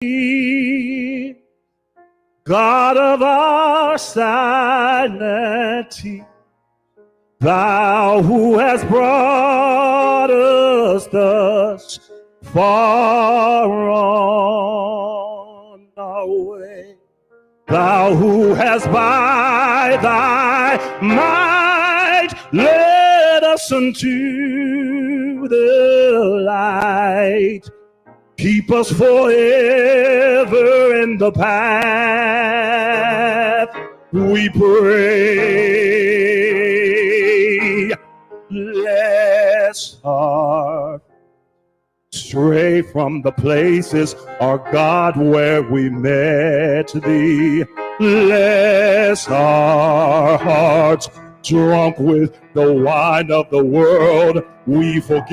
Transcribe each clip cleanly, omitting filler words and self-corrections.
God of our sanity, thou who hast brought us thus far on our way, thou who hast by thy might led us unto the light, keep us forever in the path we pray. Lest our stray from the places, our God, where we met thee, lest our hearts, drunk with the wine of the world, we forget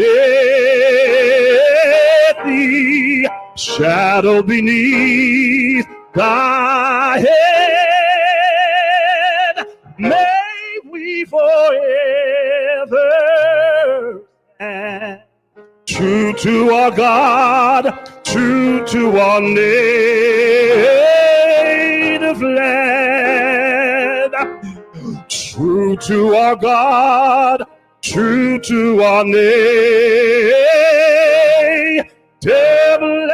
thee, shadow beneath thy head, may we forever stand true to our God, true to our native land, true to our God, true to our native land.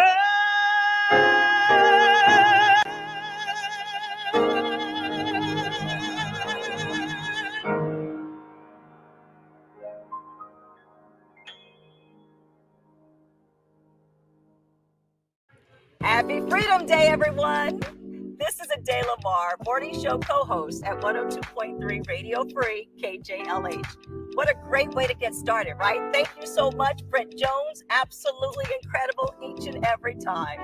Happy Freedom Day, everyone. This is Ade Lamar, morning show co-host at 102.3 Radio Free KJLH. What a great way to get started, right? Thank you so much, Brent Jones. Absolutely incredible each and every time.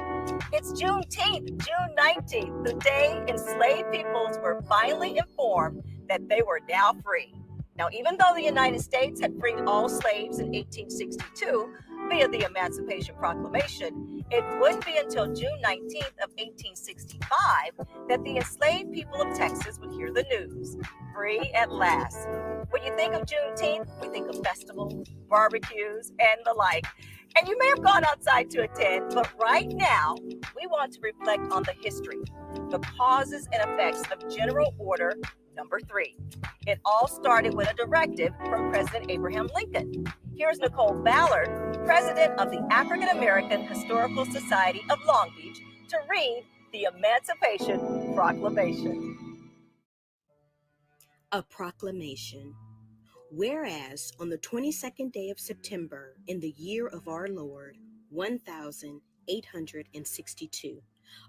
It's Juneteenth, June 19th, the day enslaved peoples were finally informed that they were now free. Now, even though the United States had freed all slaves in 1862 via the Emancipation Proclamation, it wouldn't be until June 19th of 1865 that the enslaved people of Texas would hear the news. Free at last. When you think of Juneteenth, we think of festivals, barbecues, and the like. And you may have gone outside to attend, but right now, we want to reflect on the history, the causes and effects of General Order Number 3. It all started with a directive from President Abraham Lincoln. Here's Nicole Ballard, president of the African American Historical Society of Long Beach, to read the Emancipation Proclamation. A proclamation. Whereas on the 22nd day of September in the year of our Lord, 1862,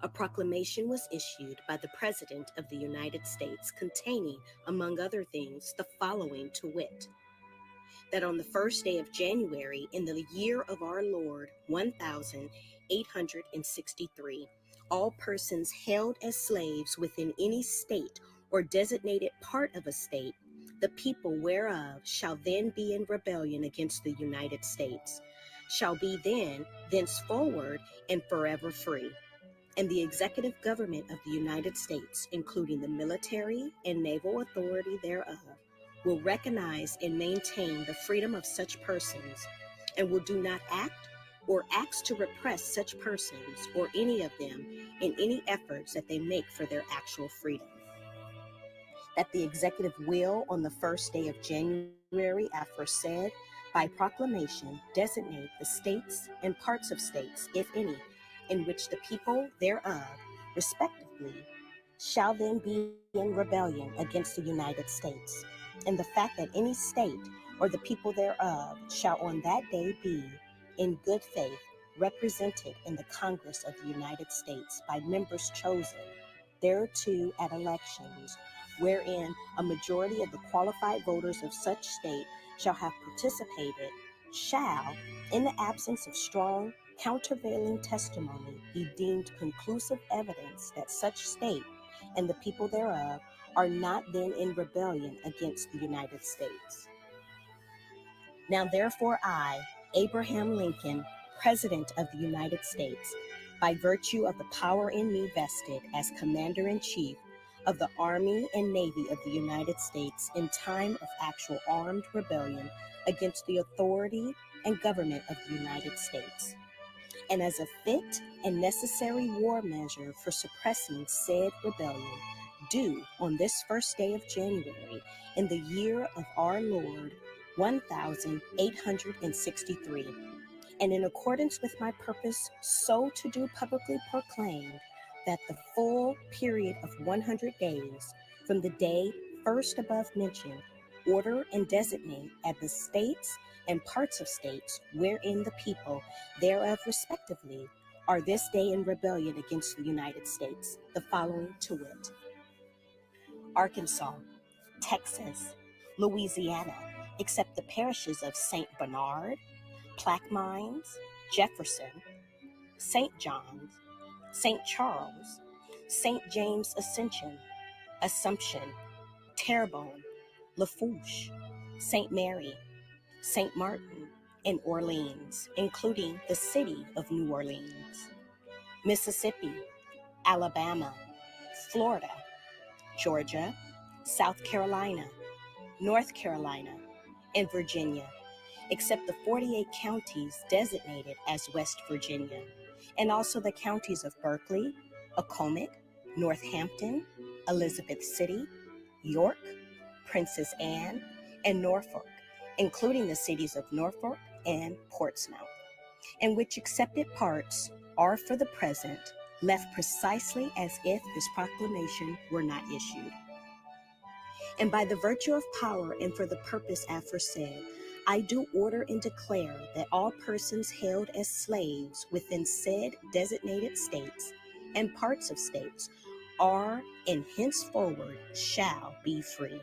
a proclamation was issued by the President of the United States containing, among other things, the following to wit: that on the first day of January in the year of our Lord, 1863, all persons held as slaves within any state or designated part of a state, the people whereof shall then be in rebellion against the United States, shall be then, thenceforward, and forever free. And the executive government of the United States, including the military and naval authority thereof, will recognize and maintain the freedom of such persons, and will do not act or acts to repress such persons or any of them in any efforts that they make for their actual freedom. That the executive will, on the first day of January aforesaid, by proclamation, designate the states and parts of states, if any, in which the people thereof, respectively, shall then be in rebellion against the United States, and the fact that any state or the people thereof shall on that day be, in good faith, represented in the Congress of the United States by members chosen thereto at elections, wherein a majority of the qualified voters of such state shall have participated, shall, in the absence of strong countervailing testimony, be deemed conclusive evidence that such state and the people thereof are not then in rebellion against the United States. Now therefore I, Abraham Lincoln, President of the United States, by virtue of the power in me vested as Commander-in-Chief of the Army and Navy of the United States in time of actual armed rebellion against the authority and government of the United States, and as a fit and necessary war measure for suppressing said rebellion, due on this first day of January in the year of our Lord 1863, and in accordance with my purpose, so to do publicly proclaim that the full period of 100 days from the day first above mentioned, order and designate at the states and parts of states wherein the people thereof respectively are this day in rebellion against the United States, the following to wit: Arkansas, Texas, Louisiana, except the parishes of St. Bernard, Plaquemines, Jefferson, St. John's, St. Charles, St. James Assumption, Terrebonne, Lafourche, St. Mary, St. Martin, and Orleans, including the city of New Orleans, Mississippi, Alabama, Florida, Georgia, South Carolina, North Carolina, and Virginia, except the 48 counties designated as West Virginia, and also the counties of Berkeley, Accomack, Northampton, Elizabeth City, York, Princess Anne, and Norfolk, including the cities of Norfolk and Portsmouth, and which accepted parts are for the present left precisely as if this proclamation were not issued. And by the virtue of power and for the purpose aforesaid, I do order and declare that all persons held as slaves within said designated states and parts of states are and henceforward shall be free,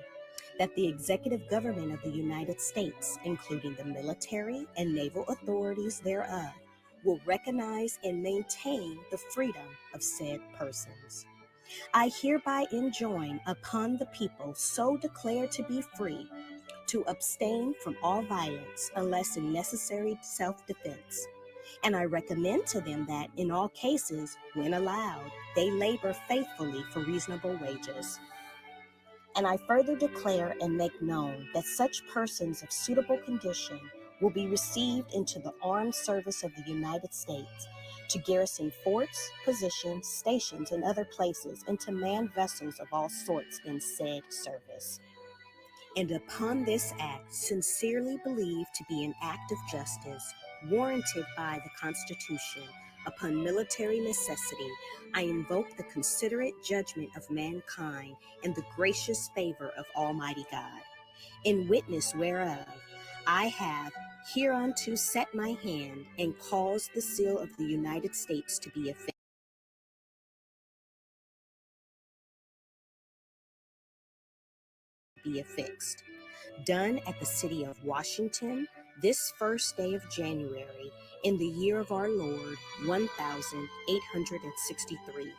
that the executive government of the United States, including the military and naval authorities thereof, will recognize and maintain the freedom of said persons. I hereby enjoin upon the people so declared to be free to abstain from all violence unless in necessary self-defense. And I recommend to them that in all cases, when allowed, they labor faithfully for reasonable wages. And I further declare and make known that such persons of suitable condition will be received into the armed service of the United States, to garrison forts, positions, stations, and other places, and to man vessels of all sorts in said service. And upon this act, sincerely believed to be an act of justice, warranted by the Constitution, upon military necessity, I invoke the considerate judgment of mankind and the gracious favor of Almighty God. In witness whereof, I have hereunto set my hand and caused the seal of the United States to be affixed. Done at the city of Washington, this first day of January, in the year of our Lord 1863,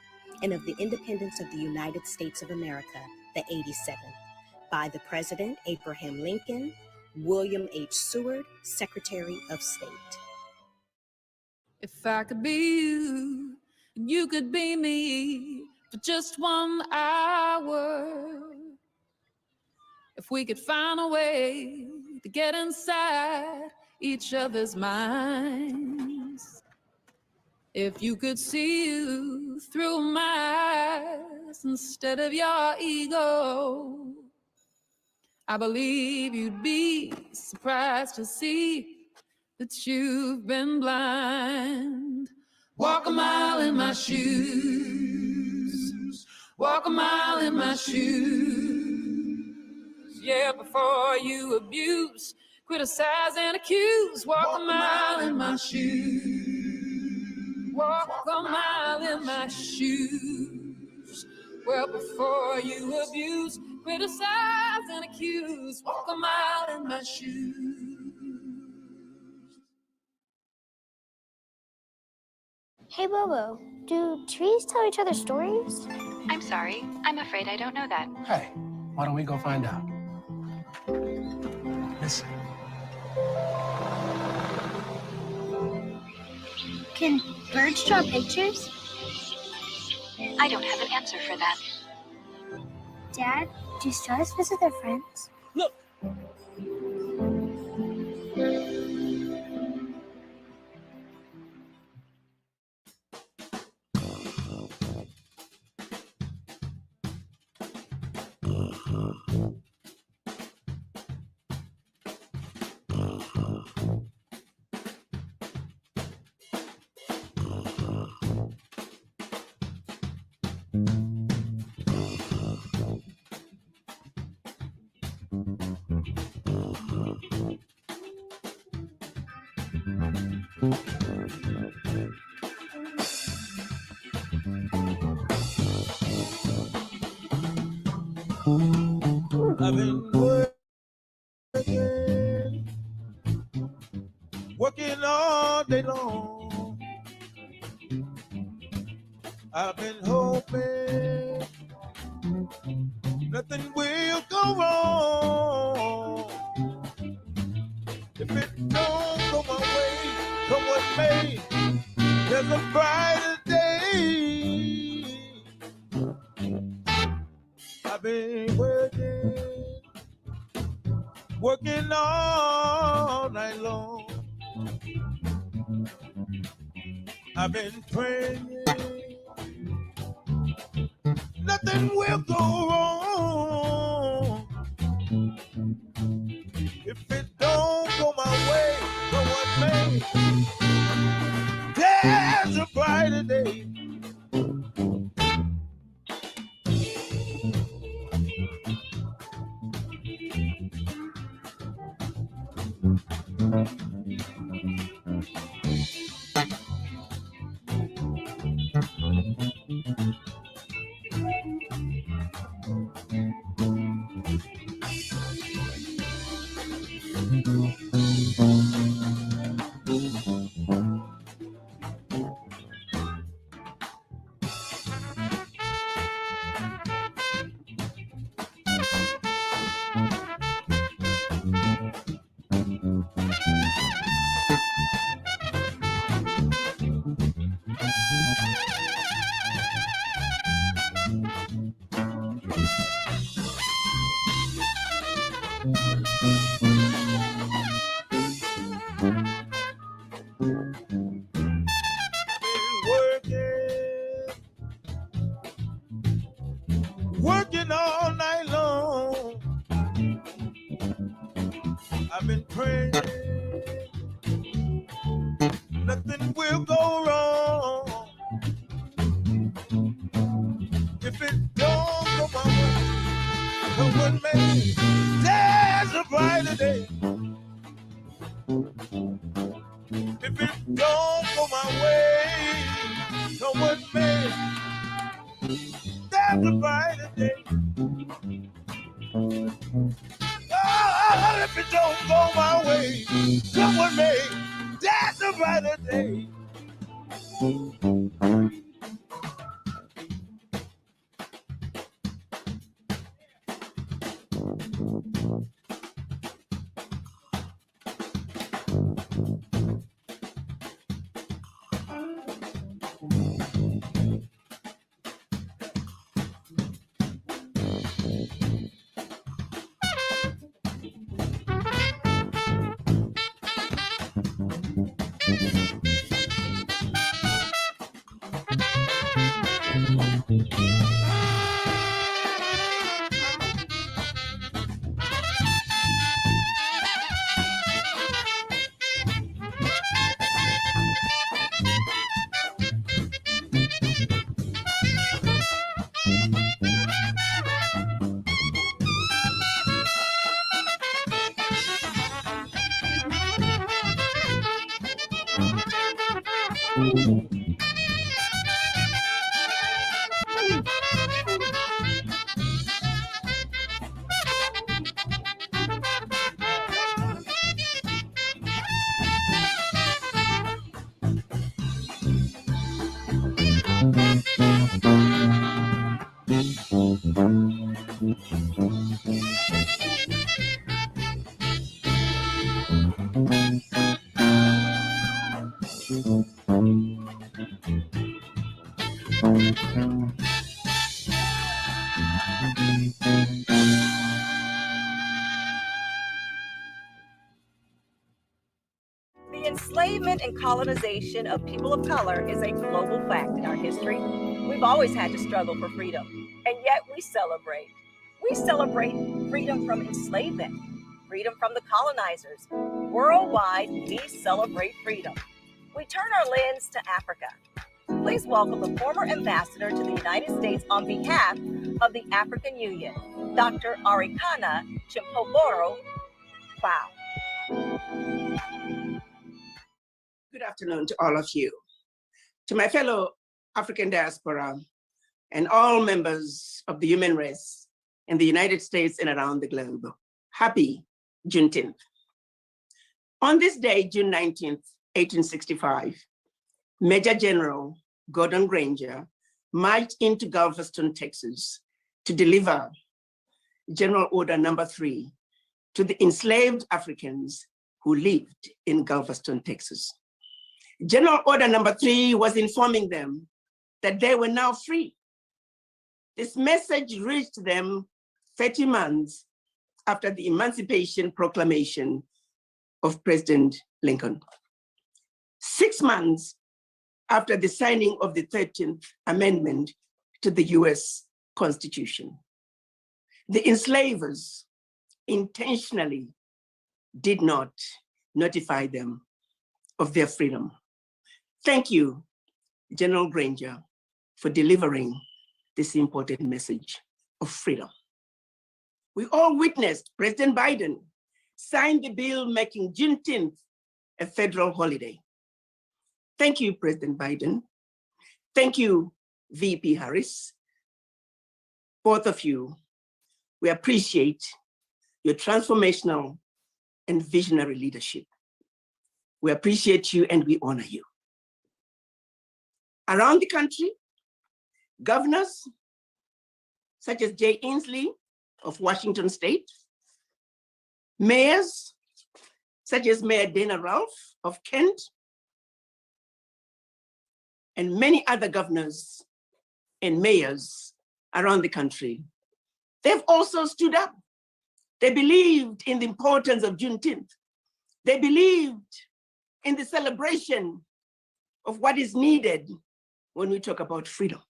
and of the independence of the United States of America, the 87th, by the President Abraham Lincoln, William H. Seward, Secretary of State. If I could be you, and you could be me for just 1 hour. If we could find a way to get inside each other's minds. If you could see you through my eyes instead of your ego, I believe you'd be surprised to see that you've been blind. Walk a mile in my shoes. Walk a mile in my shoes. Yeah, before you abuse, criticize and accuse. Walk a mile in my shoes. Walk a mile in my shoes. Well, before you abuse, criticize and accuse. Walk a mile in my shoes. Hey Bobo, do trees tell each other stories? I'm sorry, I'm afraid I don't know that. Hey, why don't we go find out? Listen. Can birds draw pictures? I don't have an answer for that. Dad, do stars visit their friends? Look. I've been working all day long. I've been hoping nothing will go wrong. If it don't go my way, come what may, there's a brighter day. I've been working all night long. I've been praying, nothing will go wrong. If it don't go my way, go what may, there's a brighter day. Working all night long. I've been praying, nothing will go wrong. If it don't go my way, come with me, there's a brighter day. If it don't go my way, come with me, there's a brighter day. Oh, if it don't go my way, come with me, there's a brighter day. The enslavement and colonization of people of color is a global fact in our history. We've always had to struggle for freedom, and yet we celebrate. We celebrate freedom from enslavement, freedom from the colonizers. Worldwide, we celebrate freedom. We turn our lens to Africa. Please welcome the former ambassador to the United States on behalf of the African Union, Dr. Arikana Chimpoboro. Wow. Good afternoon to all of you. To my fellow African diaspora and all members of the human race in the United States and around the globe, happy Juneteenth. On this day, June 19th, 1865, Major General Gordon Granger marched into Galveston, Texas to deliver General Order Number 3 to the enslaved Africans who lived in Galveston, Texas. General Order Number 3 was informing them that they were now free. This message reached them 30 months after the Emancipation Proclamation of President Lincoln. 6 months after the signing of the 13th Amendment to the US Constitution. The enslavers intentionally did not notify them of their freedom. Thank you, General Granger, for delivering this important message of freedom. We all witnessed President Biden sign the bill making Juneteenth a federal holiday. Thank you, President Biden. Thank you, VP Harris. Both of you, we appreciate your transformational and visionary leadership. We appreciate you and we honor you. Around the country, governors such as Jay Inslee of Washington State, mayors such as Mayor Dana Ralph of Kent, and many other governors and mayors around the country, they've also stood up. They believed in the importance of Juneteenth. They believed in the celebration of what is needed when we talk about freedom.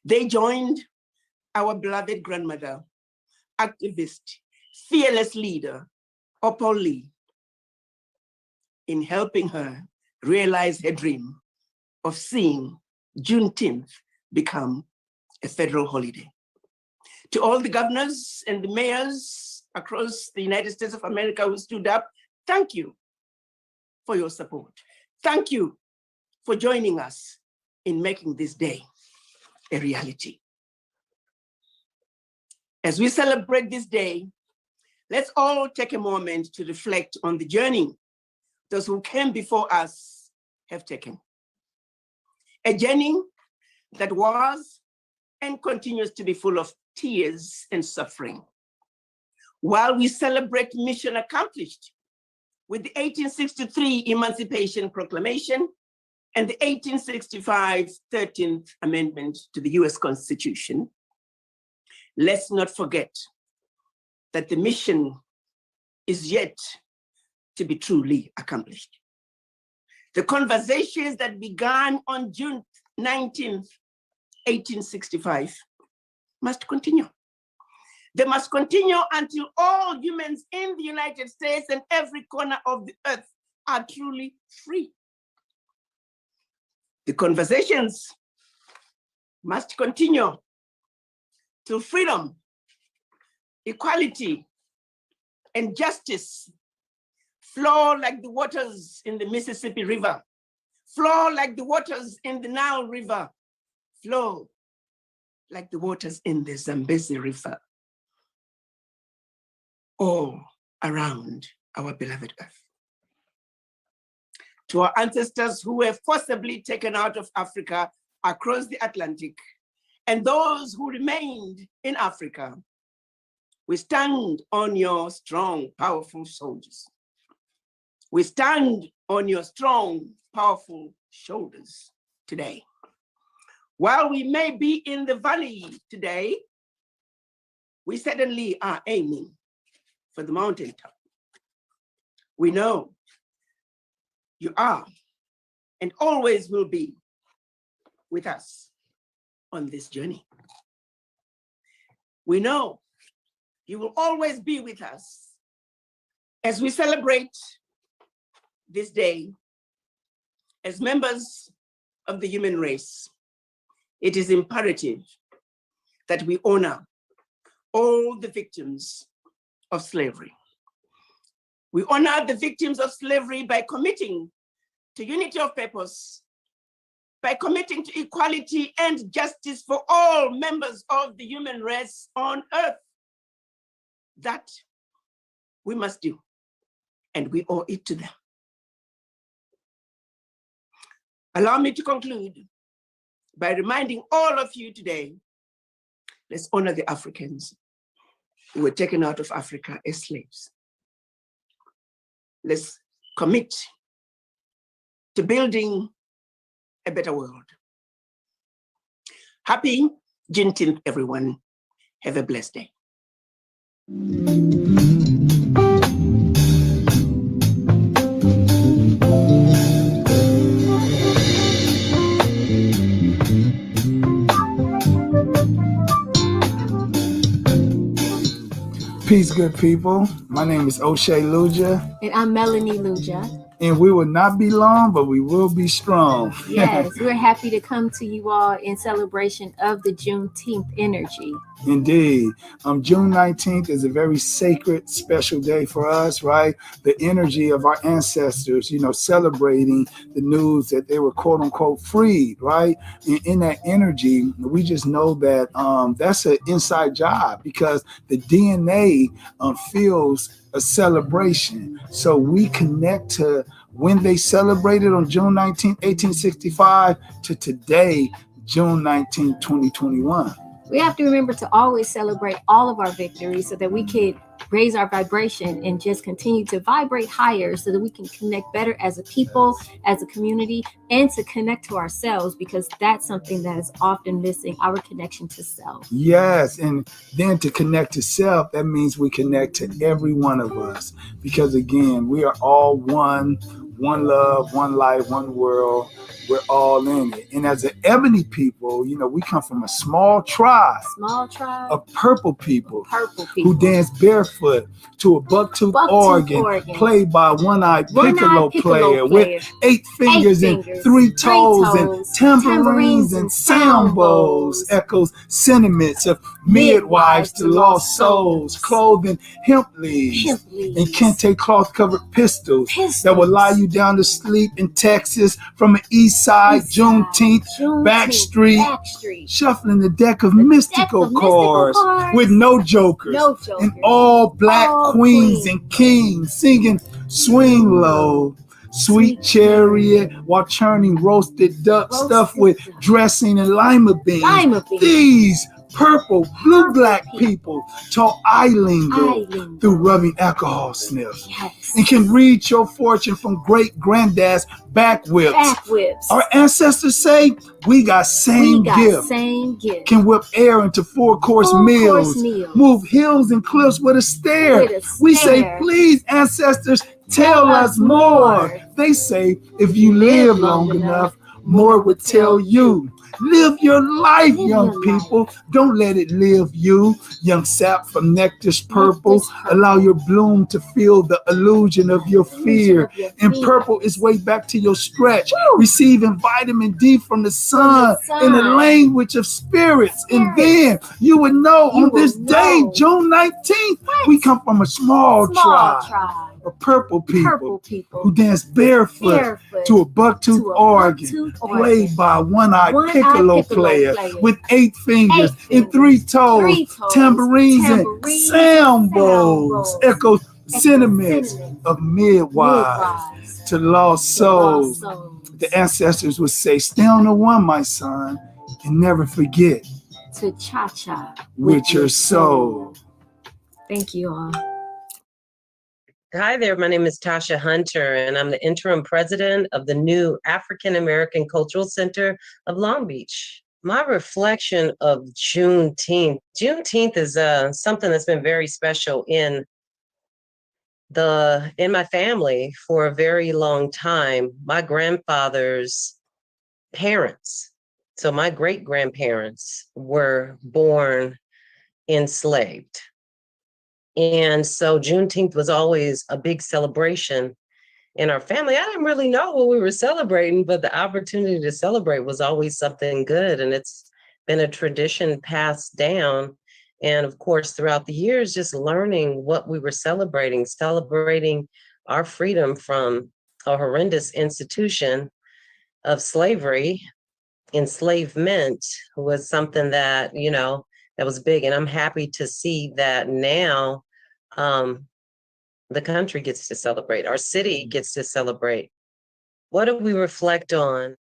They joined our beloved grandmother, activist, fearless leader, Opal Lee, in helping her realize her dream of seeing Juneteenth become a federal holiday. To all the governors and the mayors across the United States of America who stood up, thank you for your support. Thank you for joining us in making this day a reality. As we celebrate this day, let's all take a moment to reflect on the journey those who came before us have taken. A journey that was and continues to be full of tears and suffering. While we celebrate mission accomplished with the 1863 Emancipation Proclamation and the 1865 13th Amendment to the US Constitution, let's not forget that the mission is yet to be truly accomplished. The conversations that began on June 19th, 1865 must continue. They must continue until all humans in the United States and every corner of the earth are truly free. The conversations must continue till freedom, equality, and justice flow like the waters in the Mississippi River, flow like the waters in the Nile River, flow like the waters in the Zambezi River, all around our beloved earth. To our ancestors who were forcibly taken out of Africa across the Atlantic, and those who remained in Africa, we stand on your strong, powerful shoulders. We stand on your strong, powerful shoulders today. While we may be in the valley today, we certainly are aiming for the mountaintop. We know you are and always will be with us on this journey. We know you will always be with us as we celebrate this day as members of the human race. It is imperative that we honor all the victims of slavery. We honor the victims of slavery by committing to unity of purpose, by committing to equality and justice for all members of the human race on earth. That we must do, and we owe it to them. Allow me to conclude by reminding all of you today, let's honor the Africans who were taken out of Africa as slaves. Let's commit to building a better world. Happy Juneteenth, everyone. Have a blessed day. Peace, good people. My name is O'Shea Luja. And I'm Melanie Luja. And we will not be long, but we will be strong. Yes, we're happy to come to you all in celebration of the Juneteenth energy. Indeed. June 19th is a very sacred, special day for us, right? The energy of our ancestors, celebrating the news that they were quote unquote freed, right? And in that energy, we just know that that's an inside job because the DNA feels a celebration. So we connect to when they celebrated on June 19th, 1865 to today, June 19th, 2021. We have to remember to always celebrate all of our victories so that we can raise our vibration and just continue to vibrate higher so that we can connect better as a people, as a community, and to connect to ourselves, because that's something that is often missing, our connection to self. Yes, and then to connect to self, that means we connect to every one of us, because again, we are all one love, one life, one world. We're all in it. And as an ebony people, we come from a small tribe of purple people who dance barefoot to a bucktooth organ played by a one-eyed piccolo player with 8 fingers and 3 toes and tambourines and sambos, echoes sentiments of midwives to lost souls, clothing hemp leaves and kente cloth-covered pistols that will lie you down to sleep in Texas from an east side, Juneteenth, Backstreet, shuffling the deck of mystical chords with no jokers, and all black queens and kings singing swing low, sweet chariot while churning roasted duck stuffed with dressing and lima beans. These purple, blue, black people taught I lingo through rubbing alcohol sniffs and can read your fortune from great granddad's back whips. Our ancestors say we got same gift. Can whip air into 4-course meals, move hills and cliffs with a stare. We say, please, ancestors, tell us more. They say, if you live long enough, more would tell you. Live your life, young people. Don't let it live you. Young sap from nectar's purple. Allow your bloom to feel the illusion of your fear. And purple is way back to your stretch. Receiving vitamin D from the sun in the language of spirits. And then you would know on this day, June 19th, we come from a small tribe of purple people who dance barefoot to a bucktooth organ played by a one-eyed piccolo player with 8 fingers and 3 toes, tambourines and sambos, echoes sentiments of midwives to lost souls. The ancestors would say, stay on the one, my son, and never forget to cha-cha with your soul. Thank you all. Hi there, my name is Tasha Hunter, and I'm the interim president of the new African American Cultural Center of Long Beach. My reflection of Juneteenth is something that's been very special in my family for a very long time. My grandfather's parents, so my great-grandparents, were born enslaved. And so Juneteenth was always a big celebration in our family. I didn't really know what we were celebrating, but the opportunity to celebrate was always something good. And it's been a tradition passed down. And of course, throughout the years, just learning what we were celebrating our freedom from a horrendous institution of slavery. Enslavement was something that, that was big. And I'm happy to see that now the country gets to celebrate, our city gets to celebrate. What do we reflect on?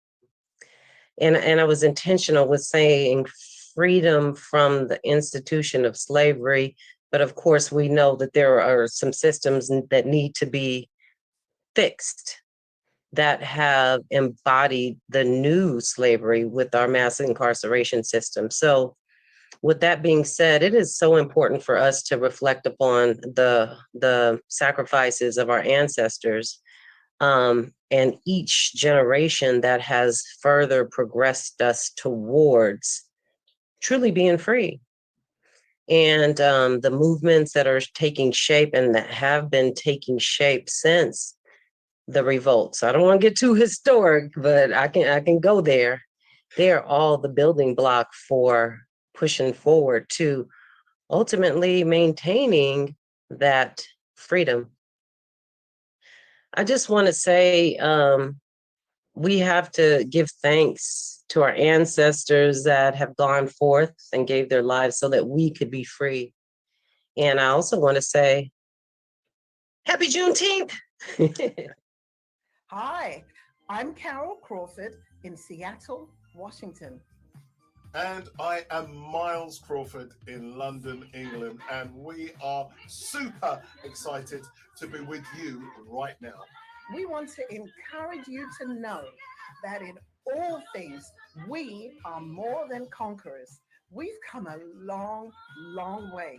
And I was intentional with saying freedom from the institution of slavery. But of course, we know that there are some systems that need to be fixed that have embodied the new slavery with our mass incarceration system. So with that being said, it is so important for us to reflect upon the sacrifices of our ancestors and each generation that has further progressed us towards truly being free. And the movements that are taking shape and that have been taking shape since the revolts. I don't want to get too historic, but I can go there. They're all the building block for pushing forward to ultimately maintaining that freedom. I just want to say we have to give thanks to our ancestors that have gone forth and gave their lives so that we could be free. And I also want to say, Happy Juneteenth! Hi, I'm Carol Crawford in Seattle, Washington. And I am Miles Crawford in London, England, and we are super excited to be with you right now. We want to encourage you to know that in all things, we are more than conquerors. We've come a long, long way,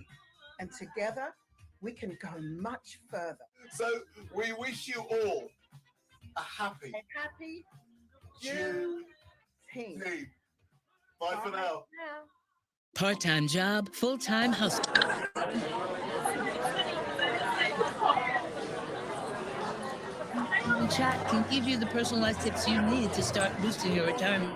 and together we can go much further. So we wish you all a happy Juneteenth. Bye for now. Part-time job, full-time hustle. Chat can give you the personalized tips you need to start boosting your retirement.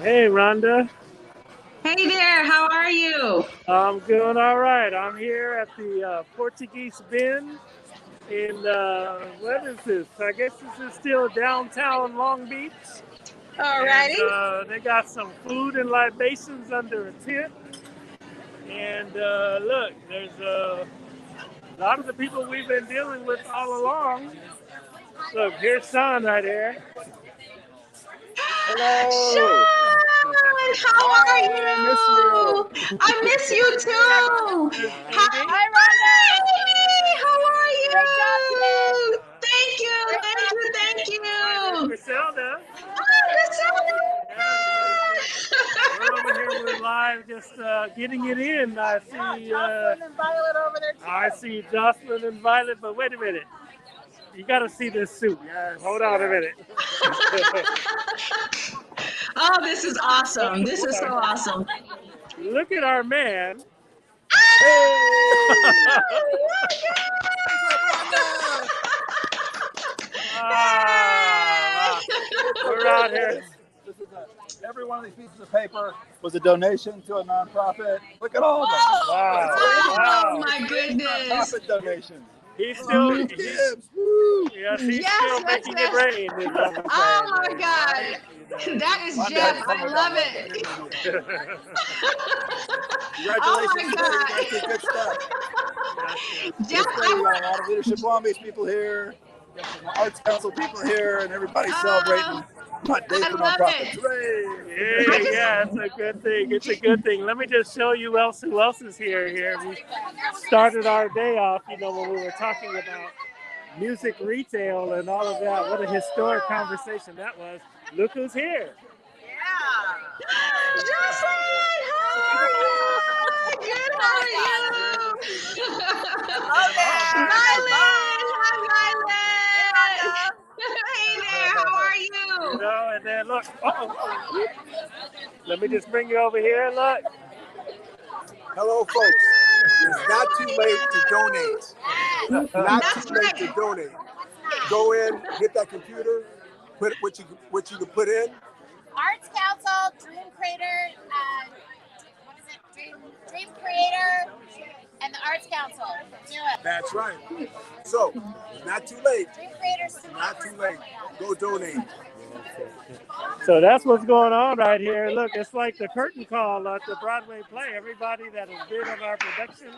Hey, Rhonda. Hey there, how are you? I'm doing all right. I'm here at the Portuguese Bend in, what is this? I guess this is still downtown Long Beach. All righty. And, they got some food and libations under a tent. And look, there's a lot of the people we've been dealing with all along. Look, here's Sean right here. Hello. Sean, how are you? I miss you too. Hi, Rhonda. How are you? Thank you. Griselda. We're over here. We're live, just getting it in. I see Jocelyn and Violet over there too. I see Jocelyn and Violet, but wait a minute. You got to see this suit. Hold on a minute. Oh, this is awesome. This is so awesome. Look at our man. We're out here. Every one of these pieces of paper was a donation to a nonprofit. Look at all of them. Wow. Oh my goodness. Nonprofit donation. He's still, he's still making it rain. Oh my God. That is Jeff. I love it. Congratulations. Oh my God. You guys did good stuff. Jeff, we got a lot of Leadership Long Beach people here. We got some Arts Council people here, and everybody's celebrating. I love it. Yeah, it's a good thing. It's a good thing. Let me just show you who else is here. We started our day off, when we were talking about music retail and all of that. What a historic conversation that was. Look who's here. Yeah. Jocelyn, Hey there, how are you? You know, and then look. Let me just bring you over here. Look. Hello, folks. It's not too late to donate. Not too late to donate. Go in, hit that computer, put what you can put in. Arts Council, Dream Creator, what is it? Dream Creator, and the Arts Council. Do it. That's right. So, it's not too late. Dream Creators. Not too late. Go donate. So that's what's going on right here. Look, it's like the curtain call at the Broadway play. Everybody that has been on our production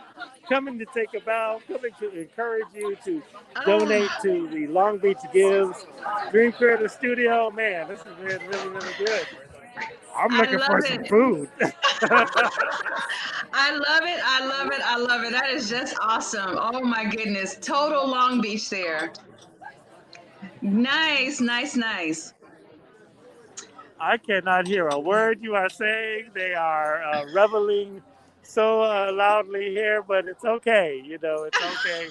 coming to take a bow, coming to encourage you to donate to the Long Beach Gives Dream Creator Studio. Man, this has been really, really good. I'm looking for some food. I love it. I love it. I love it. That is just awesome. Oh my goodness. Total Long Beach there. Nice, nice, nice. I cannot hear a word you are saying. They are reveling so loudly here, but it's okay. You know, it's okay.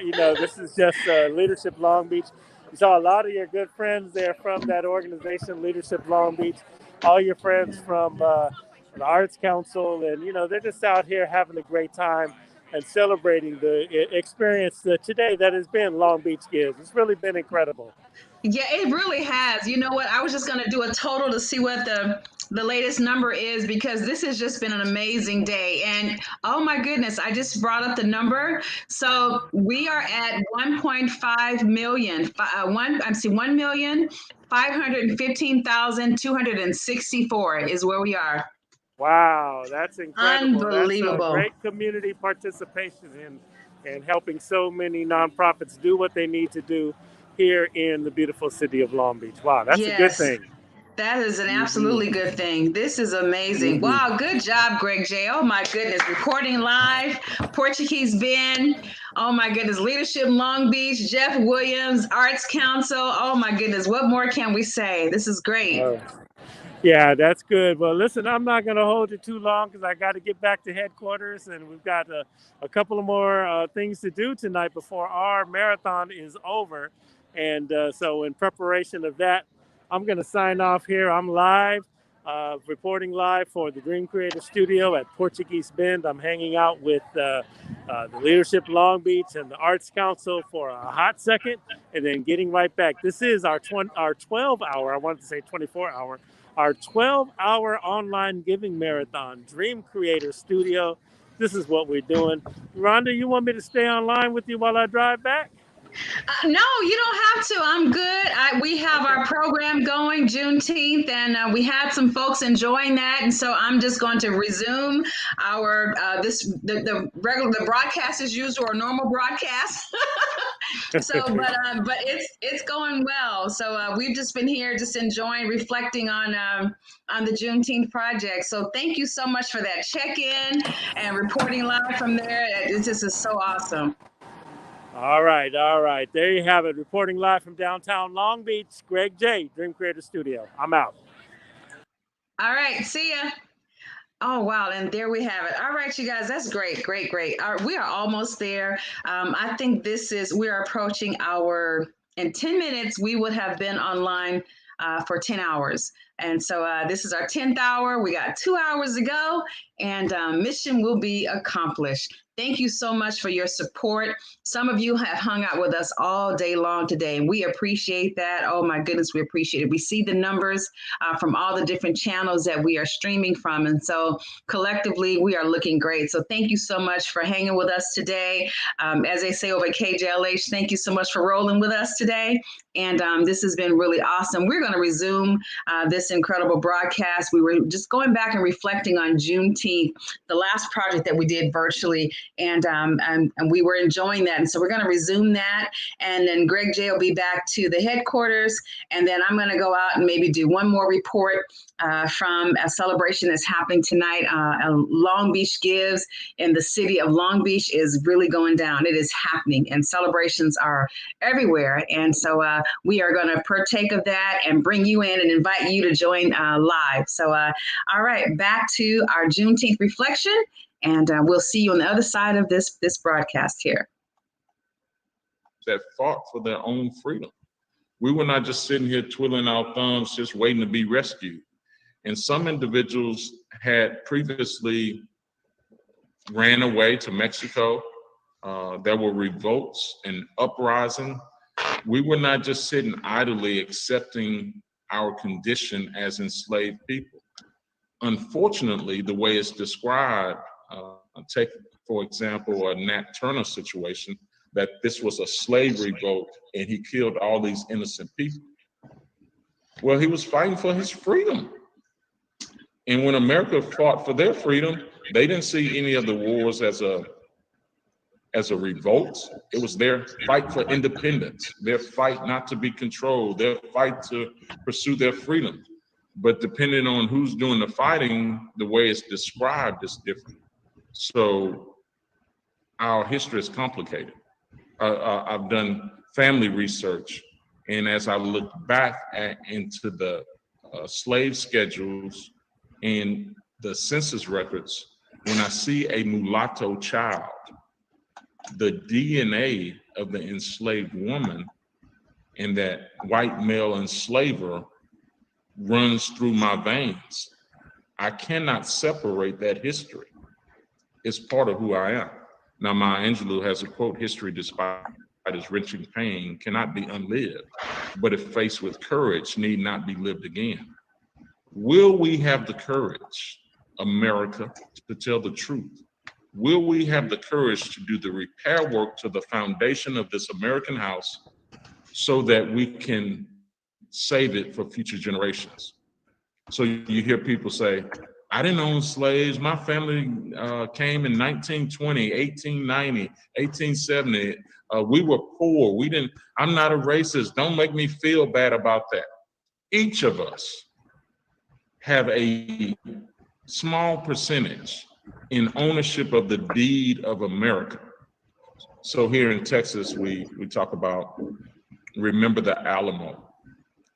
You know, this is just Leadership Long Beach. You saw a lot of your good friends there from that organization, Leadership Long Beach. All your friends from the Arts Council, and you know, they're just out here having a great time and celebrating the experience today that has been Long Beach Gives. It's really been incredible. Yeah, it really has. You know what? I was just going to do a total to see what the latest number is, because this has just been an amazing day. And oh my goodness, I just brought up the number. So we are at 1.5 million. 1,515,264 is where we are. Wow, that's incredible. Unbelievable. That's a great community participation in helping so many nonprofits do what they need to do here in the beautiful city of Long Beach. Wow, that's a good thing. That is an absolutely good thing. This is amazing. Wow, good job, Greg J. Oh my goodness, recording live, Portuguese Ben. Oh my goodness, Leadership Long Beach, Jeff Williams, Arts Council. Oh my goodness, what more can we say? This is great. Yeah, that's good. Well, listen, I'm not going to hold you too long because I got to get back to headquarters, and we've got a couple of more things to do tonight before our marathon is over. And so in preparation of that, I'm going to sign off here. I'm live, reporting live for the Dream Creator Studio at Portuguese Bend. I'm hanging out with the Leadership Long Beach and the Arts Council for a hot second, and then getting right back. This is our 12-hour, I wanted to say 24-hour, our 12-hour online giving marathon, Dream Creator Studio. This is what we're doing. Rhonda, you want me to stay online with you while I drive back? No, you don't have to. I'm good. We have our program going Juneteenth, and we had some folks enjoying that, and so I'm just going to resume our the broadcast as usual, or normal broadcast. But it's going well. So we've just been here, just enjoying, reflecting on the Juneteenth project. So thank you so much for that check-in and reporting live from there. This is so awesome. All right. There you have it. Reporting live from downtown Long Beach, Greg J, Dream Creator Studio. I'm out. All right. See ya. Oh, wow. And there we have it. All right, you guys. That's great. We are almost there. I think we are approaching in 10 minutes, we would have been online for 10 hours. And so this is our 10th hour. We got 2 hours to go, and mission will be accomplished. Thank you so much for your support. Some of you have hung out with us all day long today, and we appreciate that. Oh my goodness, we appreciate it. We see the numbers from all the different channels that we are streaming from, and so collectively, we are looking great. So thank you so much for hanging with us today. As they say over at KJLH, thank you so much for rolling with us today. And this has been really awesome. We're going to resume this incredible broadcast. We were just going back and reflecting on Juneteenth, the last project that we did virtually, and we were enjoying that. And so we're going to resume that. And then Greg J will be back to the headquarters. And then I'm going to go out and maybe do one more report from a celebration that's happening tonight. Long Beach Gives in the city of Long Beach is really going down. It is happening, and celebrations are everywhere. And so we are going to partake of that and bring you in and invite you to join live. So, all right, back to our Juneteenth reflection, and we'll see you on the other side of this broadcast here. that fought for their own freedom. We were not just sitting here twiddling our thumbs, just waiting to be rescued. And some individuals had previously ran away to Mexico. There were revolts and uprising. We were not just sitting idly accepting our condition as enslaved people. Unfortunately, the way it's described, take, for example, a Nat Turner situation, that this was a slave revolt and he killed all these innocent people. Well, he was fighting for his freedom. And when America fought for their freedom, they didn't see any of the wars as a revolt. It was their fight for independence, their fight not to be controlled, their fight to pursue their freedom. But depending on who's doing the fighting, the way it's described is different. So our history is complicated. I've done family research, and as I look back into the slave schedules and the census records, when I see a mulatto child, the DNA of the enslaved woman and that white male enslaver runs through my veins. I cannot separate that history. It's part of who I am. Now, Maya Angelou has a quote, "History, despite its wrenching pain, cannot be unlived, but if faced with courage, need not be lived again." Will we have the courage, America, to tell the truth? Will we have the courage to do the repair work to the foundation of this American house so that we can save it for future generations? So you hear people say, I didn't own slaves. My family came in 1920, 1890, 1870. We were poor. I'm not a racist. Don't make me feel bad about that. Each of us have a small percentage in ownership of the deed of America. So here in Texas, we talk about, remember the Alamo,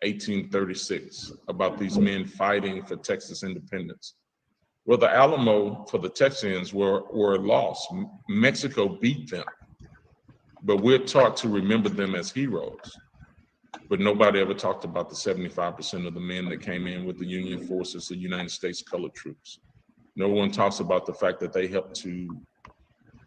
1836, about these men fighting for Texas independence. Well, the Alamo for the Texans were lost. Mexico beat them, but we're taught to remember them as heroes. But nobody ever talked about the 75% of the men that came in with the Union forces, the United States colored troops. No one talks about the fact that they helped to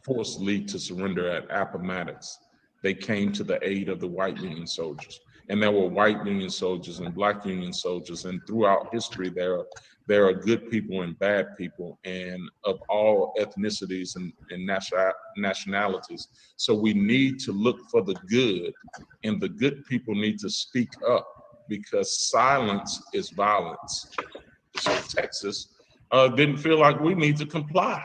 force Lee to surrender at Appomattox. They came to the aid of the white Union soldiers. And there were white Union soldiers and black Union soldiers. And throughout history, there are good people and bad people, and of all ethnicities and nationalities. So we need to look for the good, and the good people need to speak up, because silence is violence. So Texas didn't feel like we need to comply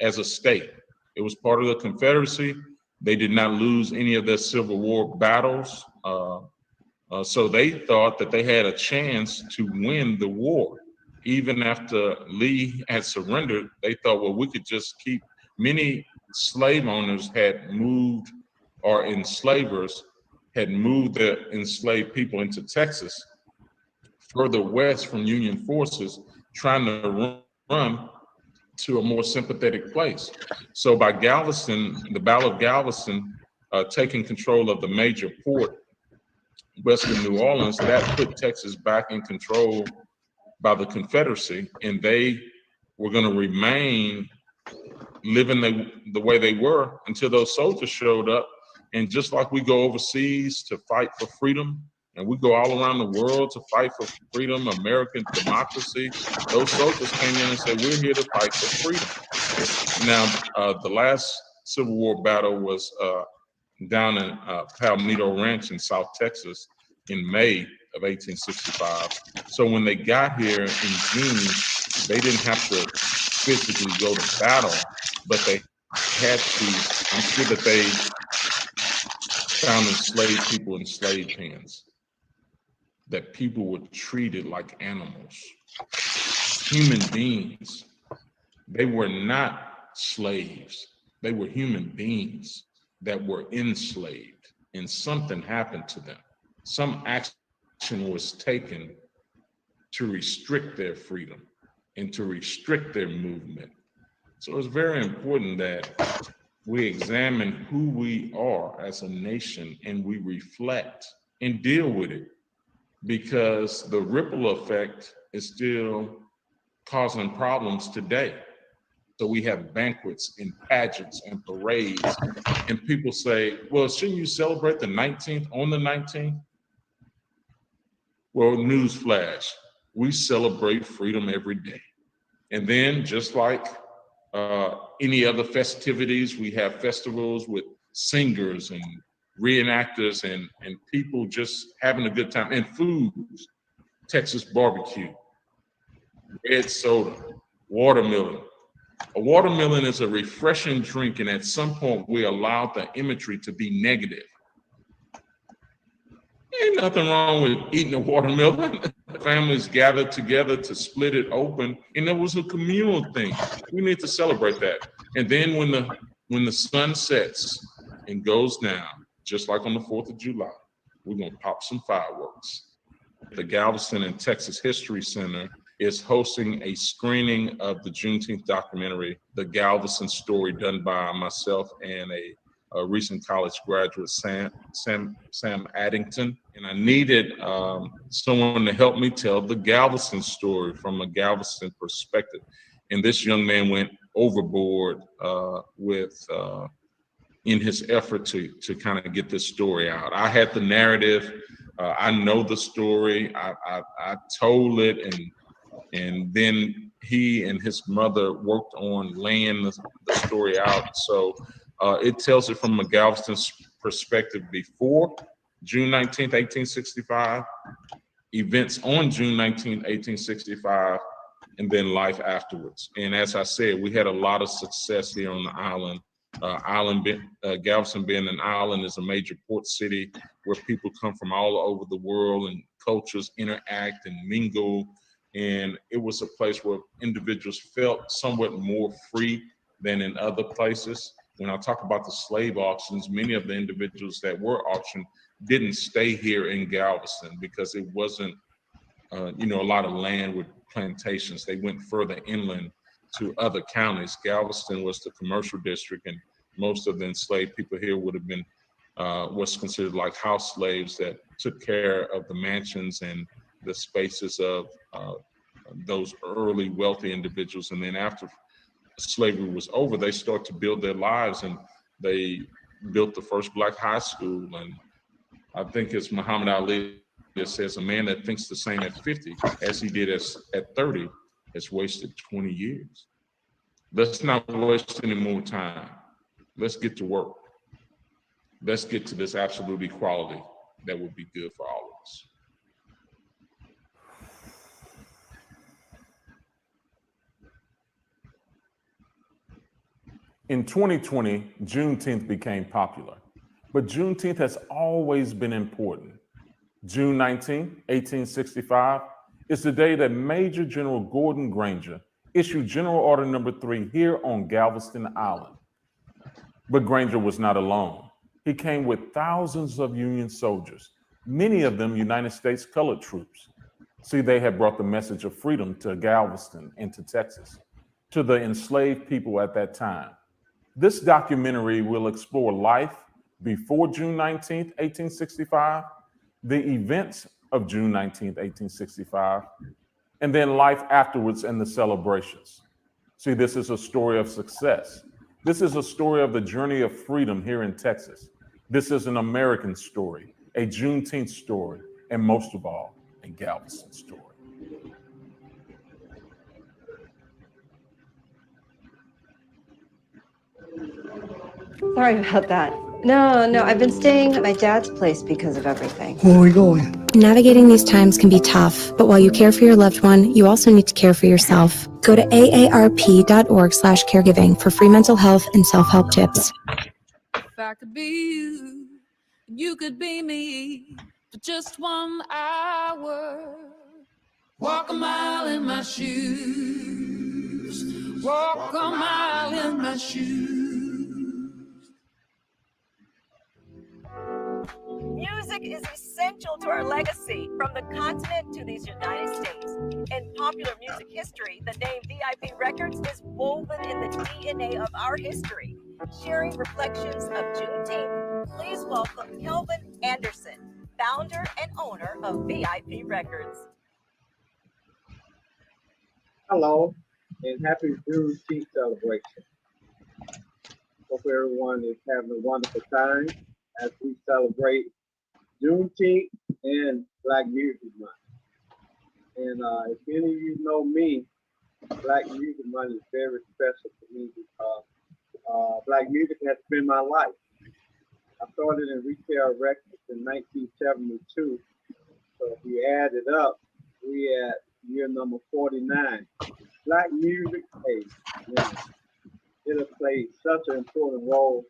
as a state. It was part of the Confederacy. They did not lose any of their Civil War battles. So they thought that they had a chance to win the war. Even after Lee had surrendered, they thought, well, we could just keep, many slave owners had moved, or enslavers had moved their enslaved people into Texas, further west from Union forces, trying to run to a more sympathetic place. So by Galveston, the Battle of Galveston, taking control of the major port west of New Orleans, that put Texas back in control by the Confederacy, and they were going to remain living the way they were until those soldiers showed up. And just like we go overseas to fight for freedom, and we go all around the world to fight for freedom, American democracy, those soldiers came in and said, we're here to fight for freedom. Now, the last Civil War battle was down in Palmetto Ranch in South Texas in May of 1865. So when they got here in June, they didn't have to physically go to battle, but they had to ensure that they found enslaved people in slave pens, that people were treated like animals, human beings. They were not slaves. They were human beings that were enslaved, and something happened to them. Some action was taken to restrict their freedom and to restrict their movement. So it's very important that we examine who we are as a nation and we reflect and deal with it, because the ripple effect is still causing problems today. So we have banquets and pageants and parades, and people say, well, shouldn't you celebrate the 19th on the 19th? Well, newsflash, we celebrate freedom every day. And then just like any other festivities, we have festivals with singers and reenactors and people just having a good time, and foods, Texas barbecue, red soda, watermelon. A watermelon is a refreshing drink, and at some point we allowed the imagery to be negative. Ain't nothing wrong with eating a watermelon. Families gathered together to split it open, and it was a communal thing. We need to celebrate that. And then when the sun sets and goes down, just like on the 4th of July, we're gonna pop some fireworks. The Galveston and Texas History Center is hosting a screening of the Juneteenth documentary, The Galveston Story, done by myself and a recent college graduate, Sam Addington. And I needed someone to help me tell the Galveston story from a Galveston perspective. And this young man went overboard in his effort to kind of get this story out. I had the narrative, I know the story, I told it, and then he and his mother worked on laying the story out. So it tells it from a Galveston perspective before June 19th, 1865, events on June 19th, 1865, and then life afterwards. And as I said, we had a lot of success here on the island. Galveston being an island is a major port city where people come from all over the world and cultures interact and mingle. And it was a place where individuals felt somewhat more free than in other places. When I talk about the slave auctions, many of the individuals that were auctioned didn't stay here in Galveston because it wasn't, a lot of land with plantations. They went further inland to other counties. Galveston was the commercial district, and most of the enslaved people here would have been what's considered like house slaves that took care of the mansions and the spaces of those early wealthy individuals. And then after slavery was over, they started to build their lives, and they built the first Black high school. And I think it's Muhammad Ali that says, a man that thinks the same at 50 as he did at 30 has wasted 20 years. Let's not waste any more time. Let's get to work. Let's get to this absolute equality that would be good for all of us. In 2020, Juneteenth became popular, but Juneteenth has always been important. June 19, 1865, is the day that Major General Gordon Granger issued General Order Number 3 here on Galveston Island. But Granger was not alone. He came with thousands of Union soldiers, many of them United States colored troops. See, they had brought the message of freedom to Galveston and to Texas, to the enslaved people at that time. This documentary will explore life before June 19th, 1865, the events of June 19th, 1865, and then life afterwards and the celebrations. See, this is a story of success. This is a story of the journey of freedom here in Texas. This is an American story, a Juneteenth story, and most of all, a Galveston story. Sorry about that. No, I've been staying at my dad's place because of everything. Where are we going? Navigating these times can be tough, but while you care for your loved one, you also need to care for yourself. Go to aarp.org/caregiving for free mental health and self-help tips. If I could be you, you could be me for just 1 hour. Walk a mile in my shoes. Walk a mile in my shoes. Music is essential to our legacy, from the continent to these United States. In popular music history, the name VIP Records is woven in the DNA of our history. sharing reflections of Juneteenth, please welcome Kelvin Anderson, founder and owner of VIP Records. Hello, and happy Juneteenth celebration. Hope everyone is having a wonderful time as we celebrate Juneteenth and Black Music Month. And if any of you know me, Black Music Month is very special to me because Black music has been my life. I started in retail records in 1972. So if you add it up, we at year number 49. Black music, hey, man, it has played such an important role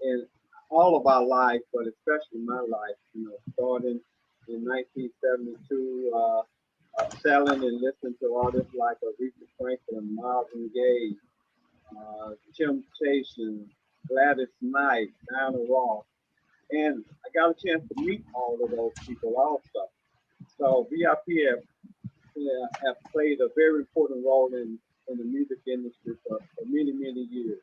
in all of our lives, but especially my life. You know, starting in 1972, selling and listening to artists like Aretha Franklin, Marvin Gaye, Temptations, Gladys Knight, Diana Ross, and I got a chance to meet all of those people also. So VIP have played a very important role in the music industry for many, many years.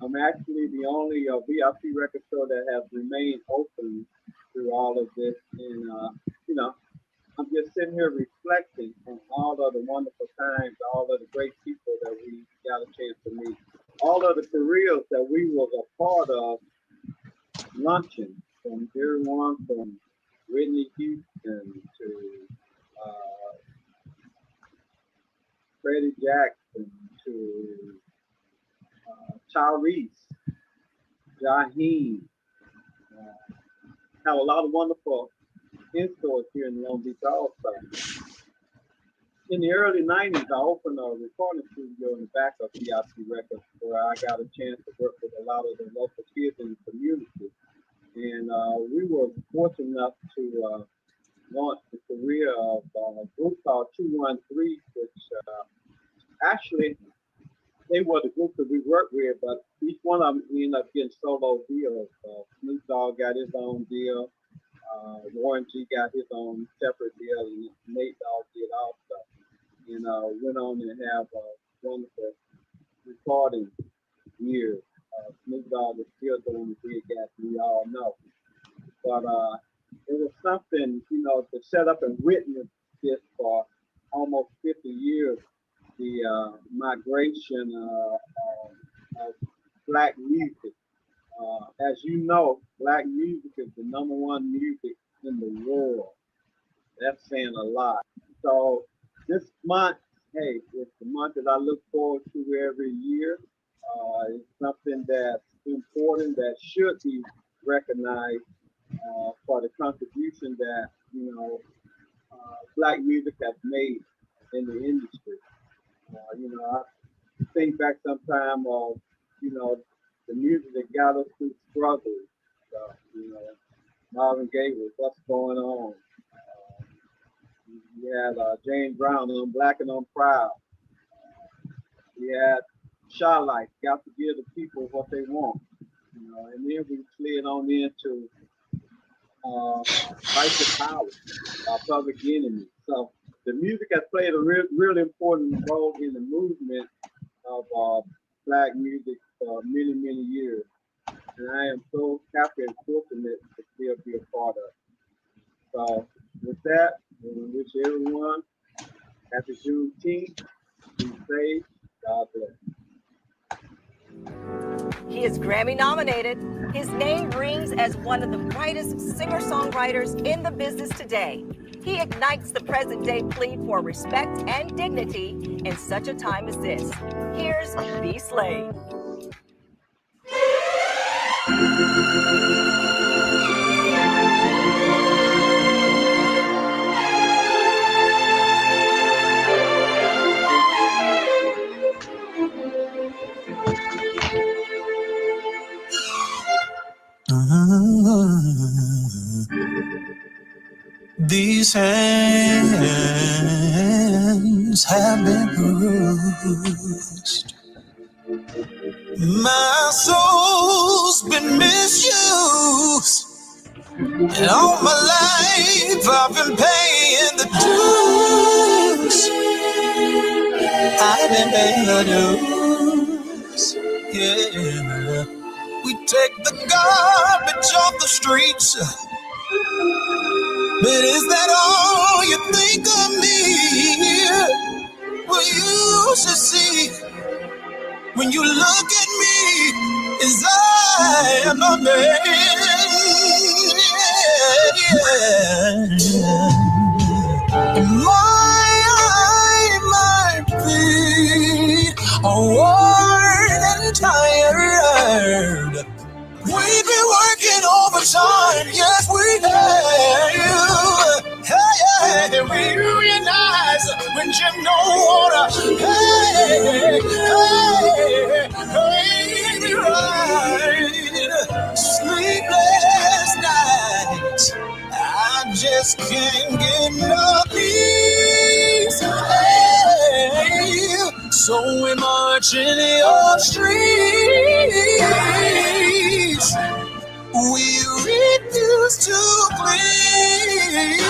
I'm actually the only VIP record store that has remained open through all of this. And, you know, I'm just sitting here reflecting on all of the wonderful times, all of the great people that we got a chance to meet, all of the careers that we was a part of launching, from everyone from Whitney Houston to Freddie Jackson to Tyrese, Jaheim. Have a lot of wonderful in-stores here in Long Beach also. In the early 90s, I opened a recording studio in the back of VIP Records where I got a chance to work with a lot of the local kids in the community. And we were fortunate enough to launch the career of a group called 213, which actually, they were the group that we worked with, but each one of them ended up getting solo deals. Snoop Dogg got his own deal. Warren G got his own separate deal, and Nate Dogg did also. And went on and have a wonderful recording years. Snoop Dogg is still doing the big as we all know. But it was something, you know, to set up and witness this for almost 50 years, the migration of Black music. As you know, Black music is the #1 music in the world. That's saying a lot. So this month, hey, it's the month that I look forward to every year. It's something that's important, that should be recognized for the contribution that, you know, Black music has made in the industry. You know, I think back sometime of, you know, the music that got us through struggles. You know, Marvin Gaye was What's Going On. We had James Brown on Black and on Proud. We had Shy Life, Got to Give the People What They Want. You know, and then we slid on into Fight the Power, Public Enemy. So the music has played a really important role in the movement of Black music for many, many years. And I am so happy and fortunate to still be a part of it. So with that, we wish everyone happy Juneteenth. Be safe. God bless. He is Grammy nominated. His name rings as one of the brightest singer-songwriters in the business today. He ignites the present-day plea for respect and dignity in such a time as this. Here's B. Slade. These hands have been bruised. My soul's been misused. And all my life I've been paying the dues. I've been paying the dues. Yeah. We take the garbage off the streets. But is that all you think of me? Well, you should see when you look at me as I am a man. Yeah. Might be worn and tired. We've been working overtime, yes we have. Hey, we realize when Jim don't wanna. Hey, right. Sleepless nights, I just can't get no peace. Hey, so we march in your streets. We refuse to bleed.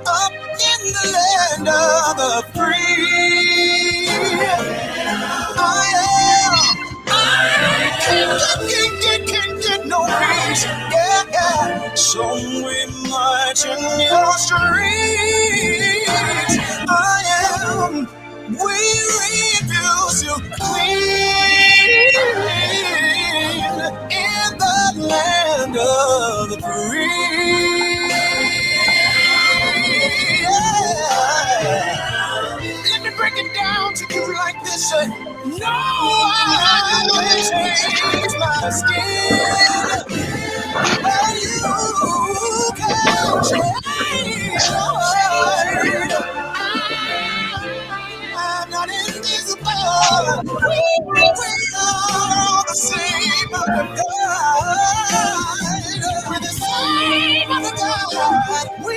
Up in the land of the free. I can't get no peace. Yeah. So we march in your streets. We refuse to bleed. In the land of the free. Yeah. Let me break it down to you like this. No, I can't change my skin. But you can change your heart. I'm not invisible. We are the same other God. We're the same other God. We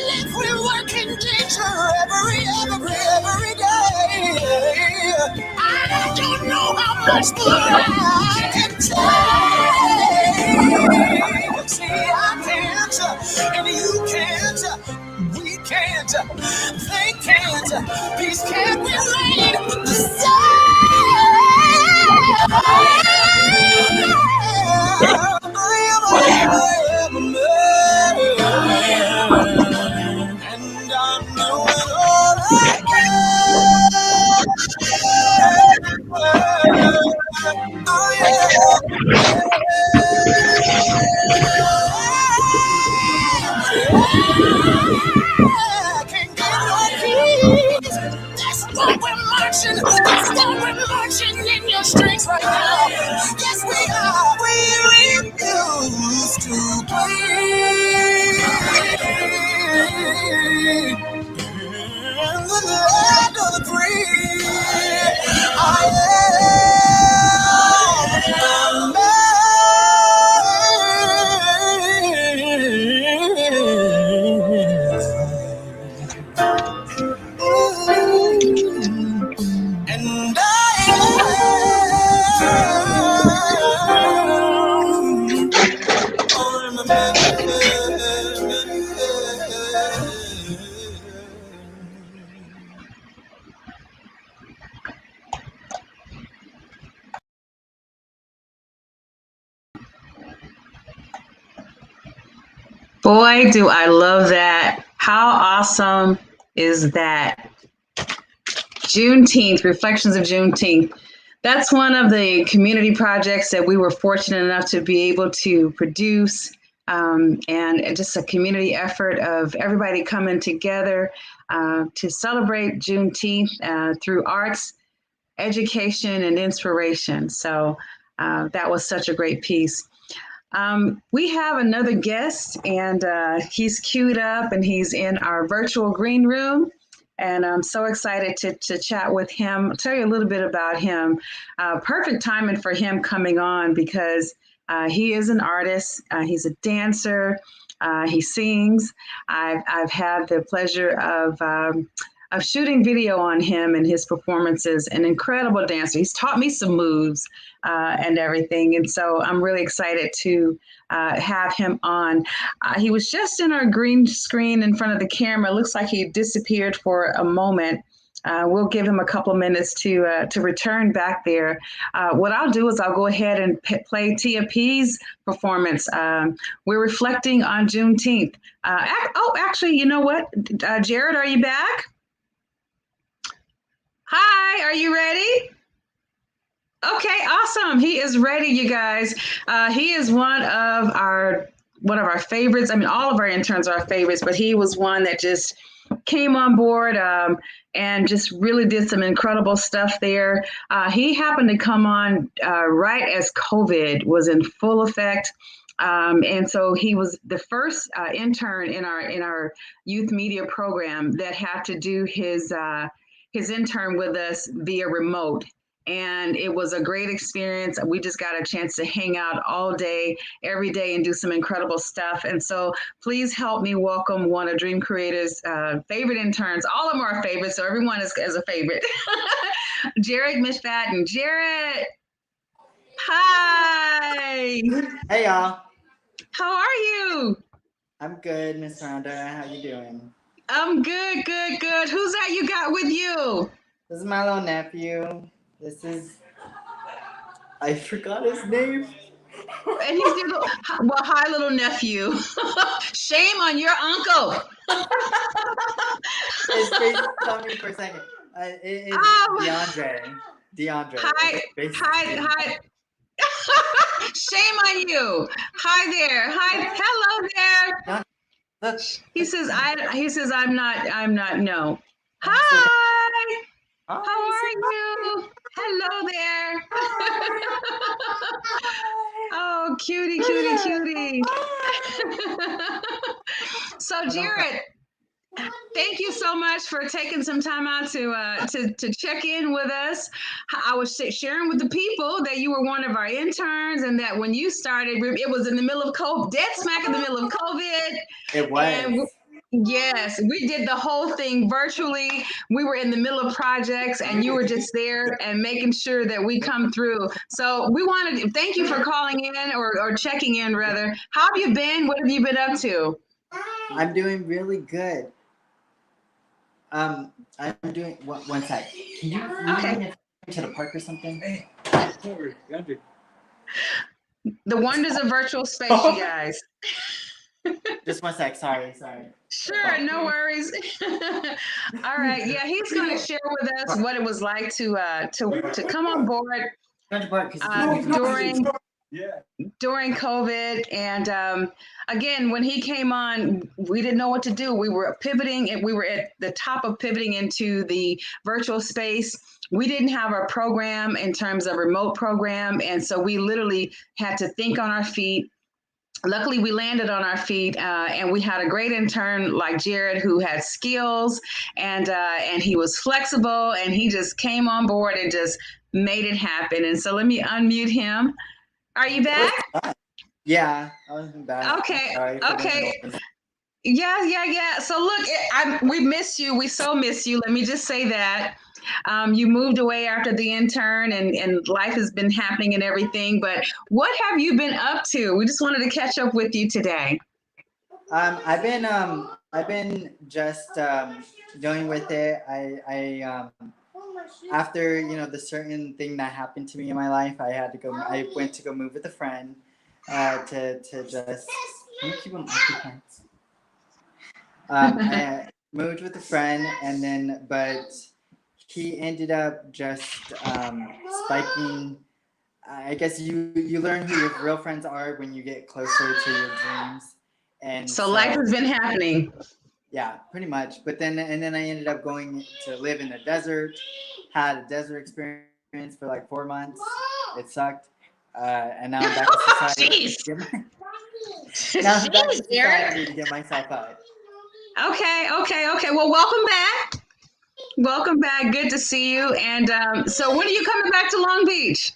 live, we work in danger every day. I don't know how much more I can take. See, I can't, and you can't. We can't, they can't, peace can't be made the same. I am a man, and I'm doing all I can. I can't get no peace. That's why we're marching. That's why we're marching in your streets right now. Yes, we are. We refuse to bleed. In the land of the free, I am a man. And I am a man. Boy, do I love that. How awesome is that? Juneteenth, Reflections of Juneteenth. That's one of the community projects that we were fortunate enough to be able to produce, and just a community effort of everybody coming together to celebrate Juneteenth through arts, education, and inspiration. So that was such a great piece. We have another guest, and he's queued up, and he's in our virtual green room. And I'm so excited to chat with him. I'll tell you a little bit about him. Perfect timing for him coming on because he is an artist. He's a dancer. He sings. I've had the pleasure of shooting video on him and his performances. An incredible dancer. He's taught me some moves and everything. And so I'm really excited to have him on. He was just in our green screen in front of the camera. Looks like he disappeared for a moment. we'll give him a couple of minutes to return back there. What I'll do is I'll go ahead and play Tia P's performance. We're reflecting on Juneteenth. Actually, you know what? Jared, are you back? Hi, are you ready? Okay, awesome. He is ready, you guys. He is one of our favorites. I mean, all of our interns are our favorites, but he was one that just came on board and just really did some incredible stuff there. He happened to come on right as COVID was in full effect. And so he was the first intern in our youth media program that had to do his intern with us via remote. And it was a great experience. We just got a chance to hang out all day, every day, and do some incredible stuff. And so please help me welcome one of Dream Creator's favorite interns. All of them are favorites, so everyone is a favorite. Jared Mishpatten. Jared, hi. Hey, y'all. How are you? I'm good, Miss Rhonda. How you doing? I'm good, good, good. Who's that you got with you? This is my little nephew. This is, I forgot his name. And he's your little, well, hi, little nephew. Shame on your uncle. His face saw me for a second. It's DeAndre. Hi. Shame on you. Hi there. Hello there. Look. He says I'm not no. Hi. How are you? Hello there. Oh, cutie. So Jared, thank you so much for taking some time out to check in with us. I was sharing with the people that you were one of our interns, and that when you started, it was in the middle of COVID, dead smack in the middle of COVID. It was. And yes, we did the whole thing virtually. We were in the middle of projects, and you were just there and making sure that we come through. So we wanted to thank you for calling in or checking in, rather. How have you been? What have you been up to? I'm doing really good. I'm doing one sec. Can you okay. To the park or something? Hey, the wonders of virtual space, you guys. Just one sec. Sorry. Sure, no worries. All right. Yeah, he's going to share with us what it was like to come on board during COVID. And again, when he came on, we didn't know what to do. We were pivoting, and we were at the top of pivoting into the virtual space. We didn't have a program in terms of remote program, and so we literally had to think on our feet. Luckily, we landed on our feet, and we had a great intern like Jared who had skills, and he was flexible, and he just came on board and just made it happen. And so let me unmute him. Are you back? Yeah, I was back. Okay. Yeah. So look, we miss you. We so miss you. Let me just say that. You moved away after the intern, and life has been happening and everything. But what have you been up to? We just wanted to catch up with you today. I've been just dealing with it. I after the certain thing that happened to me in my life, I went to go move with a friend to just keep them occupied. I moved with a friend, and then but he ended up just spiking. I guess you learn who your real friends are when you get closer to your dreams. And so life has been happening. Yeah, pretty much. But then I ended up going to live in the desert. Had a desert experience for like 4 months. It sucked. And now I'm back to society. Now I'm back to society to get myself out. Okay. Well, welcome back. Welcome back. Good to see you. And so when are you coming back to Long Beach?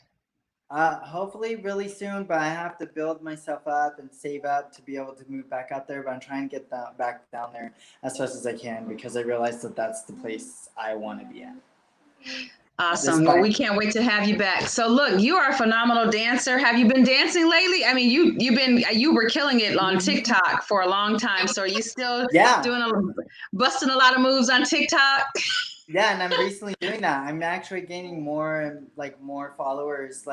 Hopefully really soon, but I have to build myself up and save up to be able to move back out there. But I'm trying to get back down there as fast as I can, because I realized that that's the place I want to be at. Awesome. Well, we can't wait to have you back. So look, you are a phenomenal dancer. Have you been dancing lately? I mean, you were killing it on TikTok for a long time. So are you still busting a lot of moves on TikTok? Yeah, and I'm recently doing that. I'm actually gaining more followers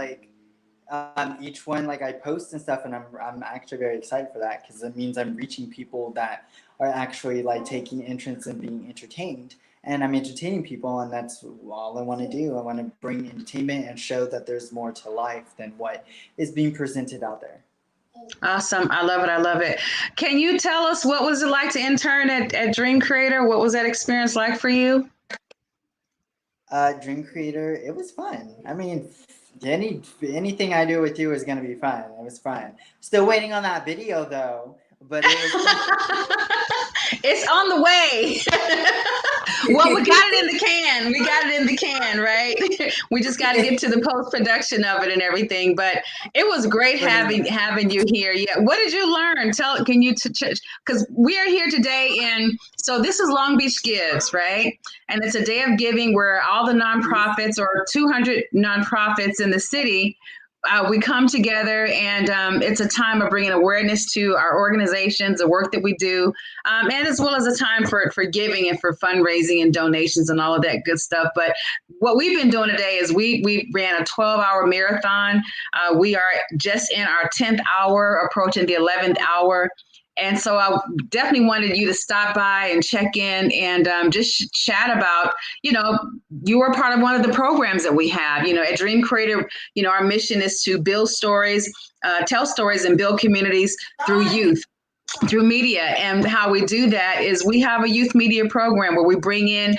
each one I post and stuff, and I'm actually very excited for that because it means I'm reaching people that are actually taking interest in being entertained, and I'm entertaining people, and that's all I want to do. I want to bring entertainment and show that there's more to life than what is being presented out there. Awesome. I love it. I love it. Can you tell us what was it like to intern at Dream Creator? What was that experience like for you? Dream Creator, it was fun. I mean, anything I do with you is gonna be fun. It was fun. Still waiting on that video though, but it was. It's on the way. Well, we got it in the can. We got it in the can, right? We just got to get to the post-production of it and everything. But it was great having you here. Yeah. What did you learn? Can you, because we are here today so this is Long Beach Gives, right? And it's a day of giving where all the nonprofits, or 200 nonprofits in the city, we come together, and it's a time of bringing awareness to our organizations, the work that we do, and as well as a time for giving and for fundraising and donations and all of that good stuff. But what we've been doing today is we ran a 12-hour marathon. We are just in our 10th hour, approaching the 11th hour. And so I definitely wanted you to stop by and check in and just chat about, you were part of one of the programs that we have, at Dream Creator. Our mission is to build stories, tell stories, and build communities through youth, through media. And how we do that is we have a youth media program where we bring in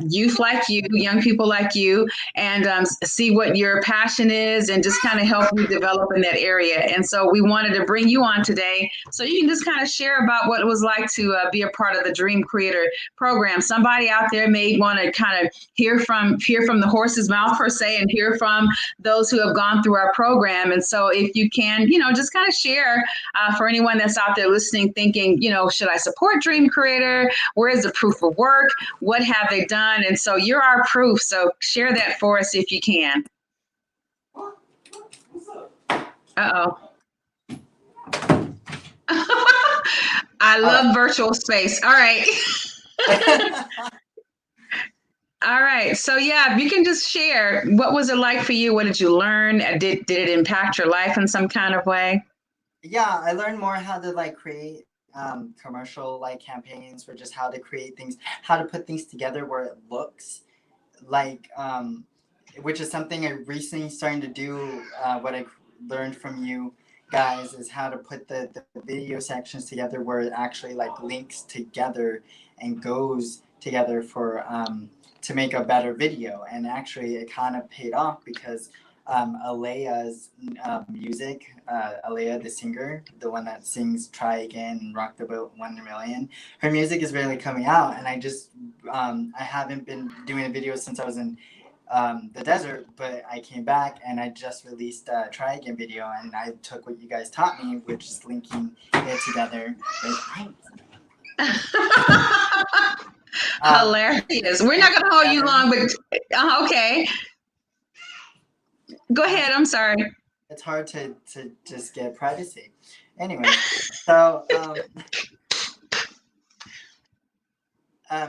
youth like you, young people like you, and see what your passion is and just kind of help you develop in that area. And so we wanted to bring you on today so you can just kind of share about what it was like to be a part of the Dream Creator program. Somebody out there may want to kind of hear from the horse's mouth, per se, and hear from those who have gone through our program. And so if you can, just kind of share for anyone that's out there listening, thinking, should I support Dream Creator? Where is the proof of work? What have they done? And so you're our proof. So share that for us if you can. Uh-oh. I love virtual space. All right. All right. So yeah, if you can just share, what was it like for you? What did you learn? Did it impact your life in some kind of way? Yeah, I learned more how to create commercial campaigns, for just how to create things, how to put things together where it looks which is something I recently starting to do. What I learned from you guys is how to put the video sections together where it actually links together and goes together for to make a better video. And actually it kind of paid off because Alea's music, Alea the singer, the one that sings Try Again and Rock the Boat 1 Million, her music is really coming out, and I just I haven't been doing a video since I was in the desert, but I came back and I just released a Try Again video, and I took what you guys taught me, which is linking it together with hilarious. We're not going to hold you long, but okay. Go ahead. I'm sorry. It's hard to just get privacy. Anyway, so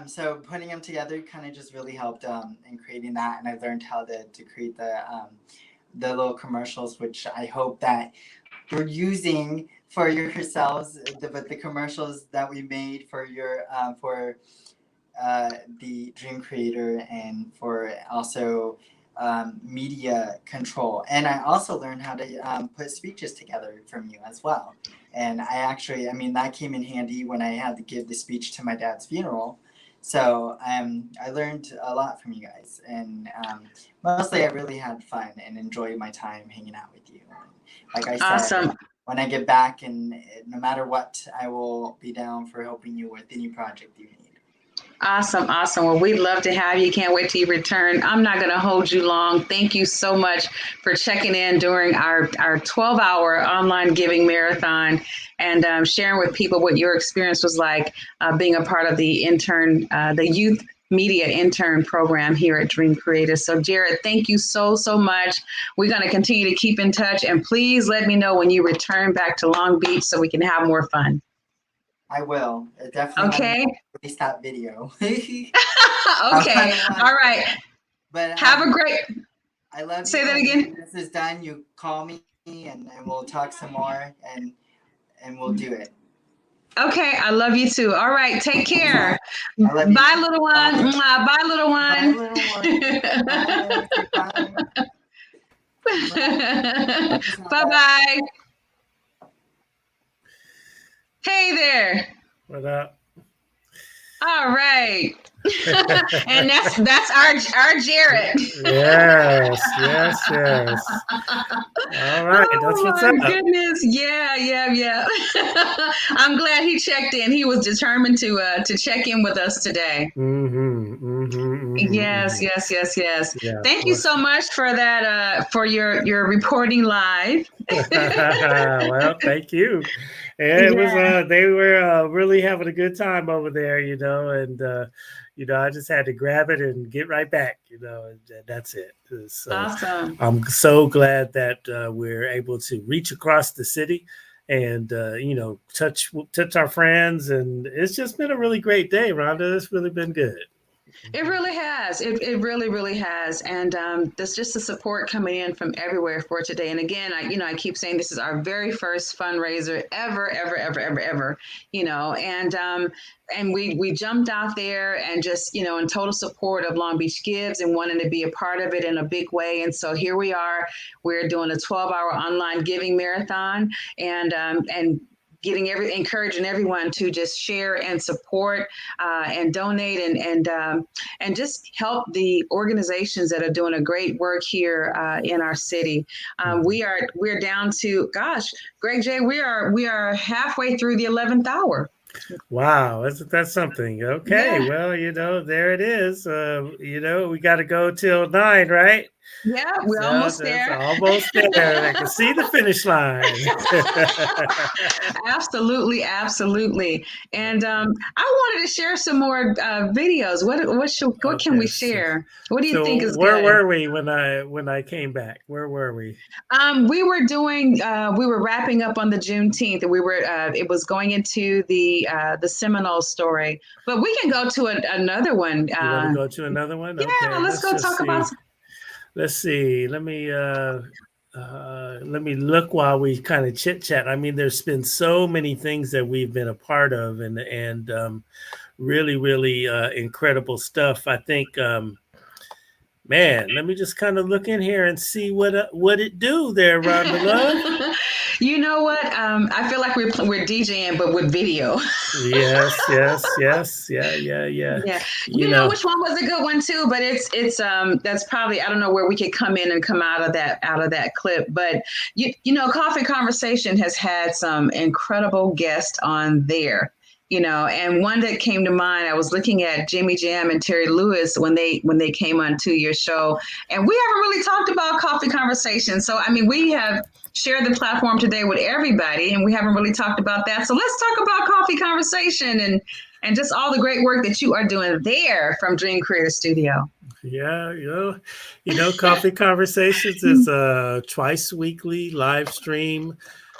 so putting them together kind of just really helped in creating that, and I learned how to create the little commercials, which I hope that you're using for yourselves. But the commercials that we made for your the Dream Creator, and for also media control. And I also learned how to put speeches together from you as well. And that came in handy when I had to give the speech to my dad's funeral. So I learned a lot from you guys, and mostly I really had fun and enjoyed my time hanging out with you. Like I said, awesome. When I get back, and no matter what, I will be down for helping you with any project you need. Awesome. Awesome. Well, we'd love to have you. Can't wait till you return. I'm not going to hold you long. Thank you so much for checking in during our 12-hour online giving marathon, and sharing with people what your experience was like being a part of the youth media intern program here at Dream Creator. So Jared, thank you so much. We're going to continue to keep in touch, and please let me know when you return back to Long Beach so we can have more fun. I will. Definitely. Okay. Release that video. Okay. All right. But have a great. I love you. Say that again. When this is done, you call me and we'll talk some more and we'll do it. Okay, I love you too. All right, take care. I love you Bye, too. little one. Bye. Bye, little one. Bye bye. Hey there. What up? All right. And that's our Jared. Yes. All right, that's what's up. Oh my goodness. Yeah. I'm glad he checked in. He was determined to check in with us today. Yes. Yeah, Thank you so much for that, for your reporting live. Well, thank you. It was they were really having a good time over there, and I just had to grab it and get right back, and that's it. So Awesome. I'm so glad that we're able to reach across the city and touch our friends, and it's just been a really great day, Rhonda. It's really been good. It really has. It really has. And there's just the support coming in from everywhere for today. And again, I keep saying this is our very first fundraiser ever. And we jumped out there and just, in total support of Long Beach Gives and wanting to be a part of it in a big way. And so here we are. We're doing a 12-hour online giving marathon and encouraging everyone to just share and support and donate and just help the organizations that are doing a great work here in our city. We're down to, Greg J, we are halfway through the 11th hour. Wow, that's something. Okay, Yeah. Well, there it is. We got to go till 9, right? Yeah, we're almost there. Almost there. I can see the finish line. Absolutely. And I wanted to share some more videos. What can we share? What do you think is where good? were we when I came back? Where were we? We were wrapping up on the Juneteenth, and it was going into the Seminole story. But we can go to another one. You want to go to another one? Yeah, Okay, let's go talk about. Let's see. Let me look while we kind of chit chat. I mean, there's been so many things that we've been a part of, and really incredible stuff. I think, man, let me just kind of look in here and see what it do there, Rhonda Love. You know what? I feel like we're DJing, but with video. Yes. Yeah. You know which one was a good one too, but it's that's probably, I don't know where we could come in and come out of that clip, but Coffee Conversation has had some incredible guests on there. And one that came to mind, I was looking at Jimmy Jam and Terry Lewis when they came onto your show, and we haven't really talked about Coffee Conversation. So, I mean, we have shared the platform today with everybody, and we haven't really talked about that. So let's talk about Coffee Conversation and just all the great work that you are doing there from Dream Creator Studio. Yeah, Coffee Conversations is a twice weekly live stream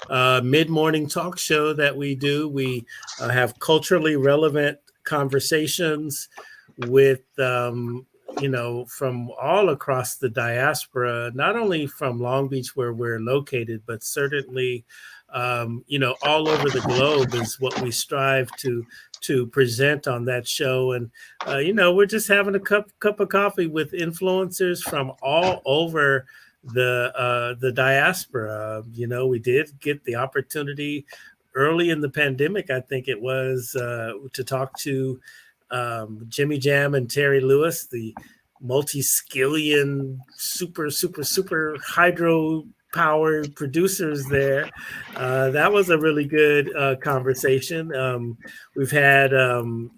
mid-morning talk show that we do. We have culturally relevant conversations with from all across the diaspora, not only from Long Beach where we're located, but certainly all over the globe is what we strive to present on that show. And we're just having a cup of coffee with influencers from all over the diaspora. We did get the opportunity early in the pandemic, I think it was, to talk to Jimmy Jam and Terry Lewis, the multi-skillion super hydro powered producers there. That was a really good conversation. We've had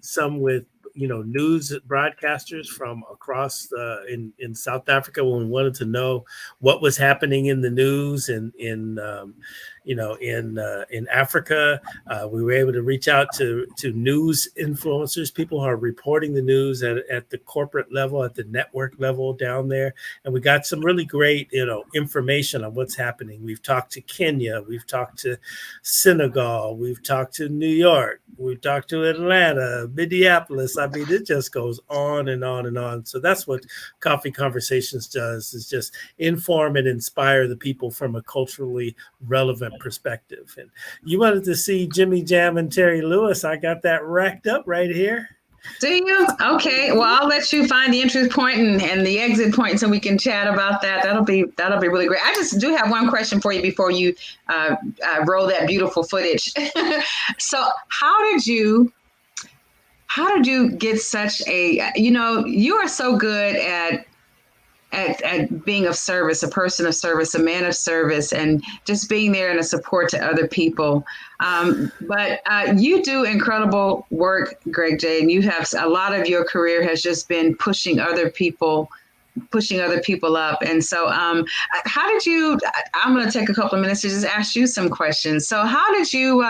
some with news broadcasters from across in South Africa when we wanted to know what was happening in the news and in in Africa. We were able to reach out to news influencers, people who are reporting the news at the corporate level, at the network level down there. And we got some really great, information on what's happening. We've talked to Kenya, we've talked to Senegal, we've talked to New York, we've talked to Atlanta, Minneapolis. I mean, it just goes on and on and on. So that's what Coffee Conversations does, is just inform and inspire the people from a culturally relevant perspective. And you wanted to see Jimmy Jam and Terry Lewis. I got that racked up right here. Do you? Okay. Well, I'll let you find the entry point and the exit point so we can chat about that. That'll be really great. I just do have one question for you before you roll that beautiful footage. So how did you get such a, you are so good at being of service, a person of service, a man of service, and just being there and a support to other people. But you do incredible work, Greg J, and you have a lot of your career has just been pushing other people up. And so how did you, I'm going to take a couple of minutes to just ask you some questions. So how did you,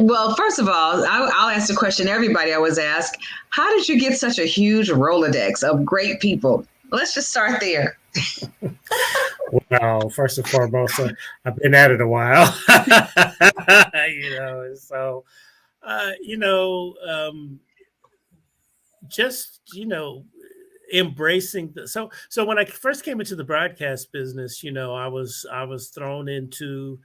well, first of all, I'll ask the question everybody always asks. How did you get such a huge Rolodex of great people? Let's just start there. Well, first and foremost, I've been at it a while, embracing so when I first came into the broadcast business, I was thrown into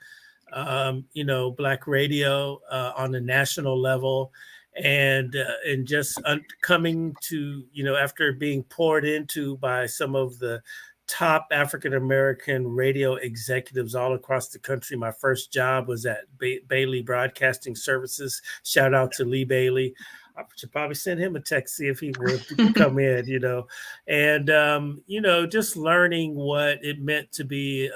Black radio on a national level, and just coming to, after being poured into by some of the top African-American radio executives all across the country. My first job was at Bailey Broadcasting Services. Shout out to Lee Bailey. I should probably send him a text, see if he would come in, and, just learning what it meant to be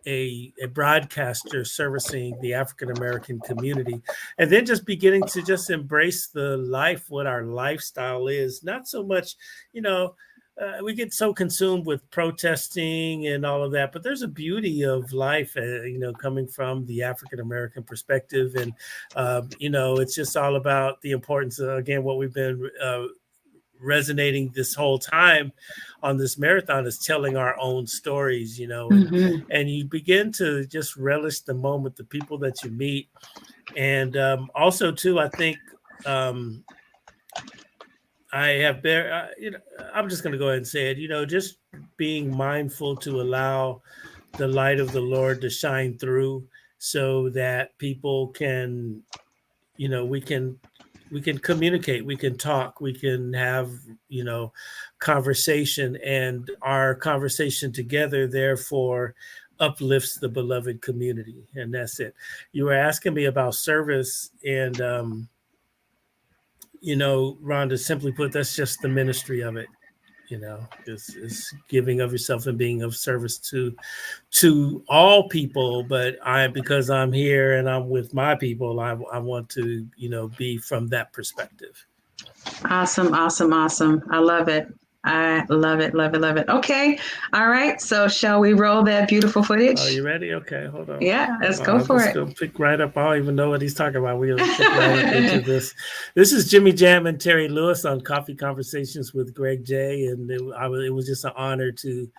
a broadcaster servicing the African-American community, and then just beginning to just embrace the life, what our lifestyle is. Not so much, we get so consumed with protesting and all of that, but there's a beauty of life, coming from the African-American perspective. And, it's just all about the importance of, again, what we've been resonating this whole time on this marathon is telling our own stories, and you begin to just relish the moment, the people that you meet. And also too, I think, I have been, I'm just going to go ahead and say it, just being mindful to allow the light of the Lord to shine through, so that people can, we can communicate, we can talk, we can have, conversation, and our conversation together, therefore, uplifts the beloved community. And that's it. You were asking me about service, and, Rhonda, simply put, that's just the ministry of it. Is giving of yourself and being of service to all people. But because I'm here and I'm with my people, I want to, be from that perspective. Awesome. I love it. Love it. Okay. All right. So shall we roll that beautiful footage? Are you ready? Okay. Hold on. Yeah, let's go for it. Gonna pick right up. I don't even know what he's talking about. We're going to pick right up into this. This is Jimmy Jam and Terry Lewis on Coffee Conversations with Greg J. And it was just an honor to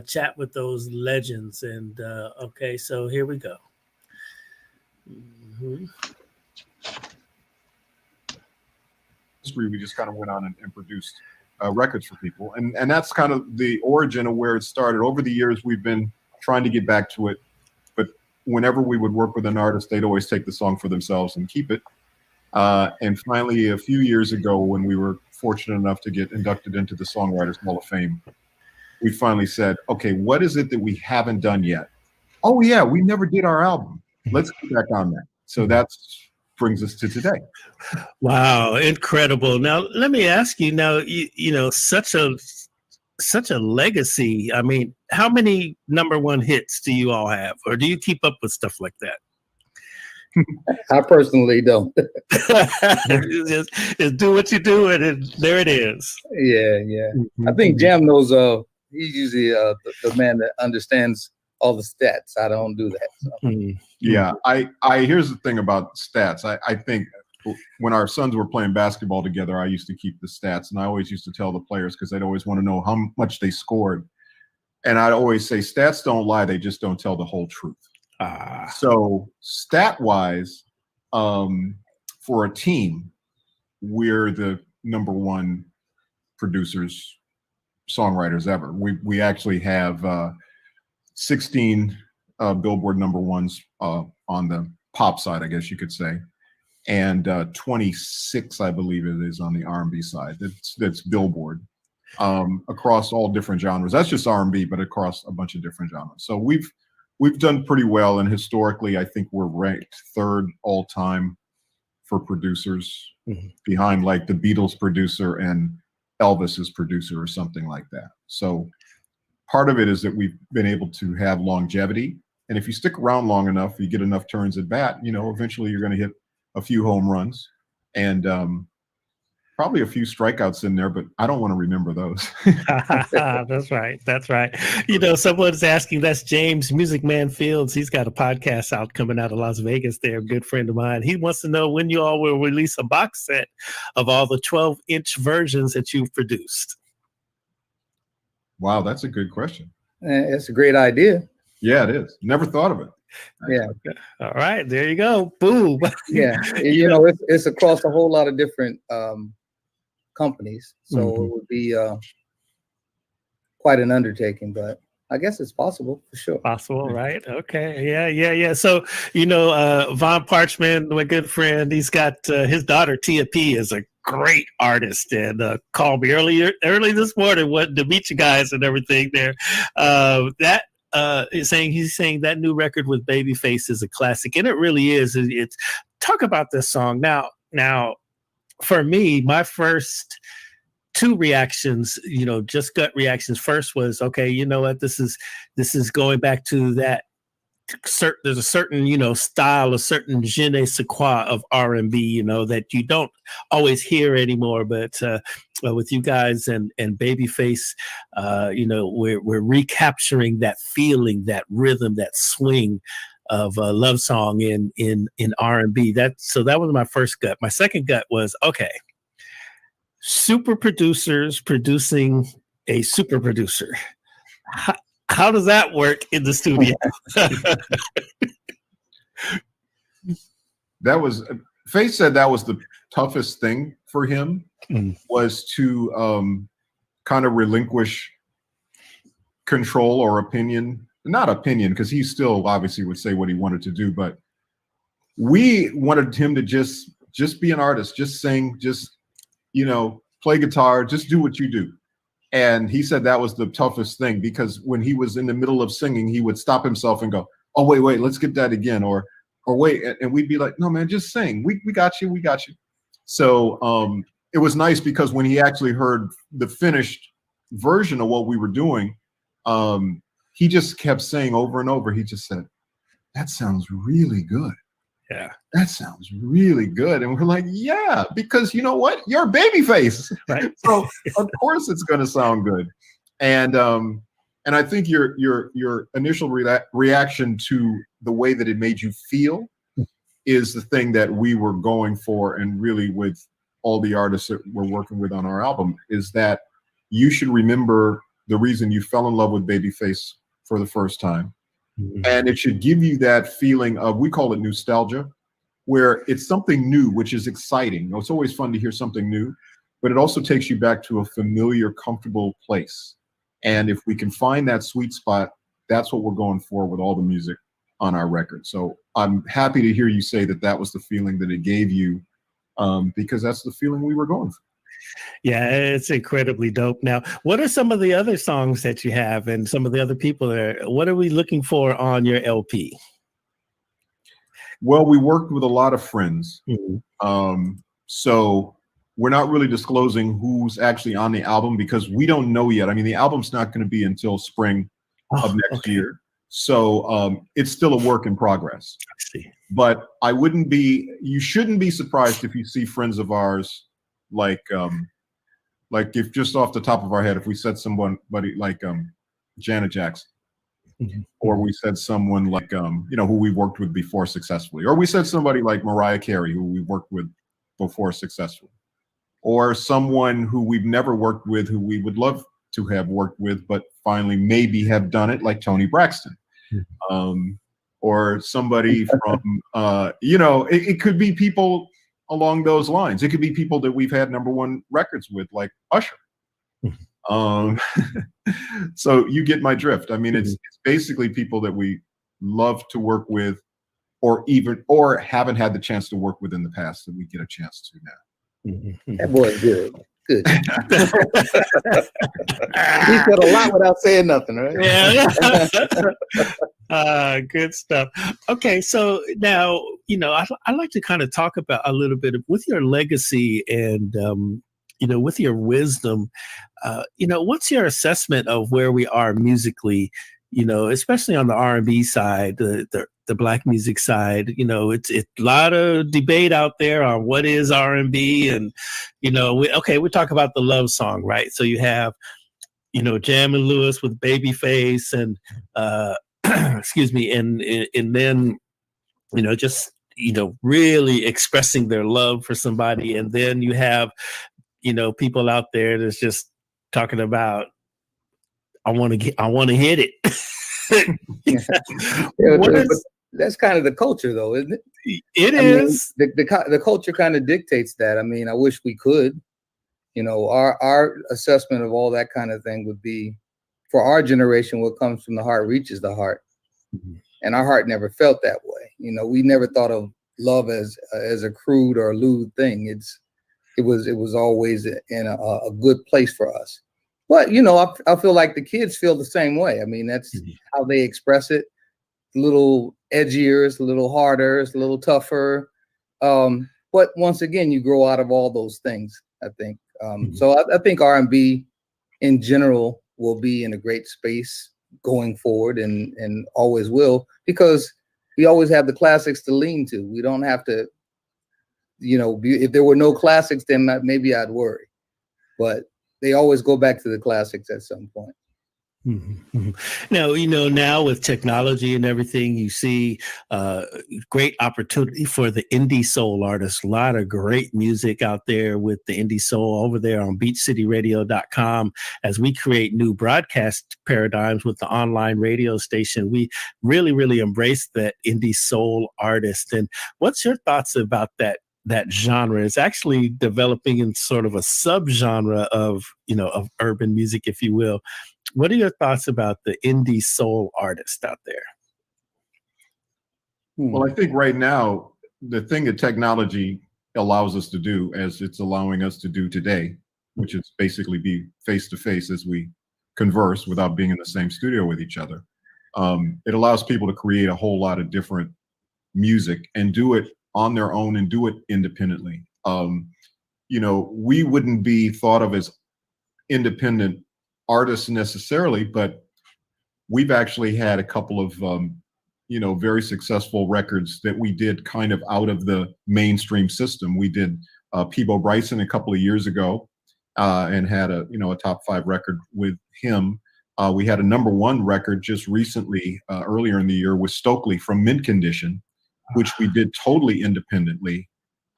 chat with those legends. And okay, so here we go. Mm-hmm. We just kind of went on and produced records for people, and that's kind of the origin of where it started. Over the years, we've been trying to get back to it, but whenever we would work with an artist, they'd always take the song for themselves and keep it. And finally, a few years ago, when we were fortunate enough to get inducted into the Songwriters Hall of Fame, we finally said, okay, what is it that we haven't done yet? Oh yeah, we never did our album. Let's get back on that. So that's brings us to today. Wow, incredible. Now, let me ask you, such a legacy. I mean, how many #1 hits do you all have? Or do you keep up with stuff like that? I personally don't. Just do what you do, and there it is. Yeah. I think Jam knows, he's usually the man that understands all the stats. I don't do that. So. Yeah, I here's the thing about stats. I think when our sons were playing basketball together, I used to keep the stats, and I always used to tell the players because they'd always want to know how much they scored. And I'd always say, stats don't lie; they just don't tell the whole truth. So stat-wise, for a team, we're the #1 producers, songwriters ever. We actually have 16 Billboard #1s on the pop side, I guess you could say, and 26, I believe it is, on the R&B side. That's Billboard across all different genres. That's just R&B, but across a bunch of different genres. So we've done pretty well, and historically, I think we're ranked 3rd all time for producers, behind like the Beatles producer and Elvis's producer or something like that. So part of it is that we've been able to have longevity. And if you stick around long enough, you get enough turns at bat, eventually you're going to hit a few home runs and probably a few strikeouts in there, but I don't want to remember those. That's right. That's right. Someone's asking, that's James Music Man Fields. He's got a podcast out coming out of Las Vegas there, a good friend of mine. He wants to know when you all will release a box set of all the 12-inch versions that you've produced. Wow, that's a good question. It's a great idea. Yeah, it is. Never thought of it. Yeah. All right, there you go. Boom. Yeah, it's across a whole lot of different companies, so it would be quite an undertaking, but I guess it's possible for sure. Possible, right? Okay. Yeah. So, Von Parchman, my good friend, he's got his daughter, Tia P, is a great artist, and called me early this morning, wanted to meet you guys and everything there. He's saying that new record with Babyface is a classic, and it really is. It's talk about this song now. For me, my first 2 reactions, just gut reactions. First was, okay, you know what, this is going back to that. There's a certain, style, a certain je ne sais quoi of R&B, that you don't always hear anymore. But with you guys and Babyface, we're recapturing that feeling, that rhythm, that swing of a love song in R&B. So that was my first gut. My second gut was, okay, super producers producing a super producer. How does that work in the studio? Faith said that was the toughest thing for him, was to kind of relinquish control or opinion. Not opinion, because he still obviously would say what he wanted to do, but we wanted him to just be an artist, just sing, just, play guitar, just do what you do. And he said that was the toughest thing, because when he was in the middle of singing, he would stop himself and go, oh, wait, let's get that again. Or wait. And we'd be like, no, man, just sing. We got you. So it was nice, because when he actually heard the finished version of what we were doing, he just kept saying over and over, he just said, that sounds really good. Yeah. That sounds really good. And we're like, yeah, because you know what? You're Babyface. Right. So of course it's going to sound good. And I think your initial reaction to the way that it made you feel is the thing that we were going for. And really, with all the artists that we're working with on our album, is that you should remember the reason you fell in love with Babyface for the first time. And it should give you that feeling of, we call it nostalgia, where it's something new, which is exciting. It's always fun to hear something new, but it also takes you back to a familiar, comfortable place. And if we can find that sweet spot, that's what we're going for with all the music on our record. So I'm happy to hear you say that that was the feeling that it gave you, because that's the feeling we were going for. Yeah, it's incredibly dope. Now, what are some of the other songs that you have and some of the other people there? What are we looking for on your LP? Well, we worked with a lot of friends. So we're not really disclosing who's actually on the album, because we don't know yet. I mean, the album's not going to be until spring of next year. So it's still a work in progress. I see. But you shouldn't be surprised if you see friends of ours, like if just off the top of our head, if we said somebody like Janet Jackson, or we said someone like who we worked with before successfully, or we said somebody like Mariah Carey, who we worked with before successfully, or someone who we've never worked with, who we would love to have worked with, but finally maybe have done it, like Toni Braxton, or somebody from it could be people along those lines. It could be people that we've had #1 records with, like Usher. So you get my drift. I mean, it's basically people that we love to work with, or haven't had the chance to work with in the past, that we get a chance to now. That boy's good. Good. He said a lot without saying nothing, right? Yeah. Good stuff. Okay, so now I'd like to kind of talk about a little bit with your legacy and with your wisdom. What's your assessment of where we are musically? Especially on the R&B side, the Black music side. It's a lot of debate out there on what is R&B, and we talk about the love song, right? So you have Jam and Lewis with Babyface, and excuse me, and then just really expressing their love for somebody, and then you have people out there that's just talking about, I want to hit it. That's kind of the culture, though, isn't it? It is. The culture kind of dictates that. I mean, I wish we could. Our assessment of all that kind of thing would be, for our generation, what comes from the heart reaches the heart, and our heart never felt that way. We never thought of love as a crude or lewd thing. It was always in a good place for us. But I feel like the kids feel the same way. I mean, that's how they express it. A little edgier, it's a little harder, it's a little tougher. But once again, you grow out of all those things, I think. So I think R&B in general will be in a great space going forward, and always will, because we always have the classics to lean to. We don't have to, if there were no classics, then maybe I'd worry. But they always go back to the classics at some point. Now, now with technology and everything, you see great opportunity for the indie soul artists. A lot of great music out there with the indie soul over there on beachcityradio.com. As we create new broadcast paradigms with the online radio station, we really, really embrace that indie soul artist. And what's your thoughts about that genre? Is actually developing in sort of a subgenre of urban music, if you will. What are your thoughts about the indie soul artist out there? Well, I think right now, the thing that technology allows us to do, as it's allowing us to do today, which is basically be face to face as we converse without being in the same studio with each other. It allows people to create a whole lot of different music and do it on their own and do it independently. We wouldn't be thought of as independent artists necessarily, but we've actually had a couple of very successful records that we did kind of out of the mainstream system. We did Peabo Bryson a couple of years ago, and had a top 5 record with him. We had a #1 record just recently, earlier in the year, with Stokely from Mint Condition, which we did totally independently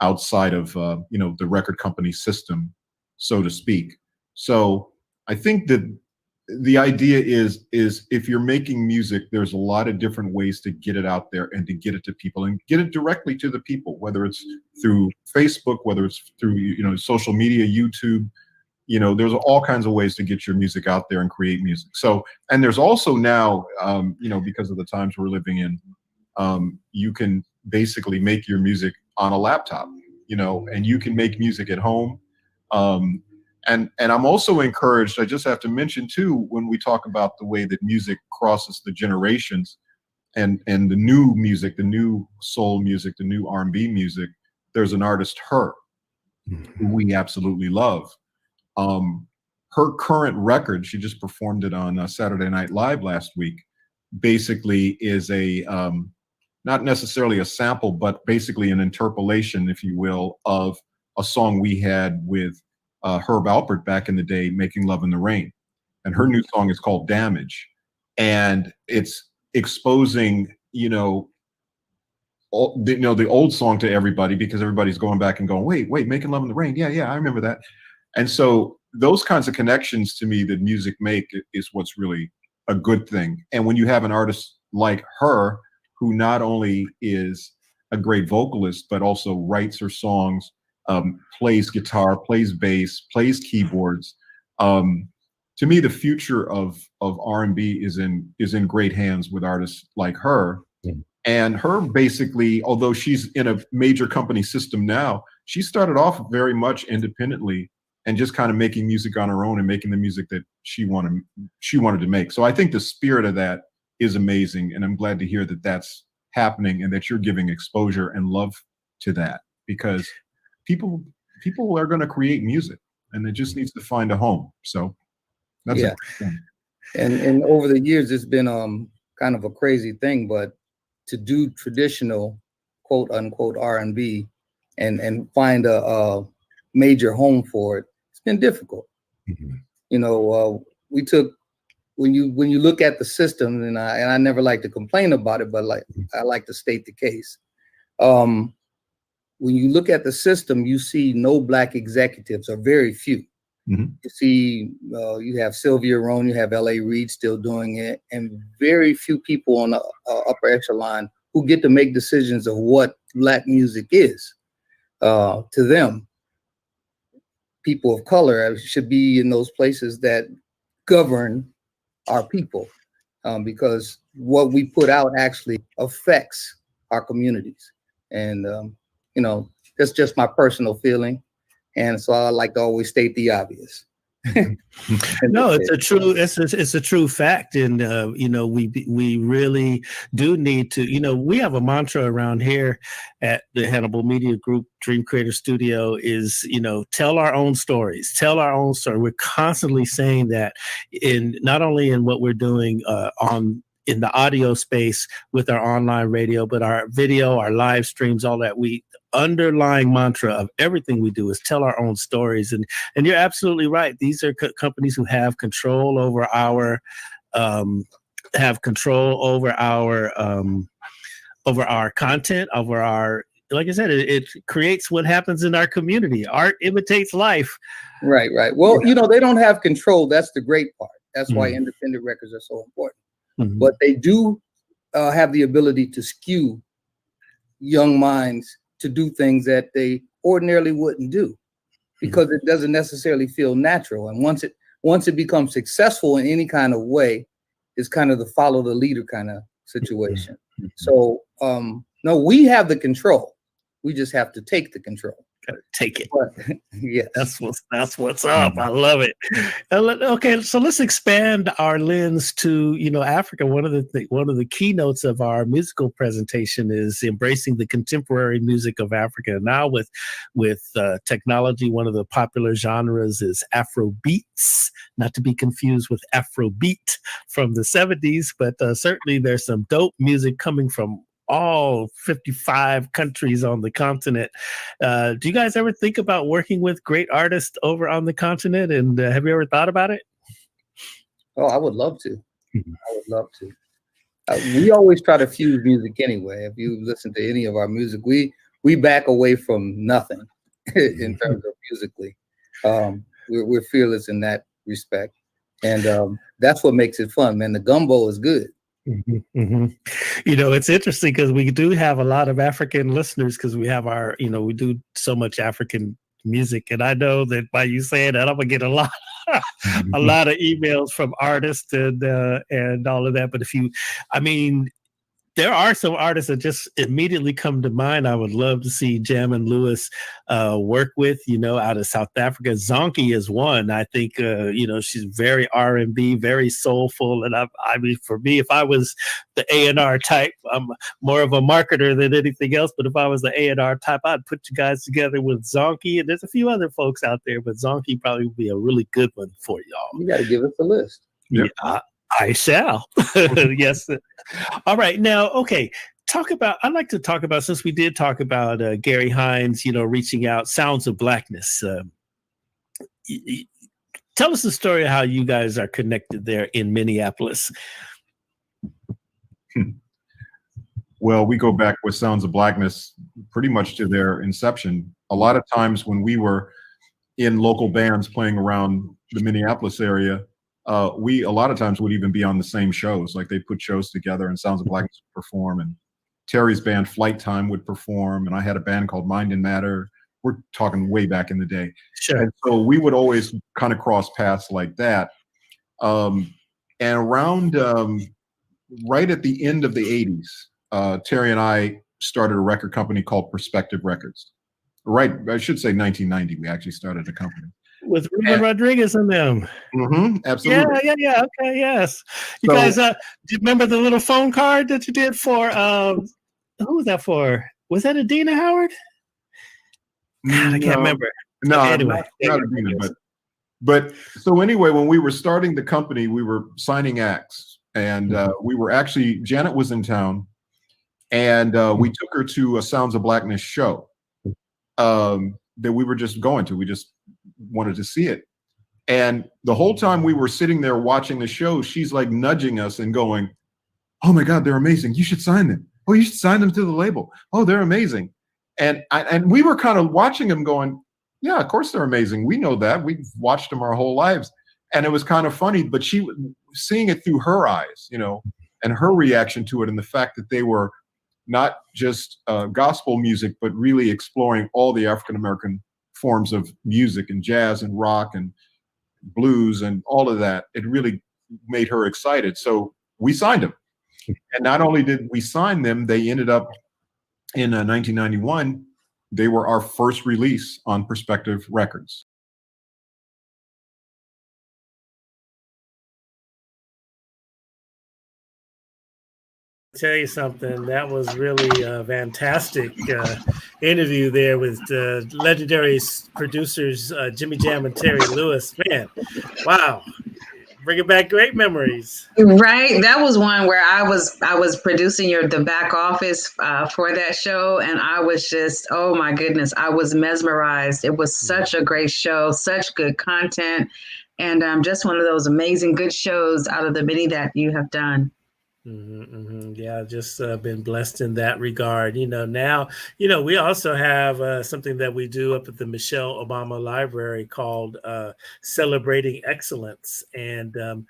outside of the record company system, so to speak. So I think that the idea is if you're making music, there's a lot of different ways to get it out there and to get it to people and get it directly to the people, whether it's through Facebook, whether it's through social media, YouTube. There's all kinds of ways to get your music out there and create music. So, and there's also now, because of the times we're living in, you can basically make your music on a laptop, and you can make music at home. And I'm also encouraged, I just have to mention too, when we talk about the way that music crosses the generations and the new music, the new soul music, the new R&B music, there's an artist, Her, who we absolutely love. Her current record, she just performed it on Saturday Night Live last week, basically is a, not necessarily a sample, but basically an interpolation, if you will, of a song we had with Herb Alpert back in the day, Making Love in the Rain. And her new song is called Damage. and it's exposing, the old song to everybody, because everybody's going back and going, wait, Making Love in the Rain. Yeah, I remember that. And so those kinds of connections to me that music make is what's really a good thing. And when you have an artist like her, who not only is a great vocalist, but also writes her songs, plays guitar, plays bass, plays keyboards. To me, the future of R&B is in great hands with artists like her. And her basically, although she's in a major company system now, she started off very much independently and just kind of making music on her own and making the music that she wanted to make. So I think the spirit of that is amazing, and I'm glad to hear that that's happening and that you're giving exposure and love to that, because people are going to create music, and it just needs to find a home. So that's yeah. And over the years, it's been kind of a crazy thing, but to do traditional quote unquote R&B and find a major home for it, it's been difficult. We took, when you look at the system, and I never like to complain about it, but I like to state the case. When you look at the system, you see no Black executives, or very few. You see, you have Sylvia Rhone, you have L.A. Reid still doing it, and very few people on the upper echelon who get to make decisions of what Black music is. To them, people of color should be in those places that govern our people, because what we put out actually affects our communities. And, that's just my personal feeling. And so I like to always state the obvious. No, it's a true fact. And, we really do need to, we have a mantra around here at the Hannibal Media Group Dream Creator Studio is, tell our own stories, tell our own story. We're constantly saying that not only in what we're doing in the audio space with our online radio, but our video, our live streams, all that. Underlying mantra of everything we do is tell our own stories. And you're absolutely right. These are companies who have control over our content, over our, like I said, it creates what happens in our community. Art imitates life. Right. Well, they don't have control. That's the great part. That's why independent records are so important. But they do have the ability to skew young minds to do things that they ordinarily wouldn't do, because it doesn't necessarily feel natural. And once it becomes successful in any kind of way, it's kind of the follow the leader kind of situation. So no, we have the control. We just have to take the control. Gotta take it. Yeah, that's what's up. I love it. Okay, so let's expand our lens to Africa. One of the keynotes of our musical presentation is embracing the contemporary music of Africa. Now with technology, one of the popular genres is Afro beats, not to be confused with Afrobeat from the 70s, but certainly there's some dope music coming from all 55 countries on the continent. Do you guys ever think about working with great artists over on the continent? And have you ever thought about it? Oh, I would love to. I would love to. We always try to fuse music anyway. If you listen to any of our music, we back away from nothing in terms of musically. We're fearless in that respect. And that's what makes it fun, man. The gumbo is good. It's interesting because we do have a lot of African listeners, because we have we do so much African music, and I know that by you saying that, I'm gonna get a lot of emails from artists and all of that. But there are some artists that just immediately come to mind. I would love to see Jammin Lewis work with, out of South Africa. Zonky is one. I think, she's very R&B, very soulful. And for me, if I was the A&R type, I'm more of a marketer than anything else. But if I was the A&R type, I'd put you guys together with Zonky. And there's a few other folks out there, but Zonky probably would be a really good one for y'all. You got to give us a list. Yeah. I shall. Yes. All right. Now, okay. I'd like to talk about, since we did talk about Gary Hines, reaching out, Sounds of Blackness. Tell us the story of how you guys are connected there in Minneapolis. Well, we go back with Sounds of Blackness pretty much to their inception. A lot of times when we were in local bands playing around the Minneapolis area, we a lot of times would even be on the same shows. Like they put shows together and Sounds of Blackness would perform, and Terry's band Flight Time would perform, and I had a band called Mind and Matter. We're talking way back in the day. Sure. And so we would always kind of cross paths like that. And around right at the end of the 80s, Terry and I started a record company called Perspective Records. Right, I should say 1990, we actually started a company. With Ruben Rodriguez and them. Absolutely. Yeah. Okay, yes. You So- guys, do you remember the little phone card that you did for, who was that for? Was that Adina Howard? God, I can't remember. No, Okay, anyway. not Adina, but so anyway, when we were starting the company, we were signing acts, and we were actually, Janet was in town, and we took her to a Sounds of Blackness show that we were just going to. We just wanted to see it. And the whole time we were sitting there watching the show, she's like nudging us and going, "Oh my God, they're amazing. You should sign them. Oh, you should sign them to the label. Oh, they're amazing." And we were kind of watching them going, "Yeah, of course they're amazing. We know that. We've watched them our whole lives." And it was kind of funny, but she seeing it through her eyes, you know, and her reaction to it, and the fact that they were not just gospel music, but really exploring all the African-American forms of music and jazz and rock and blues and all of that. It really made her excited. So we signed them. And not only did we sign them, they ended up in 1991, they were our first release on Perspective Records. Tell you something, that was really a fantastic interview there with legendary producers Jimmy Jam and Terry Lewis. Man, wow, bringing back great memories. Right, that was one where I was producing the back office for that show, and I was just, oh my goodness, I was mesmerized. It was such a great show, such good content, and just one of those amazing good shows out of the many that you have done. Yeah, just been blessed in that regard. You know, now, you know, we also have something that we do up at the Michelle Obama Library called Celebrating Excellence. And the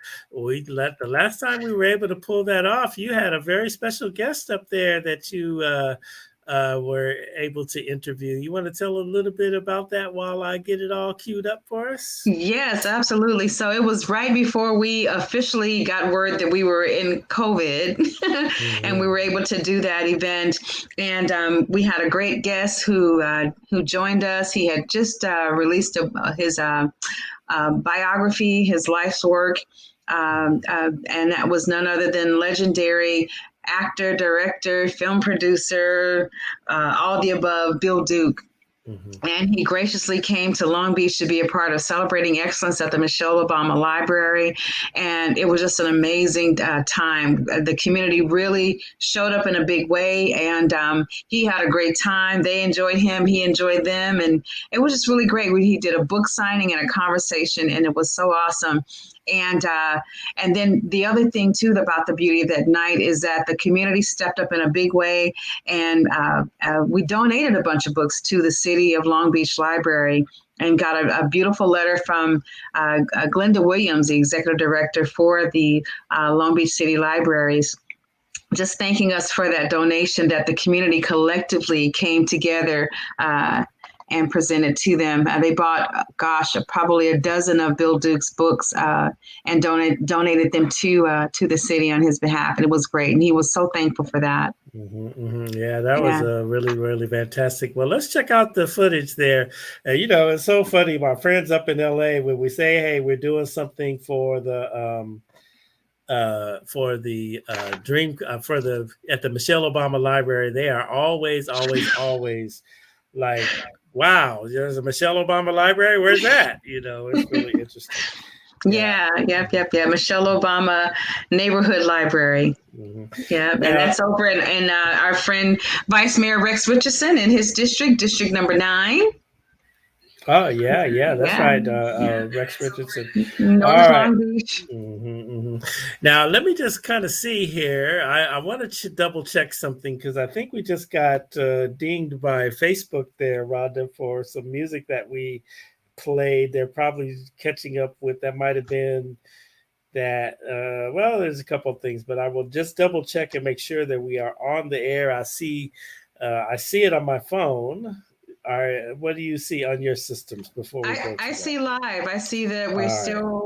last time we were able to pull that off, you had a very special guest up there that you were able to interview. You want to tell a little bit about that while I get it all queued up for us? Yes, absolutely. So it was right before we officially got word that we were in COVID, and we were able to do that event. And we had a great guest who joined us. He had just released his biography, his life's work, and that was none other than legendary actor, director, film producer, all the above, Bill Duke. And he graciously came to Long Beach to be a part of Celebrating Excellence at the Michelle Obama Library. And it was just an amazing time. The community really showed up in a big way, and he had a great time. They enjoyed him. He enjoyed them. And it was just really great. He did a book signing and a conversation, and it was so awesome. And then the other thing too about the beauty of that night is that the community stepped up in a big way, and we donated a bunch of books to the City of Long Beach Library, and got a beautiful letter from Glenda Williams, the executive director for the Long Beach City Libraries, just thanking us for that donation that the community collectively came together and presented to them. They bought, probably a dozen of Bill Duke's books and donated them to the city on his behalf. And it was great. And he was so thankful for that. Yeah, that was really, really fantastic. Well, let's check out the footage there. You know, it's so funny. My friends up in LA, when we say, hey, we're doing something for the at the Michelle Obama Library, they are always like, wow, there's a Michelle Obama Library. Where's that? You know, it's really interesting. Yeah. Michelle Obama Neighborhood Library. Yeah, and that's over in our friend Vice Mayor Rex Richardson in his district number 9. Oh yeah, that's right. Rex Richardson. North Long Beach. Now, let me just kind of see here. I wanted to double check something because I think we just got dinged by Facebook there, Rhonda, for some music that we played. They're probably catching up with that. Might have been that. Well, there's a couple of things, but I will just double check and make sure that we are on the air. I see it on my phone. All right, what do you see on your systems before we go? I see live. I see that we're still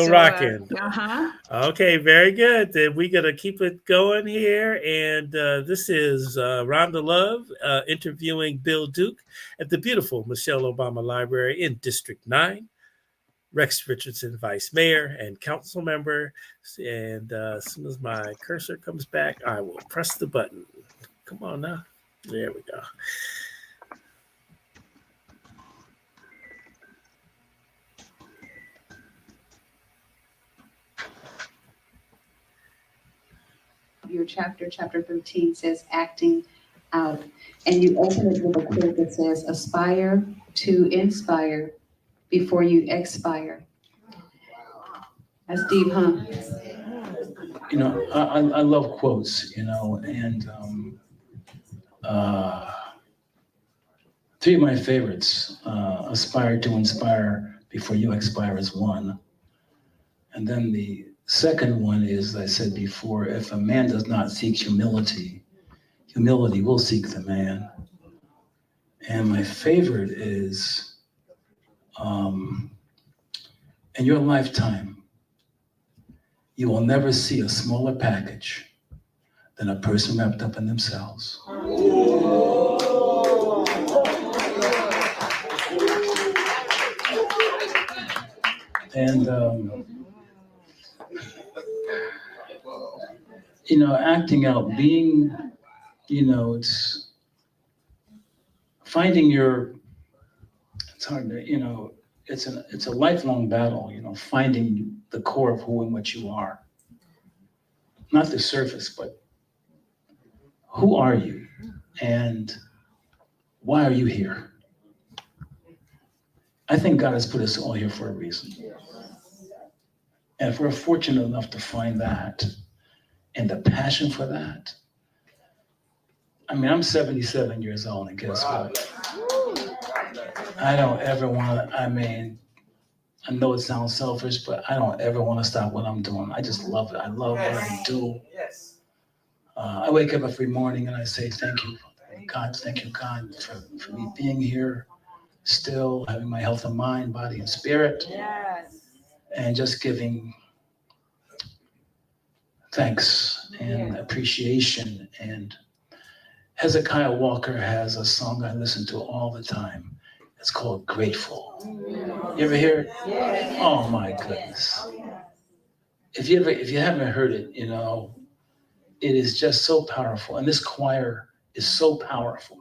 rocking. Uh-huh. Okay, very good. Then we're gonna keep it going here, and this is Rhonda Love interviewing Bill Duke at the beautiful Michelle Obama Library in District 9. Rex Richardson, Vice Mayor and Council Member, and as soon as my cursor comes back, I will press the button. Come on now, there we go. Your chapter 13 says acting out, and you open it with a quote that says aspire to inspire before you expire. That's deep, huh? You know, I love quotes, you know, and three of my favorites, aspire to inspire before you expire is one. And then the second one is, I said before, if a man does not seek humility, humility will seek the man. And my favorite is, in your lifetime, you will never see a smaller package than a person wrapped up in themselves. And, you know, acting out, being, you know, it's finding it's hard to, you know, it's a lifelong battle, you know, finding the core of who and what you are. Not the surface, but who are you and why are you here? I think God has put us all here for a reason. And if we're fortunate enough to find that and the passion for that, I mean, I'm 77 years old, and guess what? I don't ever want to, I mean, I know it sounds selfish, but I don't ever want to stop what I'm doing. I just love it. I love what I do. I wake up every morning and I say, thank you, God, for me being here, still having my health of mind, body, and spirit. Yes. And just giving thanks and appreciation. And Hezekiah Walker has a song I listen to all the time. It's called Grateful. You ever hear it? Yes. Oh my goodness. If you haven't heard it, you know, it is just so powerful. And this choir is so powerful,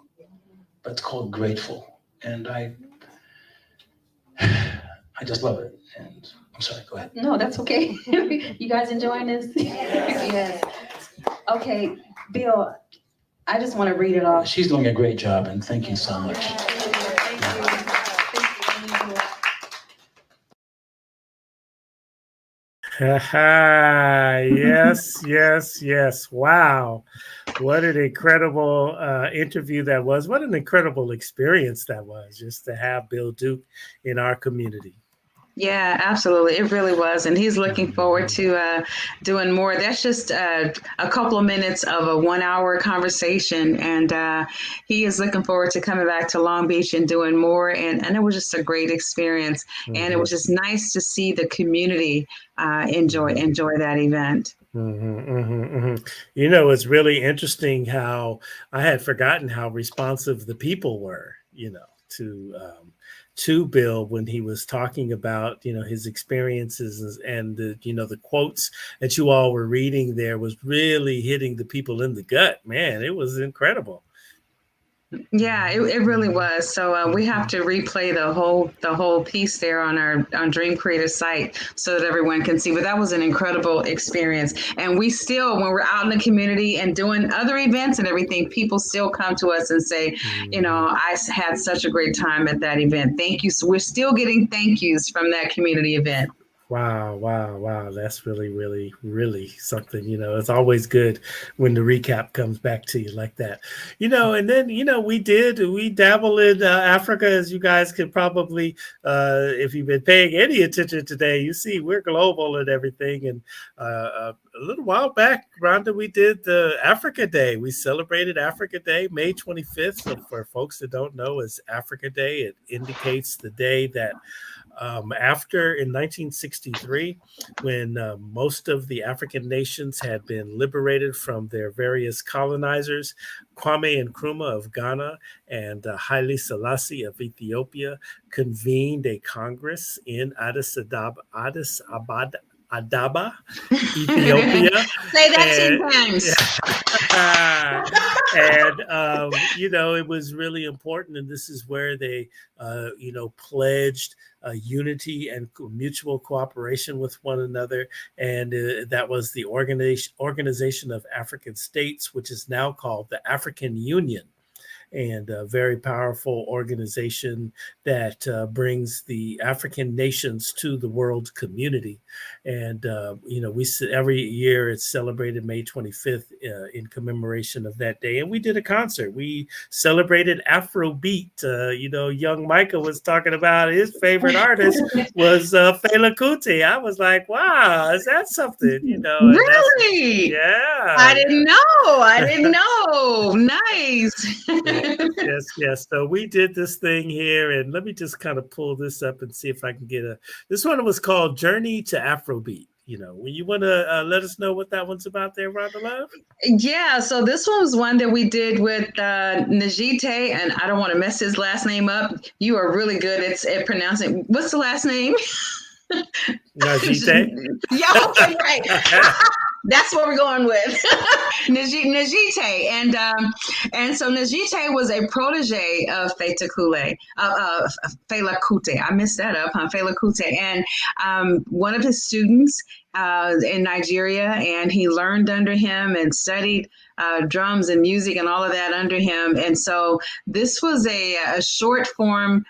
but it's called Grateful. And I just love it. And I'm sorry, go ahead. No, that's okay. You guys enjoying this? Yes. Okay, Bill, I just want to read it off. She's doing a great job, and thank you so much. Yes. Wow. What an incredible interview that was. What an incredible experience that was, just to have Bill Duke in our community. Yeah, absolutely. It really was. And he's looking forward to doing more. That's just a couple of minutes of a 1 hour conversation. And he is looking forward to coming back to Long Beach and doing more. And it was just a great experience. Mm-hmm. And it was just nice to see the community enjoy that event. You know, it's really interesting how I had forgotten how responsive the people were, you know, to Bill when he was talking about, you know, his experiences, and the, you know, the quotes that you all were reading there was really hitting the people in the gut. Man, it was incredible. Yeah, it really was. So we have to replay the whole piece there on Dream Creator site so that everyone can see. But that was an incredible experience. And we still, when we're out in the community and doing other events and everything, people still come to us and say, you know, I had such a great time at that event. Thank you. So we're still getting thank yous from that community event. Wow. That's really, really, really something. It's always good when the recap comes back to you like that. And then, we dabble in Africa, as you guys could probably, if you've been paying any attention today, you see we're global and everything. And a little while back, Rhonda, we did the Africa Day. We celebrated Africa Day, May 25th. So for folks that don't know, it's Africa Day. It indicates the day that after in 1963, when most of the African nations had been liberated from their various colonizers, Kwame Nkrumah of Ghana and Haile Selassie of Ethiopia convened a Congress in Addis Ababa, Ethiopia. Say that 10 times. And it was really important. And this is where they, pledged unity and mutual cooperation with one another. And that was the Organization of African States, which is now called the African Union. And a very powerful organization that brings the African nations to the world community. And, every year it's celebrated May 25th in commemoration of that day. And we did a concert. We celebrated Afrobeat. Young Micah was talking about his favorite artist was Fela Kuti. I was like, wow, is that something? Really? Yeah. I didn't know. Nice. Yes. So we did this thing here, and let me just kind of pull this up and see if I can get this one was called Journey to Afrobeat. When you want to let us know what that one's about there, Rhonda Love? Yeah, so this one was one that we did with Najite, and I don't want to mess his last name up. You are really good at pronouncing. What's the last name? Najite? Yeah, okay, right. That's what we're going with. Najite. And so Najite was a protege of Fela Kuti. I messed that up, huh? Fela Kuti. And one of his students in Nigeria, and he learned under him and studied drums and music and all of that under him. And so this was a short form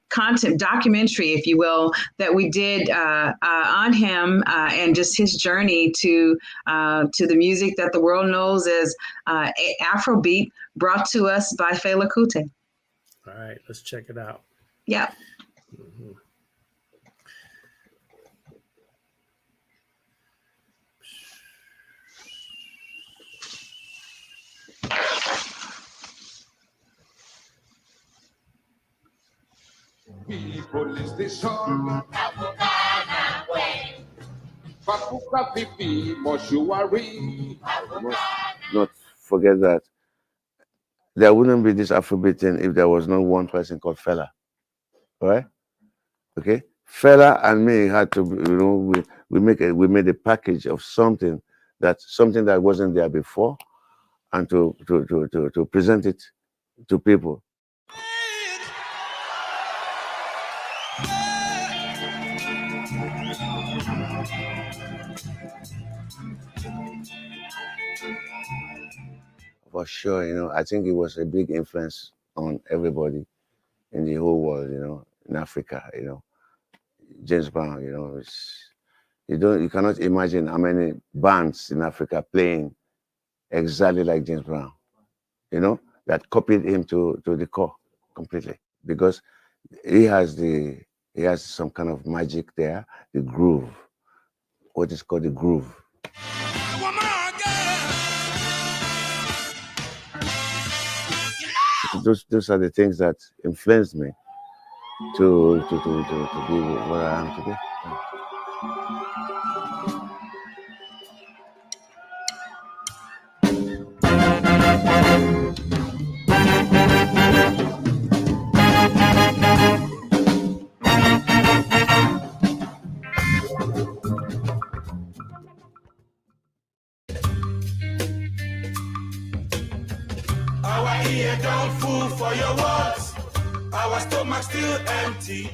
content documentary, if you will, that we did on him and just his journey to the music that the world knows as Afrobeat, brought to us by Fela Kuti. All right, let's check it out. Yeah. Mm-hmm. People is the song. Papuka pipi moshuari. Not forget that there wouldn't be this Afrobeat thing if there was not one person called Fela. All right? Okay? Fela and me had to, we made a package of something that wasn't there before, and to present it to people. For sure, I think it was a big influence on everybody in the whole world, in Africa, James Brown, you cannot imagine how many bands in Africa playing exactly like James Brown, that copied him to the core completely, because he has some kind of magic there, the groove, what is called the groove. Those are the things that influenced me to be where I am today. Our ear don't fool for your words. Our stomach still empty.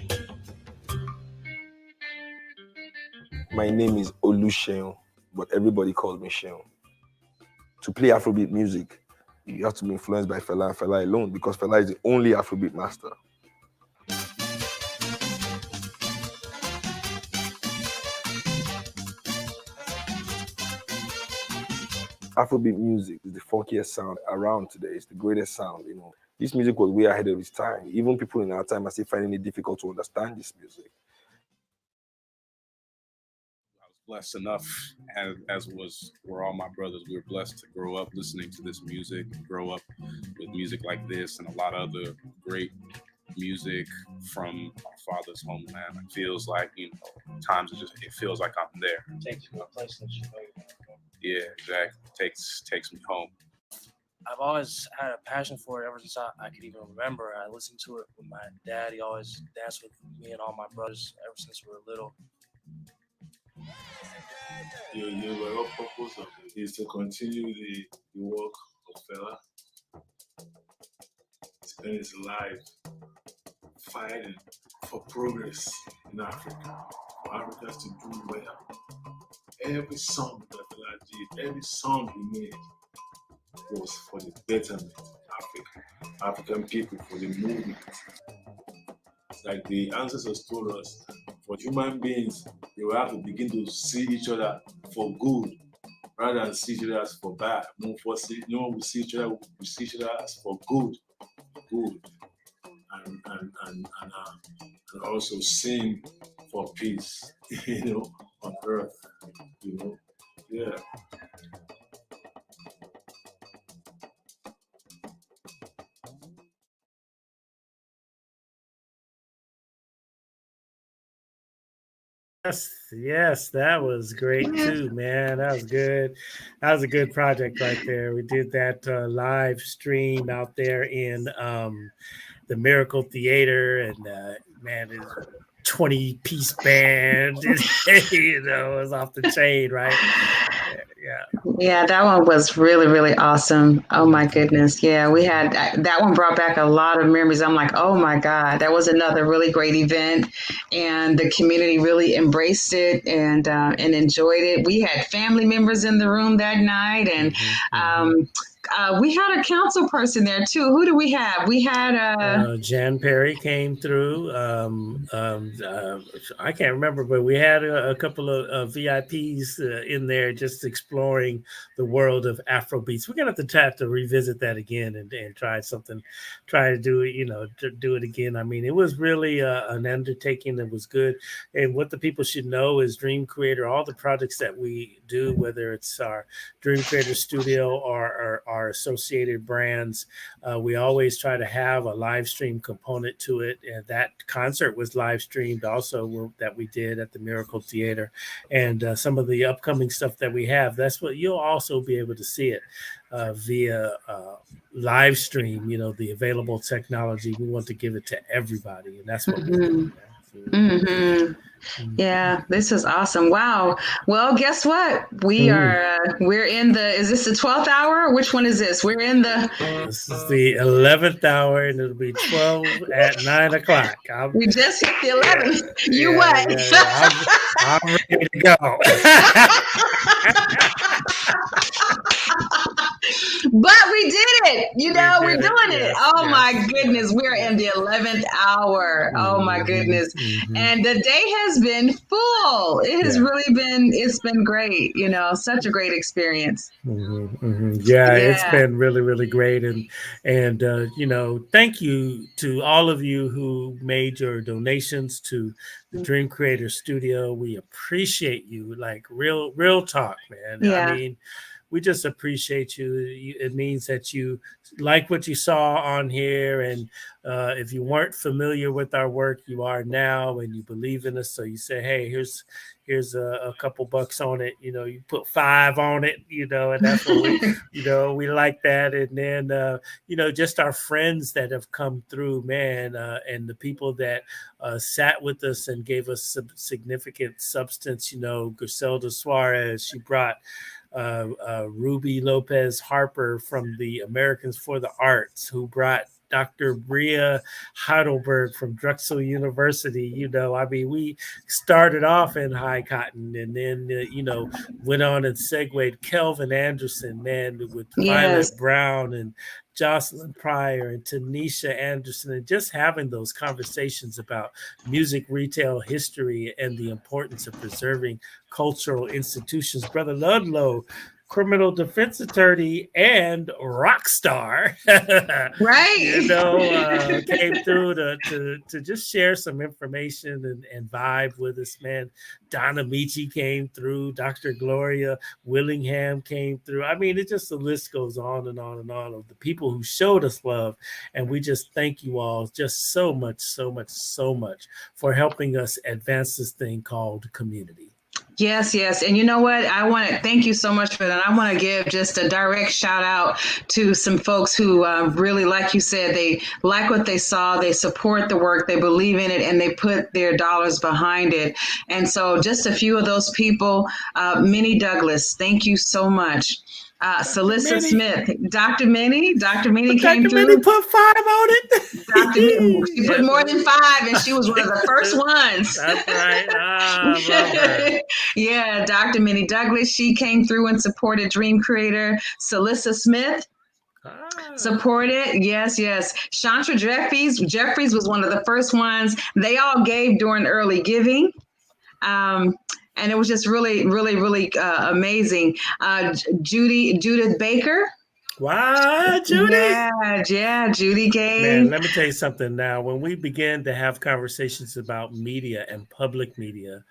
My name is Oluseun, but everybody calls me Seun. To play Afrobeat music, you have to be influenced by Fela and Fela alone, because Fela is the only Afrobeat master. Afrobeat music is the funkiest sound around today. It's the greatest sound, you know. This music was way ahead of its time. Even people in our time are still finding it difficult to understand this music. Blessed enough, as were all my brothers. We were blessed to grow up listening to this music, grow up with music like this and a lot of other great music from our father's homeland. It feels like, you know, times it feels like I'm there. Takes you to a place that you know you're gonna go. Yeah, exactly. Takes me home. I've always had a passion for it ever since I could even remember. I listened to it with my dad. He always danced with me and all my brothers ever since we were little. Your overall purpose of it is to continue the work of Fela. Spend his life fighting for progress in Africa, for Africans to do well. Every song that Fela did, every song he made was for the betterment of Africa, African people, for the movement. It's like the ancestors told us, for human beings, they will have to begin to see each other for good rather than see each other as for bad. No one will see each other, we see each other as for good, and also sing for peace, you know, on earth, you know, yeah. Yes, that was great too, man. That was good. That was a good project right there. We did that live stream out there in the Miracle Theater, and man, it's 20-piece band. You know, it was off the chain, right? Yeah, that one was really, really awesome. Oh my goodness. Yeah, we had that one brought back a lot of memories. I'm like, oh my God, that was another really great event. And the community really embraced it and enjoyed it. We had family members in the room that night, and we had a council person there too. Who do we have? We had Jan Perry came through. I can't remember, but we had a couple of VIPs in there just exploring the world of Afrobeats. We're gonna have to revisit that again and try to do it, you know, to do it again. I mean, it was really an undertaking that was good. And what the people should know is Dream Creator, all the projects that we do, whether it's our Dream Creator Studio or our associated brands, we always try to have a live stream component to it. And that concert was live streamed also that we did at the Miracle Theater. And some of the upcoming stuff that we have, that's what you'll also be able to see it via live stream, you know, the available technology. We want to give it to everybody, and that's what we're doing. Yeah, this is awesome. Wow. Well, guess what? We're in is this the 12th hour? Which one is this? We're in this is the 11th hour, and it'll be 12 at 9 o'clock. We just hit the 11th. You what? I'm ready to go. But we did it. You know, we're doing it. Oh my goodness. We're in the 11th hour. Oh my goodness. And the day has been full. It has really it's been great. You know, such a great experience. Yeah, it's been really, really great. And you know, thank you to all of you who made your donations to the Dream Creator Studio. We appreciate you, like real talk, man. Yeah. I mean, we just appreciate you. It means that you like what you saw on here. And if you weren't familiar with our work, you are now, and you believe in us. So you say, hey, here's a couple bucks on it. You know, you put 5 on it, you know, and that's what we, you know, we like that. And then, you know, just our friends that have come through, man, and the people that sat with us and gave us some significant substance. You know, Griselda Suarez, she brought Ruby Lopez Harper from the Americans for the Arts, who brought Dr. Bria Heidelberg from Drexel University. You know, I mean, we started off in High Cotton, and then, you know, went on and segued Kelvin Anderson, man, with Violet Brown and Jocelyn Pryor and Tanisha Anderson, and just having those conversations about music retail history and the importance of preserving cultural institutions. Brother Ludlow criminal defense attorney and rock star, Right. you know, came through to just share some information and vibe with us, man. Donna Michi came through, Dr. Gloria Willingham came through. I mean, it just, the list goes on and on and on of the people who showed us love. And we just thank you all just so much for helping us advance this thing called community. Yes, yes. And you know what? I want to thank you so much for that. I want to give just a direct shout out to some folks who really, like you said, they like what they saw, they support the work, they believe in it, and they put their dollars behind it. And so just a few of those people, Minnie Douglas, thank you so much. Celissa Smith, Dr. Minnie came through. Minnie put 5 on it. Dr. Minnie, she put more than 5, and she was one of the first ones. That's right. I love her. Yeah, Dr. Minnie Douglas, she came through and supported Dream Creator. Celissa Smith supported. Yes, yes. Chantra Jeffries was one of the first ones. They all gave during early giving. And it was just really, really, really amazing. Judith Baker. Wow, Judy. Yeah, Judy gave. Man, let me tell you something now. When we began to have conversations about media and public media,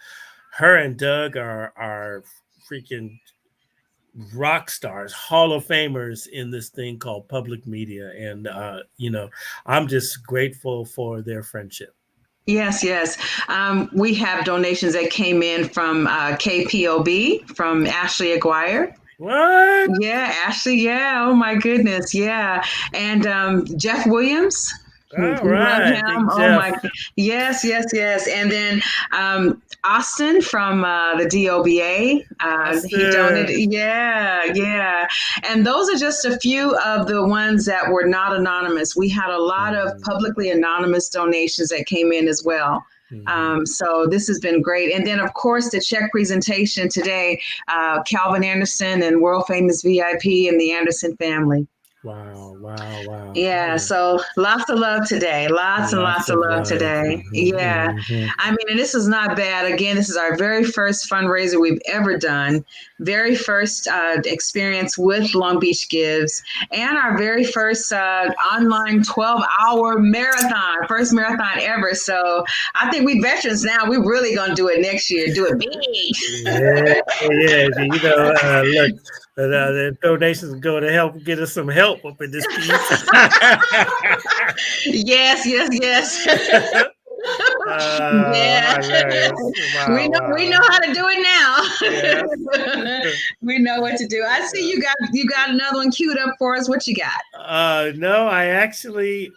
her and Doug are freaking rock stars, Hall of Famers in this thing called public media. And, you know, I'm just grateful for their friendship. Yes, yes. We have donations that came in from KPOB, from Ashley Aguirre. What? Yeah, Ashley. Yeah. Oh my goodness. Yeah. And Jeff Williams. All right. Him. Oh my. Yes, yes, yes. And then Austin from the DOBA. He donated. Yeah, yeah. And those are just a few of the ones that were not anonymous. We had a lot of publicly anonymous donations that came in as well. So this has been great. And then, of course, the check presentation today, Calvin Anderson and world famous VIP and the Anderson family. Wow. Yeah, so lots of love today. Lots and lots of love today. Yeah. I mean, and this is not bad. Again, this is our very first fundraiser we've ever done. Very first experience with Long Beach Gives, and our very first online 12-hour marathon, first marathon ever. So I think we veterans now, we're really going to do it next year. Do it big. Yeah. You know, look. The donations go to help get us some help up in this piece. Yes. Yeah. Wow, we know how to do it now. Yes. We know what to do. I see you got another one queued up for us. What you got? No, I actually.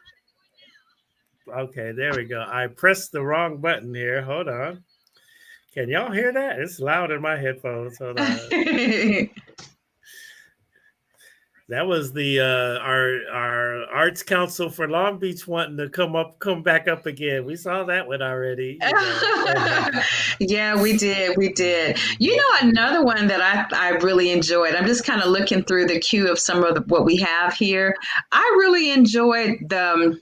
Okay, there we go. I pressed the wrong button here. Hold on. Can y'all hear that? It's loud in my headphones. Hold on. That was the our Arts Council for Long Beach wanting to come back up again. We saw that one already. You know. Yeah, we did. You know, another one that I really enjoyed. I'm just kind of looking through the queue of some of what we have here. I really enjoyed the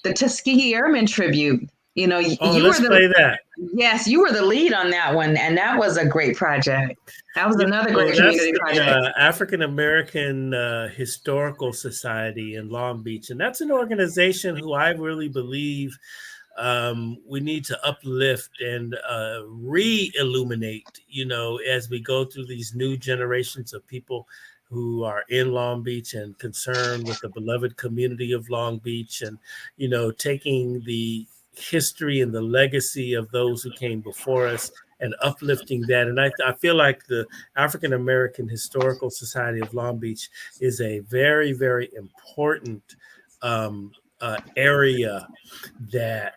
Tuskegee Airmen tribute. You know, let's play that. Yes, you were the lead on that one, and that was a great project. That was another great community project. African American Historical Society in Long Beach, and that's an organization who I really believe we need to uplift and re-illuminate. You know, as we go through these new generations of people who are in Long Beach and concerned with the beloved community of Long Beach, and you know, taking the history and the legacy of those who came before us and uplifting that. And I feel like the African American Historical Society of Long Beach is a very, very important area that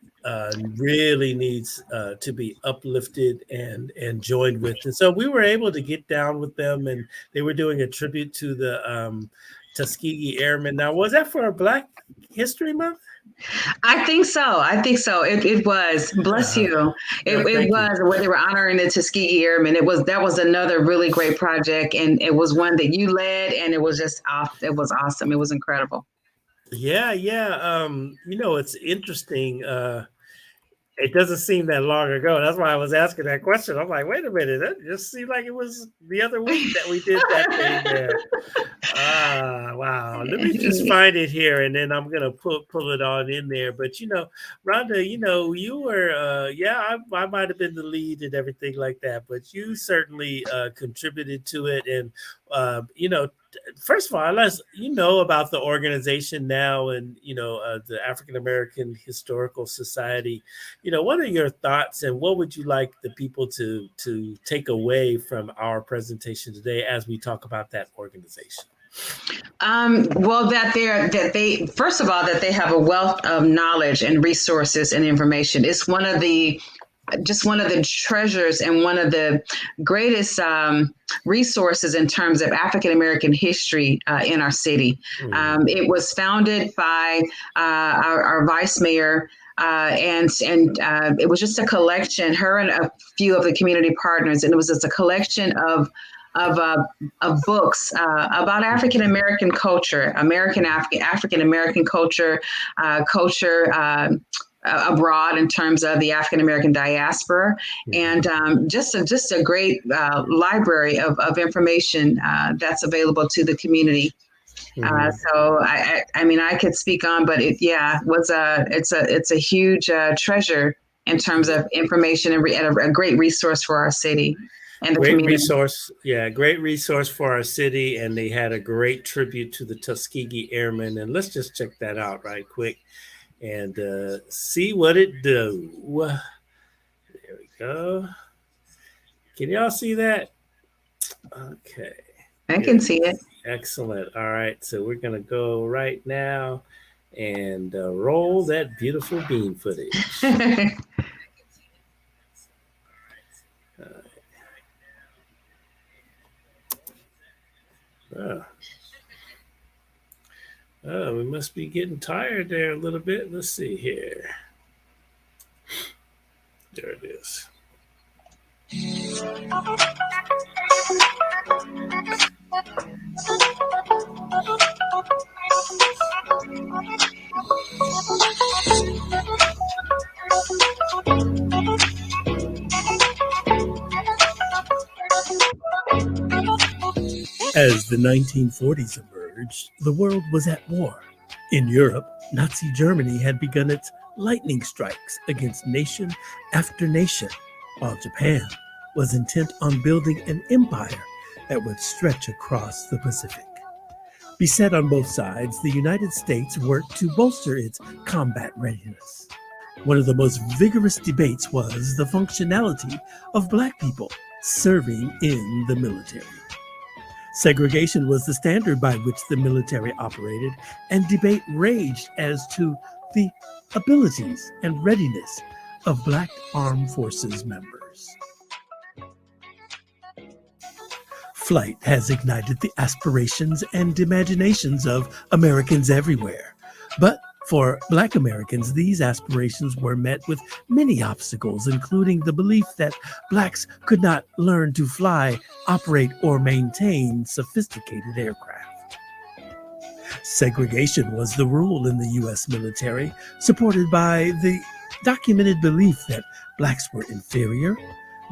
really needs to be uplifted and joined with. And so we were able to get down with them, and they were doing a tribute to the Tuskegee Airmen. Now, was that for a Black History Month? I think so. It was. Bless you. It was where they were honoring the Tuskegee Airmen. That was another really great project, and it was one that you led, and it was just it was awesome. It was incredible. Yeah. You know, it's interesting. It doesn't seem that long ago. That's why I was asking that question. I'm like, wait a minute, that just seemed like it was the other week that we did that thing there. Wow. Let me just find it here, and then I'm gonna pull it on in there. But Rhonda, you were I might have been the lead and everything like that, but you certainly contributed to it. And first of all, let's about the organization now, and the African American Historical Society. What are your thoughts, and what would you like the people to take away from our presentation today as we talk about that organization? Well, that they first of all that they have a wealth of knowledge and resources and information. It's one of the treasures and one of the greatest resources in terms of African American history in our city. It was founded by our vice mayor. And it was just a collection, her and a few of the community partners, and it was just a collection of books about African American culture, African American culture, abroad in terms of the African American diaspora, and just a great library of information that's available to the community. So I mean, I could speak on, but it's a huge treasure in terms of information and a great resource for our city and the community. Great resource for our city, and they had a great tribute to the Tuskegee Airmen. And let's just check that out right quick and see what it do. There we go. Can y'all see that? Okay. I can see it. Excellent. All right. So we're going to go right now and roll that beautiful bean footage. We must be getting tired there a little bit. Let's see here. There it is. As the 1940s emerged, the world was at war. In Europe, Nazi Germany had begun its lightning strikes against nation after nation, while Japan was intent on building an empire that would stretch across the Pacific. Beset on both sides, the United States worked to bolster its combat readiness. One of the most vigorous debates was the functionality of Black people serving in the military. Segregation was the standard by which the military operated, and debate raged as to the abilities and readiness of Black Armed Forces members. Flight has ignited the aspirations and imaginations of Americans everywhere. But for Black Americans, these aspirations were met with many obstacles, including the belief that Blacks could not learn to fly, operate, or maintain sophisticated aircraft. Segregation was the rule in the U.S. military, supported by the documented belief that Blacks were inferior,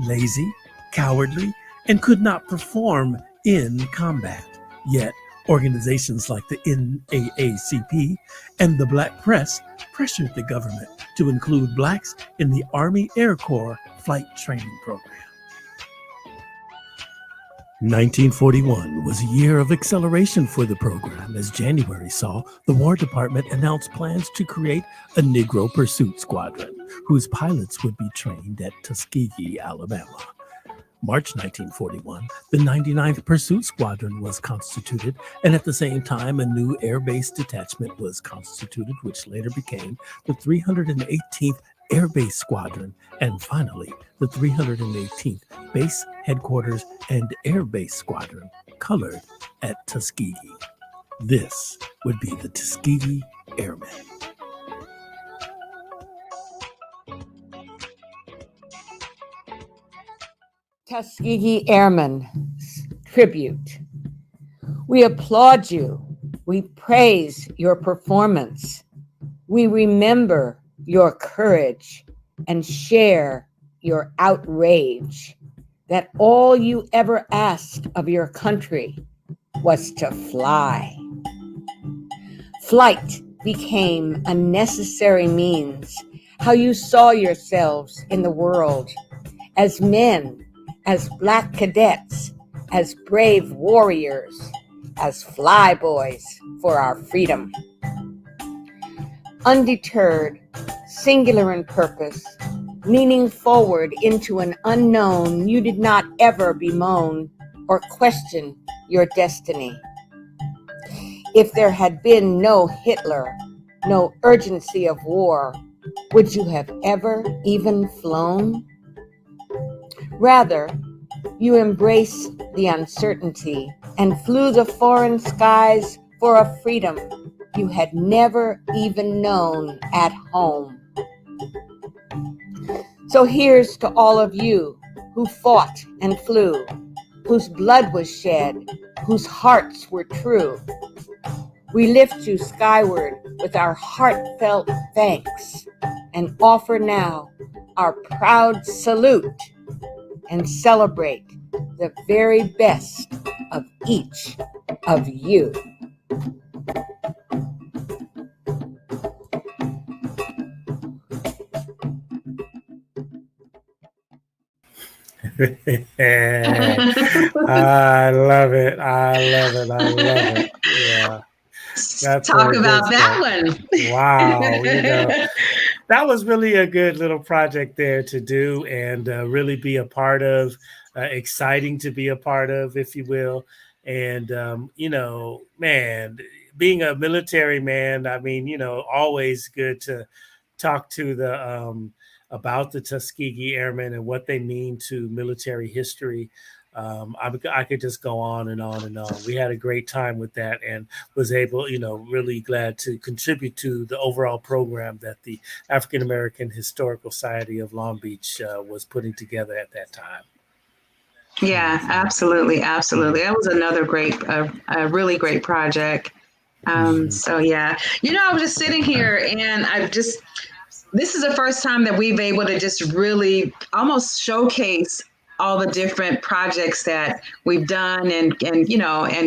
lazy, cowardly, and could not perform in combat. Yet, organizations like the NAACP and the Black Press pressured the government to include Blacks in the Army Air Corps flight training program. 1941 was a year of acceleration for the program, as January saw the War Department announce plans to create a Negro Pursuit Squadron, whose pilots would be trained at Tuskegee, Alabama. March 1941, the 99th Pursuit Squadron was constituted, and at the same time, a new air base detachment was constituted, which later became the 318th Air Base Squadron, and finally, the 318th Base Headquarters and Air Base Squadron, colored at Tuskegee. This would be the Tuskegee Airmen. Tuskegee Airmen tribute. We applaud you. We praise your performance. We remember your courage and share your outrage that all you ever asked of your country was to fly. Flight became a necessary means how you saw yourselves in the world as men, as Black cadets, as brave warriors, as flyboys for our freedom. Undeterred, singular in purpose, leaning forward into an unknown, you did not ever bemoan or question your destiny. If there had been no Hitler, no urgency of war, would you have ever even flown? Rather, you embraced the uncertainty and flew the foreign skies for a freedom you had never even known at home. So here's to all of you who fought and flew, whose blood was shed, whose hearts were true. We lift you skyward with our heartfelt thanks and offer now our proud salute and celebrate the very best of each of you. I love it. I love it. I love it. Yeah. That's Talk really about good that stuff. one. Wow. That was really a good little project there to do and really be a part of, exciting to be a part of, if you will. And, man, being a military man, I mean, always good to talk to the about the Tuskegee Airmen and what they mean to military history. I could just go on and on and on. We had a great time with that and was able, really glad to contribute to the overall program that the African American Historical Society of Long Beach was putting together at that time. Yeah, absolutely. Absolutely. That was another great, a really great project. So yeah, I was just sitting here and this is the first time that we've able to just really almost showcase all the different projects that we've done and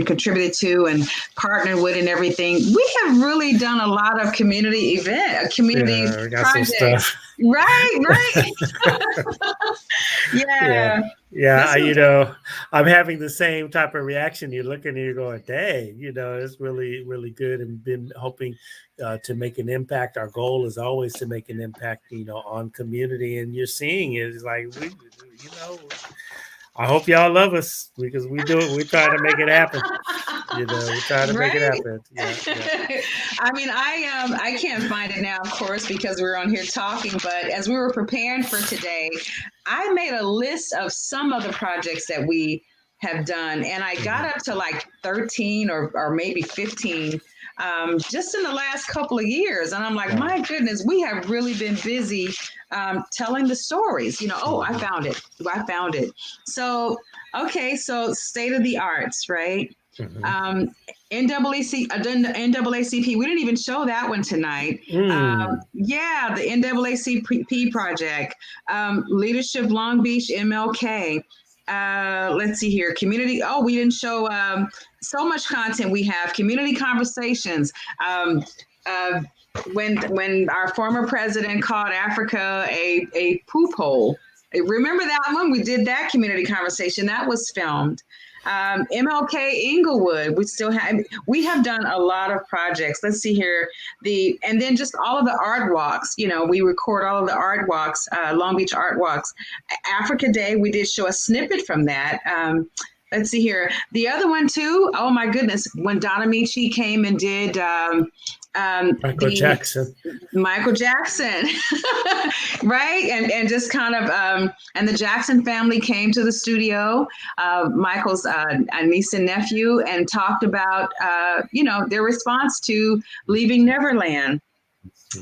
contributed to and partnered with and everything. We have really done a lot of community projects. Right. Yeah. Yeah, I'm having the same type of reaction. You're looking and you're going, dang, it's really, really good and been hoping to make an impact. Our goal is always to make an impact, on community. And you're seeing it. It's like, I hope y'all love us because we do it. We try to make it happen. We try to make it happen. Yeah. I mean, I can't find it now, of course, because we're on here talking. But as we were preparing for today, I made a list of some of the projects that we have done, and I got up to like 13 or maybe 15 just in the last couple of years. And I'm like, my goodness, we have really been busy telling the stories. I found it. So, okay, so state of the arts, right? NAACP, we didn't even show that one tonight. The NAACP project, Leadership Long Beach, MLK. Let's see here, community. Oh, we didn't show so much content we have. Community conversations. When our former president called Africa a poop hole. Remember that one? We did that community conversation. That was filmed. MLK Inglewood. We have done a lot of projects. Let's see here. And then just all of the art walks. We record all of the art walks, Long Beach art walks. Africa Day, we did show a snippet from that. Let's see here. The other one too. Oh my goodness. When Donna Michi came and did Michael Jackson, right? And just kind of, and the Jackson family came to the studio, Michael's niece and nephew, and talked about, their response to leaving Neverland.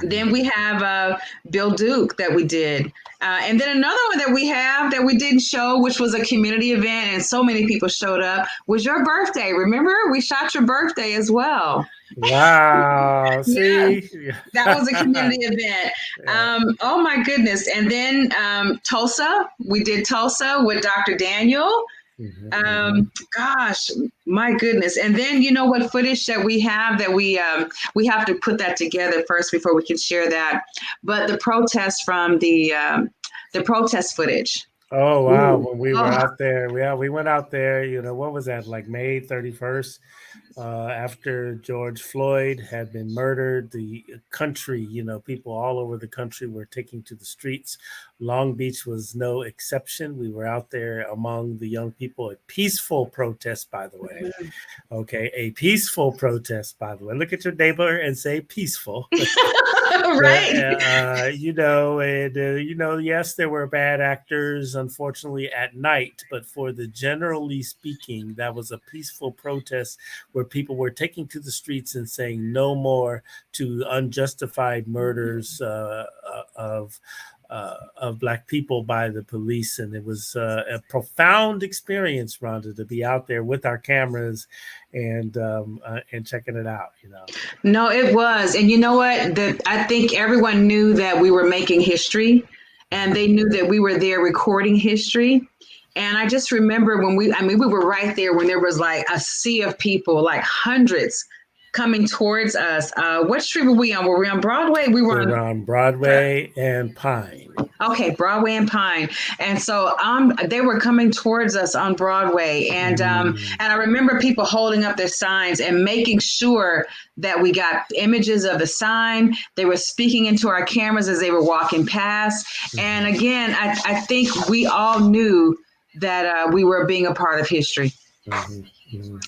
Then we have Bill Duke that we did. And then another one that we have that we didn't show, which was a community event, and so many people showed up, was your birthday. Remember? We shot your birthday as well. Wow. See? Yeah, that was a community event. Oh my goodness. And then Tulsa, we did Tulsa with Dr. Daniel. Gosh, my goodness. And then you know what footage that we have that we have to put that together first before we can share that. But the protest from the protest footage. Oh wow! Ooh. When we were out there, we went out there. You know, what was that, like May 31st, after George Floyd had been murdered? The country, you know, people all over the country were taking to the streets. Long Beach was no exception. We were out there among the young people. A peaceful protest, by the way. Okay, a peaceful protest, by the way. Look at your neighbor and say peaceful. Right. You know, and you know, yes, there were bad actors, unfortunately, at night, but for the generally speaking, that was a peaceful protest where people were taking to the streets and saying no more to unjustified murders of Black people by the police. And it was a profound experience, Rhonda, to be out there with our cameras and checking it out, you know. No, it was. And you know what? I think everyone knew that we were making history, and they knew that we were there recording history. And I just remember when we were right there when there was like a sea of people, like hundreds coming towards us. What street were we on? Were we on Broadway? We were on Broadway and Pine. Okay, Broadway and Pine. And so they were coming towards us on Broadway. And I remember people holding up their signs and making sure that we got images of the sign. They were speaking into our cameras as they were walking past. And again, I think we all knew that we were being a part of history.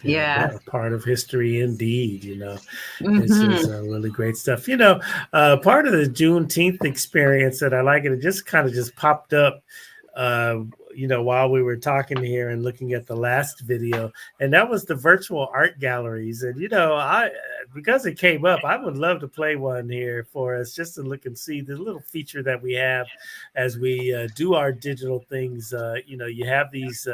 Yeah. A part of history indeed, you know. This is really great stuff. You know, part of the Juneteenth experience that I like, it just kind of just popped up, you know, while we were talking here and looking at the last video, and that was the virtual art galleries. And, you know, because it came up, I would love to play one here for us just to look and see the little feature that we have as we do our digital things. You know, you have these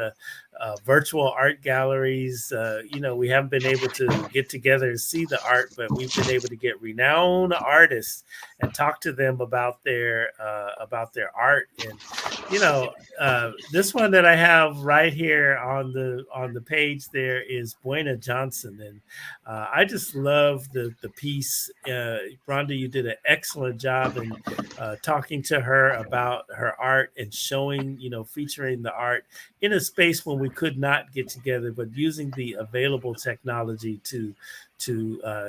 virtual art galleries. You know, we haven't been able to get together and see the art, but we've been able to get renowned artists and talk to them about their art. And, you know, this one that I have right here on the page there is Buena Johnson, and I just love the piece. Rhonda, you did an excellent job in talking to her about her art and showing, you know, featuring the art in a space when we could not get together, but using the available technology to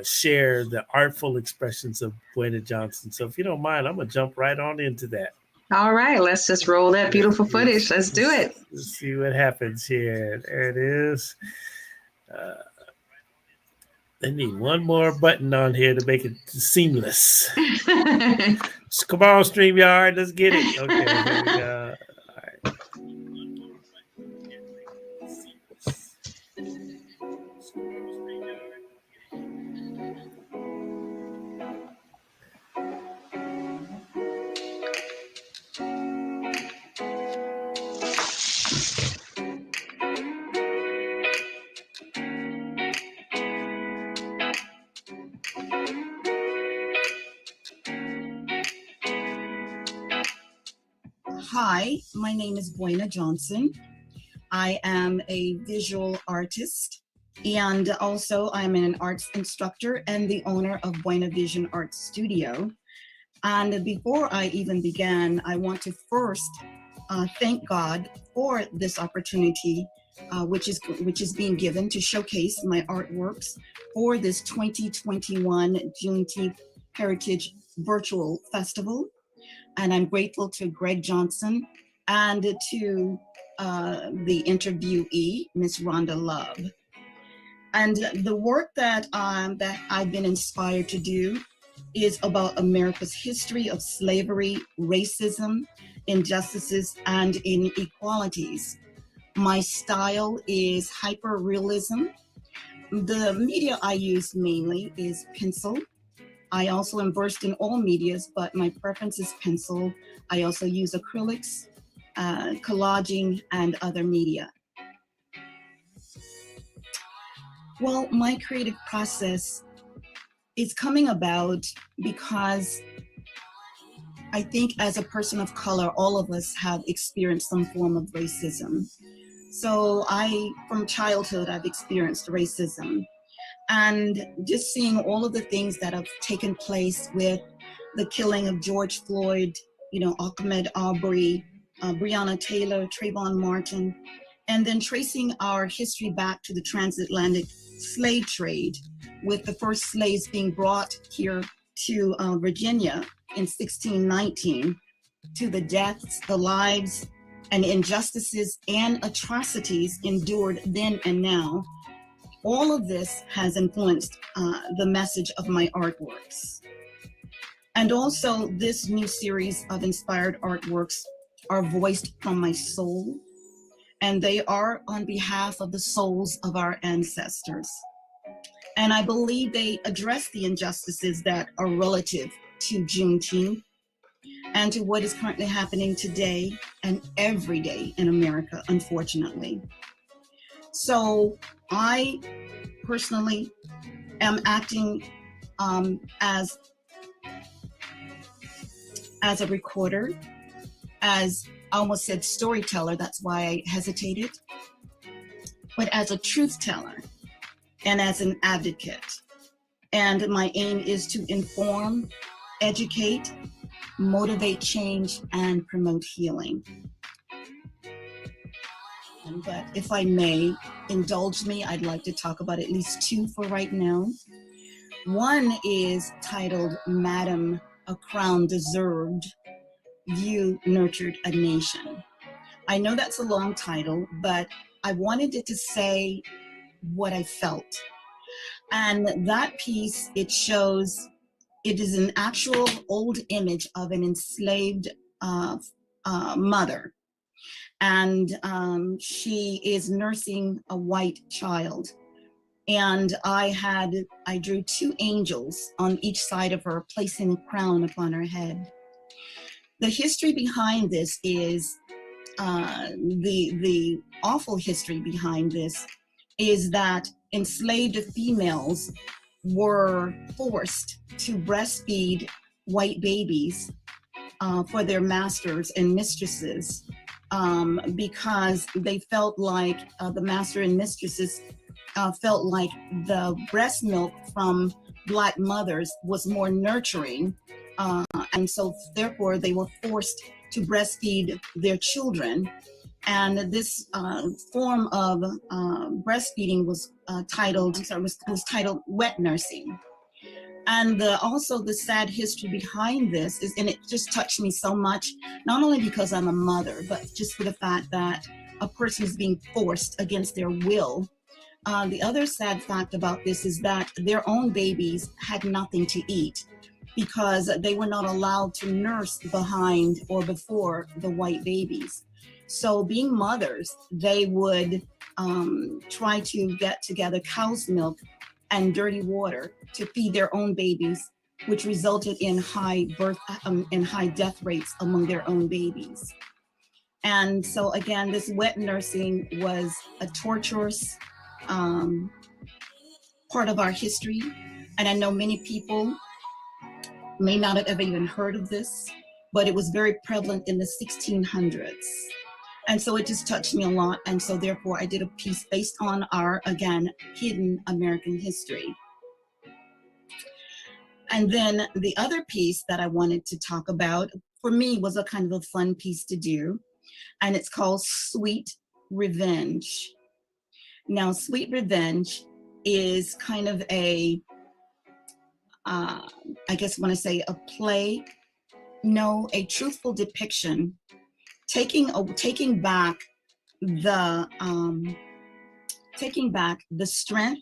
share the artful expressions of Buena Johnson. So if you don't mind, I'm gonna jump right on into that. All right, let's just roll that beautiful footage. Let's do it. Let's see what happens here. There it is. They need one more button on here to make it seamless. Come on, StreamYard, let's get it. Okay, here we go. All right. Hi, my name is Buena Johnson. I am a visual artist, and also I'm an arts instructor and the owner of Buena Vision Art Studio. And before I even began, I want to first thank God for this opportunity, which is being given to showcase my artworks for this 2021 Juneteenth Heritage Virtual Festival. And I'm grateful to Greg Johnson and to the interviewee, Miss Rhonda Love. And the work that I've been inspired to do is about America's history of slavery, racism, injustices, and inequalities. My style is hyper-realism. The media I use mainly is pencil, I also am versed in all medias, but my preference is pencil. I also use acrylics, collaging, and other media. Well, my creative process is coming about because I think as a person of color, all of us have experienced some form of racism. So from childhood, I've experienced racism. And just seeing all of the things that have taken place with the killing of George Floyd, Ahmaud Arbery, Breonna Taylor, Trayvon Martin, and then tracing our history back to the transatlantic slave trade, with the first slaves being brought here to Virginia in 1619, to the deaths, the lives, and injustices and atrocities endured then and now. All of this has influenced the message of my artworks. And also this new series of inspired artworks are voiced from my soul, and they are on behalf of the souls of our ancestors. And I believe they address the injustices that are relative to Juneteenth and to what is currently happening today and every day in America, unfortunately. So I personally am acting as a recorder, as I almost said storyteller, that's why I hesitated, but as a truth teller and as an advocate. And my aim is to inform, educate, motivate change, and promote healing. But if I may indulge me, I'd like to talk about at least two for right now. One is titled, Madam, a Crown Deserved, You Nurtured a Nation. I know that's a long title, but I wanted it to say what I felt. And that piece, it is an actual old image of an enslaved mother. And she is nursing a white child. And I drew two angels on each side of her, placing a crown upon her head. The history behind this is, the awful history behind this is that enslaved females were forced to breastfeed white babies for their masters and mistresses, because they felt like the master and mistresses felt like the breast milk from Black mothers was more nurturing, and so therefore they were forced to breastfeed their children. And this form of breastfeeding was titled wet nursing. And also the sad history behind this is, and it just touched me so much, not only because I'm a mother, but just for the fact that a person is being forced against their will. The other sad fact about this is that their own babies had nothing to eat because they were not allowed to nurse behind or before the white babies. So being mothers, they would try to get together cow's milk and dirty water to feed their own babies, which resulted in high death rates among their own babies. And so again, this wet nursing was a torturous part of our history. And I know many people may not have ever even heard of this, but it was very prevalent in the 1600s. And so it just touched me a lot. And so therefore I did a piece based on our, again, hidden American history. And then the other piece that I wanted to talk about, for me, was a kind of a fun piece to do. And it's called Sweet Revenge. Now, Sweet Revenge is kind of a, I guess when I say a play, no, a truthful depiction, taking back the strength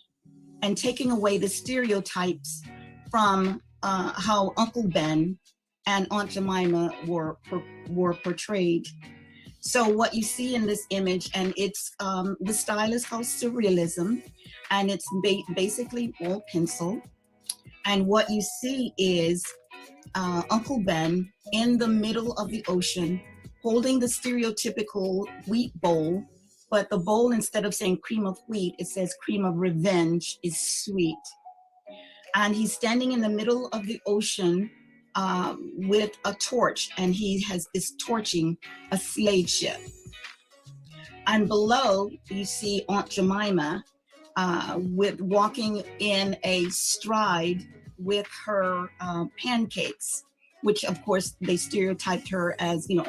and taking away the stereotypes from how Uncle Ben and Aunt Jemima were portrayed. So what you see in this image, and it's the style is called surrealism, and it's basically all pencil. And what you see is Uncle Ben in the middle of the ocean holding the stereotypical wheat bowl, but the bowl, instead of saying cream of wheat, it says cream of revenge is sweet. And he's standing in the middle of the ocean with a torch, and he is torching a slave ship. And below, you see Aunt Jemima walking in a stride with her pancakes, which of course they stereotyped her as, you know,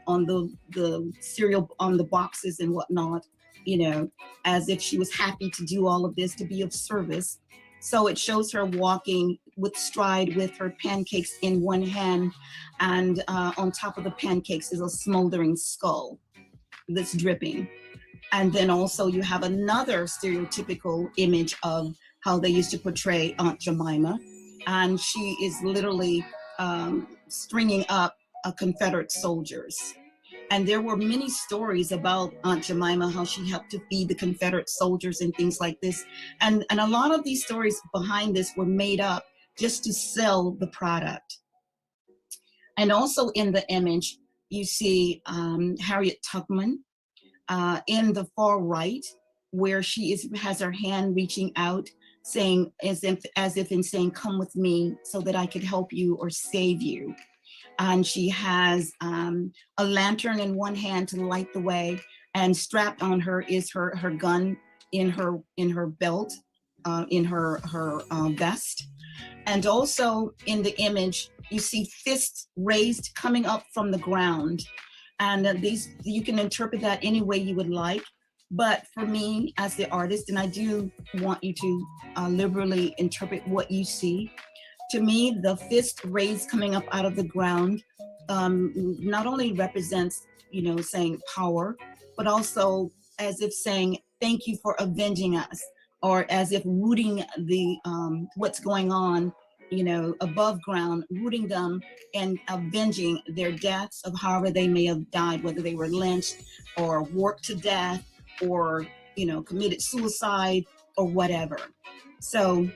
on the cereal, on the boxes and whatnot, you know, as if she was happy to do all of this, to be of service. So it shows her walking with stride with her pancakes in one hand, and on top of the pancakes is a smoldering skull that's dripping. And then also you have another stereotypical image of how they used to portray Aunt Jemima, and she is literally stringing up Confederate soldiers. And there were many stories about Aunt Jemima, how she helped to feed the Confederate soldiers and things like this. And a lot of these stories behind this were made up just to sell the product. And also in the image, you see Harriet Tubman in the far right, where she has her hand reaching out, saying, as if in saying, come with me so that I could help you or save you. And she has a lantern in one hand to light the way, and strapped on her is her gun in her belt, in her vest. And also in the image, you see fists raised coming up from the ground. And these, you can interpret that any way you would like. But for me as the artist, and I do want you to liberally interpret what you see, to me, the fist raised coming up out of the ground not only represents, you know, saying power, but also as if saying, thank you for avenging us, or as if rooting the what's going on, you know, above ground, rooting them and avenging their deaths of however they may have died, whether they were lynched or worked to death or, you know, committed suicide or whatever. So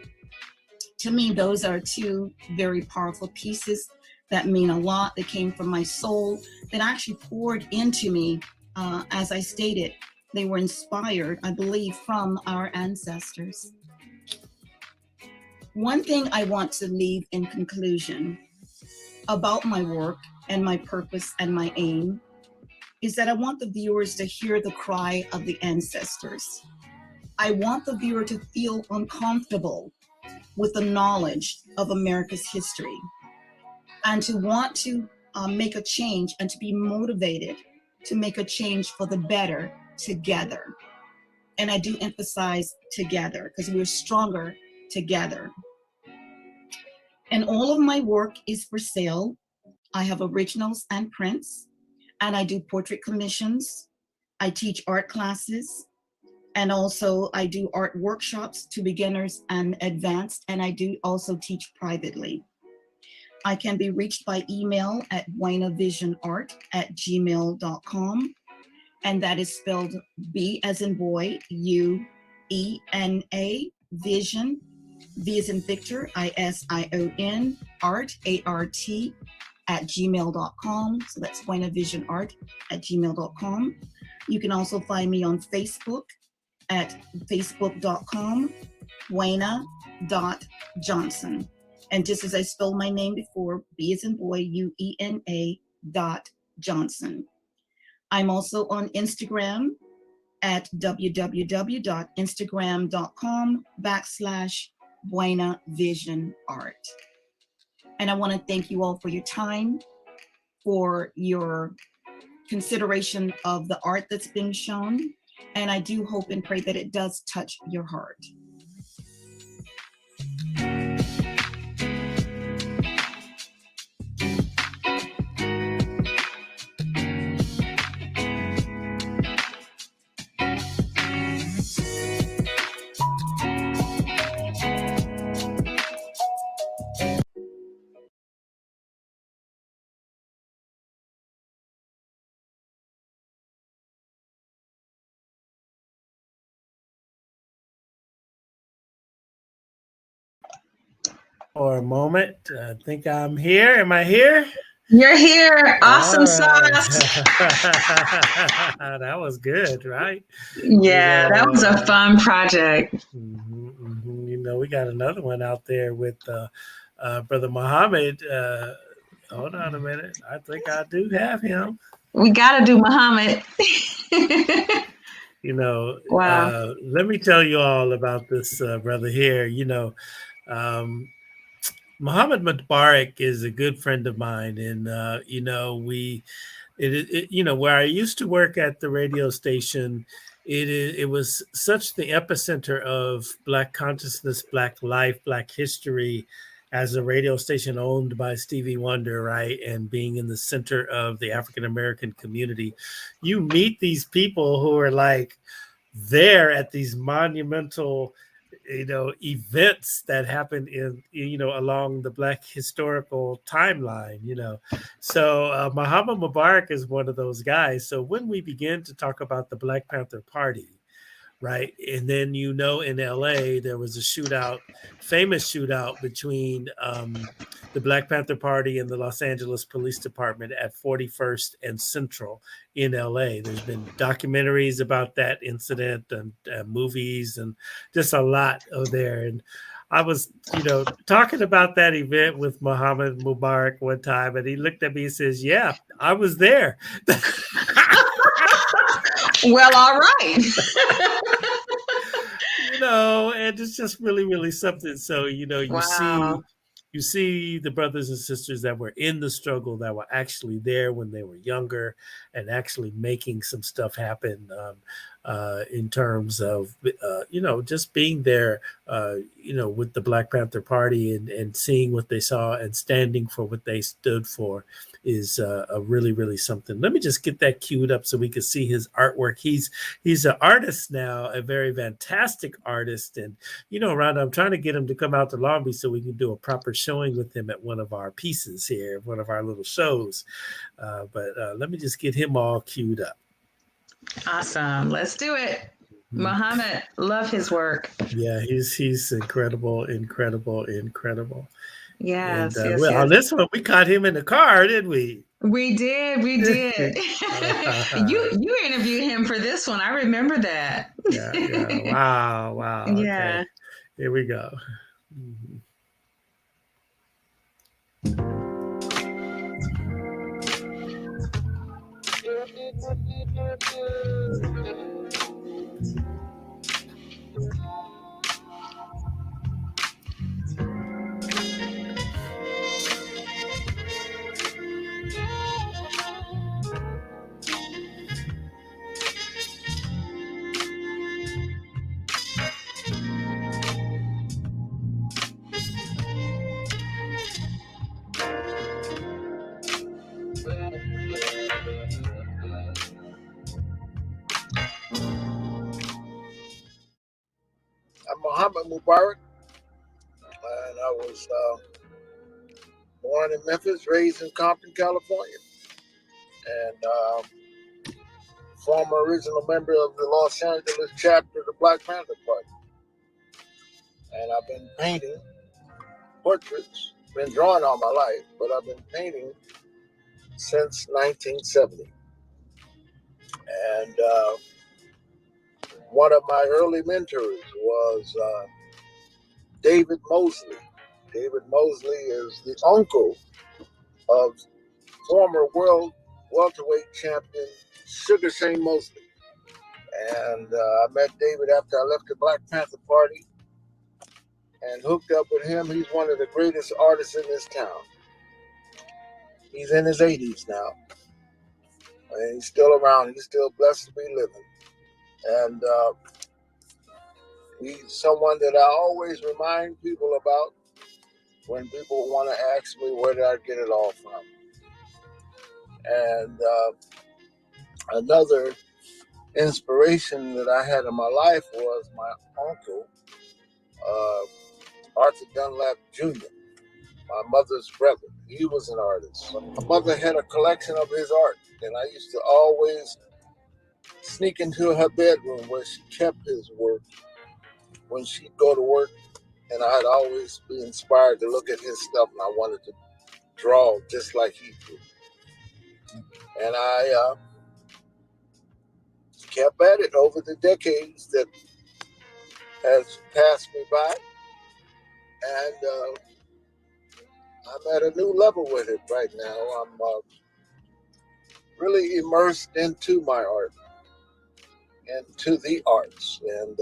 to me, those are two very powerful pieces that mean a lot, that came from my soul, that actually poured into me. As I stated, they were inspired, I believe, from our ancestors. One thing I want to leave in conclusion about my work and my purpose and my aim is that I want the viewers to hear the cry of the ancestors. I want the viewer to feel uncomfortable with the knowledge of America's history, and to want to make a change and to be motivated to make a change for the better together. And I do emphasize together, because we're stronger together. And all of my work is for sale. I have originals and prints, and I do portrait commissions. I teach art classes. And also I do art workshops to beginners and advanced, and I do also teach privately. I can be reached by email at buenavisionart@gmail.com, and that is spelled B as in boy, U-E-N-A, vision, V as in Victor, I-S-I-O-N, art, A-R-T, @gmail.com. So that's buenavisionart@gmail.com. You can also find me on Facebook at facebook.com, Buena.Johnson. And just as I spelled my name before, B as in boy, U-E-N-A .Johnson. I'm also on Instagram at www.instagram.com/BuenaVisionArt. And I want to thank you all for your time, for your consideration of the art that's being shown. And I do hope and pray that it does touch your heart. for a moment. I think I'm here. Am I here? You're here. Awesome All sauce. right. That was good, right? Yeah, that was a fun project. You know, we got another one out there with Brother Muhammad. Hold on a minute. I think I do have him. We got to do Muhammad. You know, Wow. let me tell you all about this brother here. You know, Muhammad Mubarak is a good friend of mine, and you know, you know, where I used to work at the radio station, it was such the epicenter of Black consciousness, Black life, Black history, as a radio station owned by Stevie Wonder, right, and being in the center of the African American community. You meet these people who are like there at these monumental, you know, events that happen in, you know, along the Black historical timeline, you know. So Muhammad Mubarak is one of those guys. So when we begin to talk about the Black Panther Party, right, and then, you know, in LA there was a shootout, famous shootout between the Black Panther Party and the Los Angeles Police Department at 41st and Central in LA. There's been documentaries about that incident and movies and just a lot of there. And I was, you know, talking about that event with Muhammad Mubarak one time, and he looked at me and says, "Yeah, I was there." Well, all right. You know, and it's just really, really something. So, you know, you see the brothers and sisters that were in the struggle, that were actually there when they were younger and actually making some stuff happen in terms of, you know, just being there, you know, with the Black Panther Party and seeing what they saw and standing for what they stood for is a really, really something. Let me just get that queued up so we can see his artwork. He's an artist now, a very fantastic artist. And, you know, Rhonda, I'm trying to get him to come out to Long Beach so we can do a proper showing with him at one of our pieces here, one of our little shows. But let me just get him all queued up. Awesome. Let's do it. Muhammad, love his work. Yeah, he's incredible, incredible, incredible. Yes, And, yes, well, yes. on this one, we caught him in the car, didn't we? We did. You interviewed him for this one. I remember that. Yeah. Wow. Yeah. Okay. Here we go. I'm Muhammad Mubarak, and I was born in Memphis, raised in Compton, California, and former original member of the Los Angeles chapter of the Black Panther Party. And I've been painting portraits, been drawing all my life, but I've been painting since 1970. And one of my early mentors was David Mosley. David Mosley is the uncle of former world welterweight champion Sugar Shane Mosley. And I met David after I left the Black Panther Party and hooked up with him. He's one of the greatest artists in this town. He's in his 80s now. And he's still around. He's still blessed to be living. And he's someone that I always remind people about when people want to ask me where did I get it all from. And another inspiration that I had in my life was my uncle, Arthur Dunlap Jr., my mother's brother. He was an artist. My mother had a collection of his art, and I used to always sneak into her bedroom where she kept his work when she'd go to work and I'd always be inspired to look at his stuff, and I wanted to draw just like he did. And I kept at it over the decades that has passed me by, and I'm at a new level with it right now. I'm really immersed into my art, into the arts, and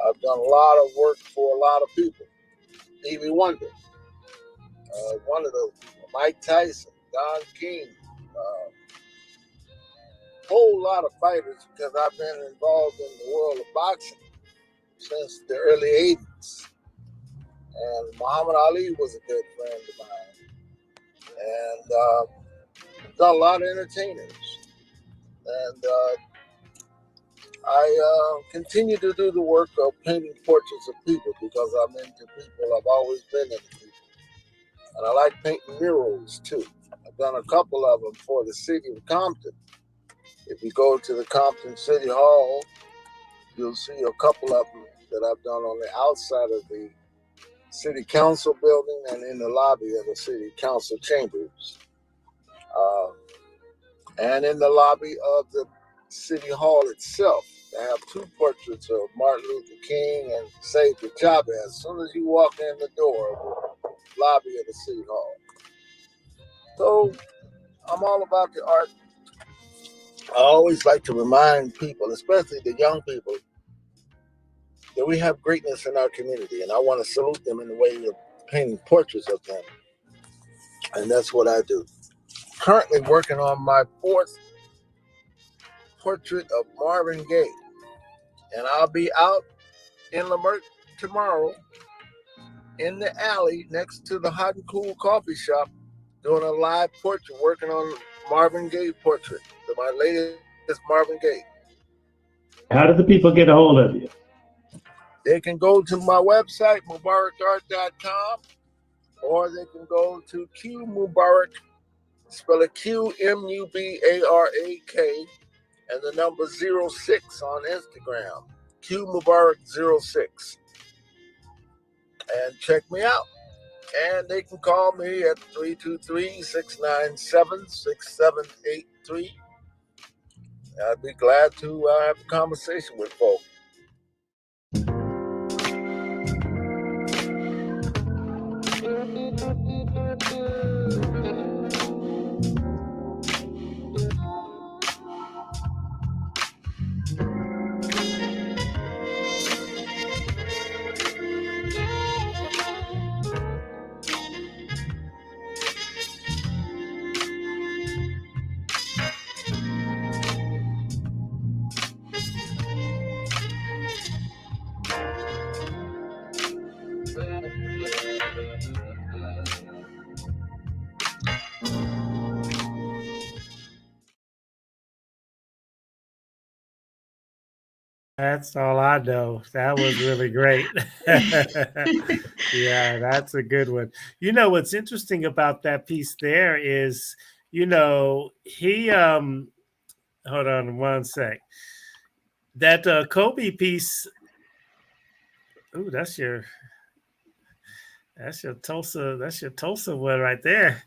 I've done a lot of work for a lot of people. Stevie Wonder, one of the Mike Tyson, Don King, whole lot of fighters, because I've been involved in the world of boxing since the early 80s. And Muhammad Ali was a good friend of mine. And done a lot of entertainers. And I continue to do the work of painting portraits of people because I'm into people. I've always been into people. And I like painting murals too. I've done a couple of them for the city of Compton. If you go to the Compton City Hall, you'll see a couple of them that I've done on the outside of the city council building and in the lobby of the city council chambers. And in the lobby of the city hall itself, I have two portraits of Martin Luther King and Cesar Chavez. As soon as you walk in the door, lobby of the city hall. So I'm all about the art. I always like to remind people, especially the young people, that we have greatness in our community, and I want to salute them in the way of painting portraits of them. And that's what I do. Currently working on my 4th portrait of Marvin Gaye. And I'll be out in Leimert tomorrow in the alley next to the Hot and Cool coffee shop doing a live portrait, working on Marvin Gaye portrait. My latest Marvin Gaye. How do the people get a hold of you? They can go to my website, mubarakart.com, or they can go to Q Mubarak, spell it QMUBARAK, and the number 06 on Instagram, Q Mubarak 06. And check me out. And they can call me at 323-697-6783. I'd be glad to have a conversation with folks. That's all I know. That was really great. Yeah, that's a good one. You know, what's interesting about that piece there is, you know, he hold on one sec. That Kobe piece. Ooh, that's your Tulsa one right there.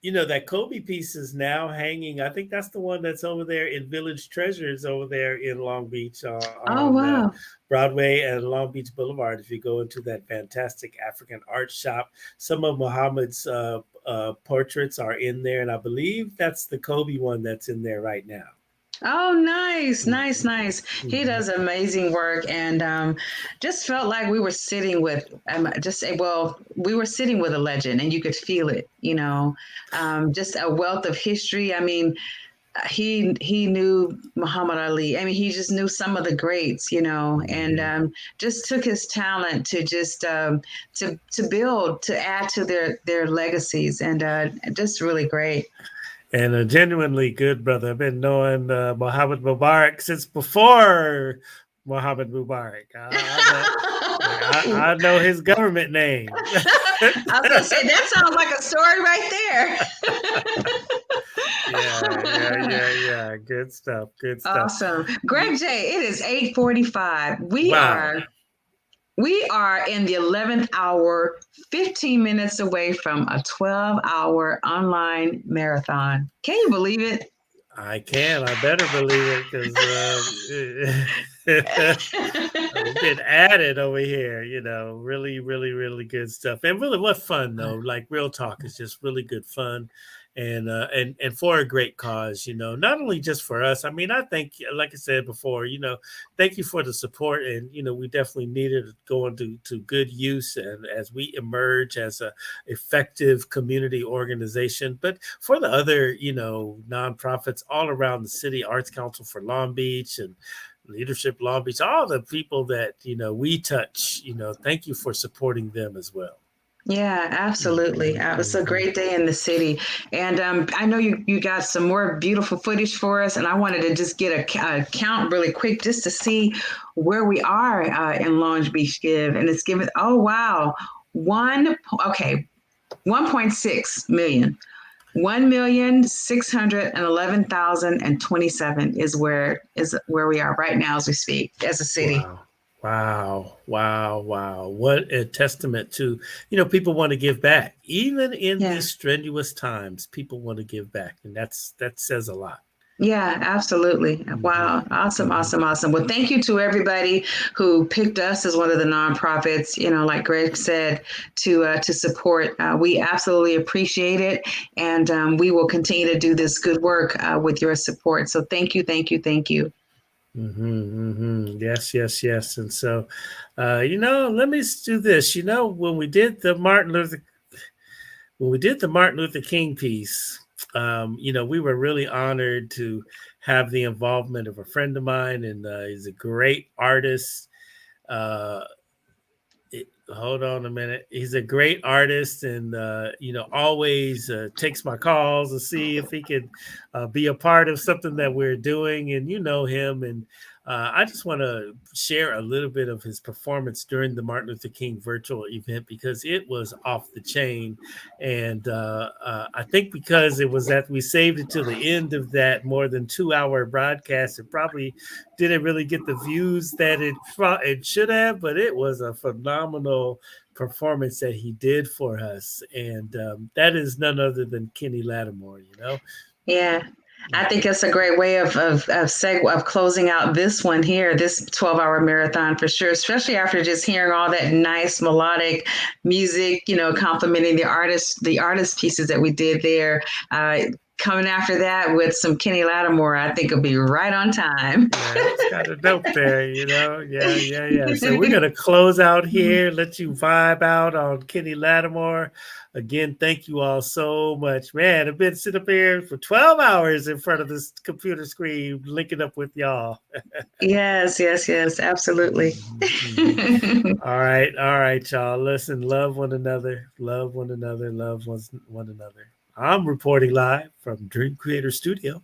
You know, that Kobe piece is now hanging. I think that's the one that's over there in Village Treasures over there in Long Beach on Broadway and Long Beach Boulevard. If you go into that fantastic African art shop, some of Muhammad's portraits are in there. And I believe that's the Kobe one that's in there right now. Oh, nice. He does amazing work, and just felt like we were sitting with, we were sitting with a legend, and you could feel it. You know, just a wealth of history. I mean, he knew Muhammad Ali. I mean, he just knew some of the greats. You know, and just took his talent to just to build, to add to their legacies, and just really great. And a genuinely good brother. I've been knowing Muhammad Mubarak since before Muhammad Mubarak. I know his government name. I was going to say, that sounds like a story right there. Yeah. Good stuff. Good stuff. Awesome. Greg J, it is 8:45. Wow. We are in the 11th hour, 15 minutes away from a 12-hour online marathon. Can you believe it? I can. I better believe it because we've been at it over here. Really, really, really good stuff. And really, what fun though! Like real talk is just really good fun, and for a great cause. Not only just for us. I mean, I think, like I said before, thank you for the support, and we definitely needed it going to good use, and as we emerge as a effective community organization. But for the other, nonprofits all around the city, Arts Council for Long Beach and Leadership Long Beach, all the people that we touch, thank you for supporting them as well. Yeah, absolutely. It's a great day in the city. And I know you got some more beautiful footage for us. And I wanted to just get a count really quick just to see where we are in Long Beach Give. And it's given, oh, wow. 1.6 million. 1,611,027 is where we are right now as we speak as a city. Wow. What a testament to, people want to give back. Even in these strenuous times, people want to give back. And that says a lot. Yeah, absolutely. Wow. Awesome. Well, thank you to everybody who picked us as one of the nonprofits, like Greg said, to support. We absolutely appreciate it. And we will continue to do this good work with your support. So thank you. Yes. And so, let me do this. When we did the Martin Luther King piece, we were really honored to have the involvement of a friend of mine, and he's a great artist. Hold on a minute. He's a great artist, and always takes my calls to see if he could be a part of something that we're doing. And him, and I just want to share a little bit of his performance during the Martin Luther King virtual event because it was off the chain. And I think because it was that we saved it to the end of that more than 2-hour broadcast, it probably didn't really get the views that it should have, but it was a phenomenal performance that he did for us. And that is none other than Kenny Lattimore, Yeah. I think it's a great way of closing out this one here, this 12-hour marathon for sure, especially after just hearing all that nice melodic music, complimenting the artist pieces that we did there. Coming after that with some Kenny Lattimore, I think it'll be right on time. Yeah, it's got a dope there, Yeah. So we're going to close out here, let you vibe out on Kenny Lattimore. Again, thank you all so much. Man, I've been sitting up here for 12 hours in front of this computer screen, linking up with y'all. Yes, absolutely. All right, y'all. Listen, love one another. I'm reporting live from Dream Creator Studio.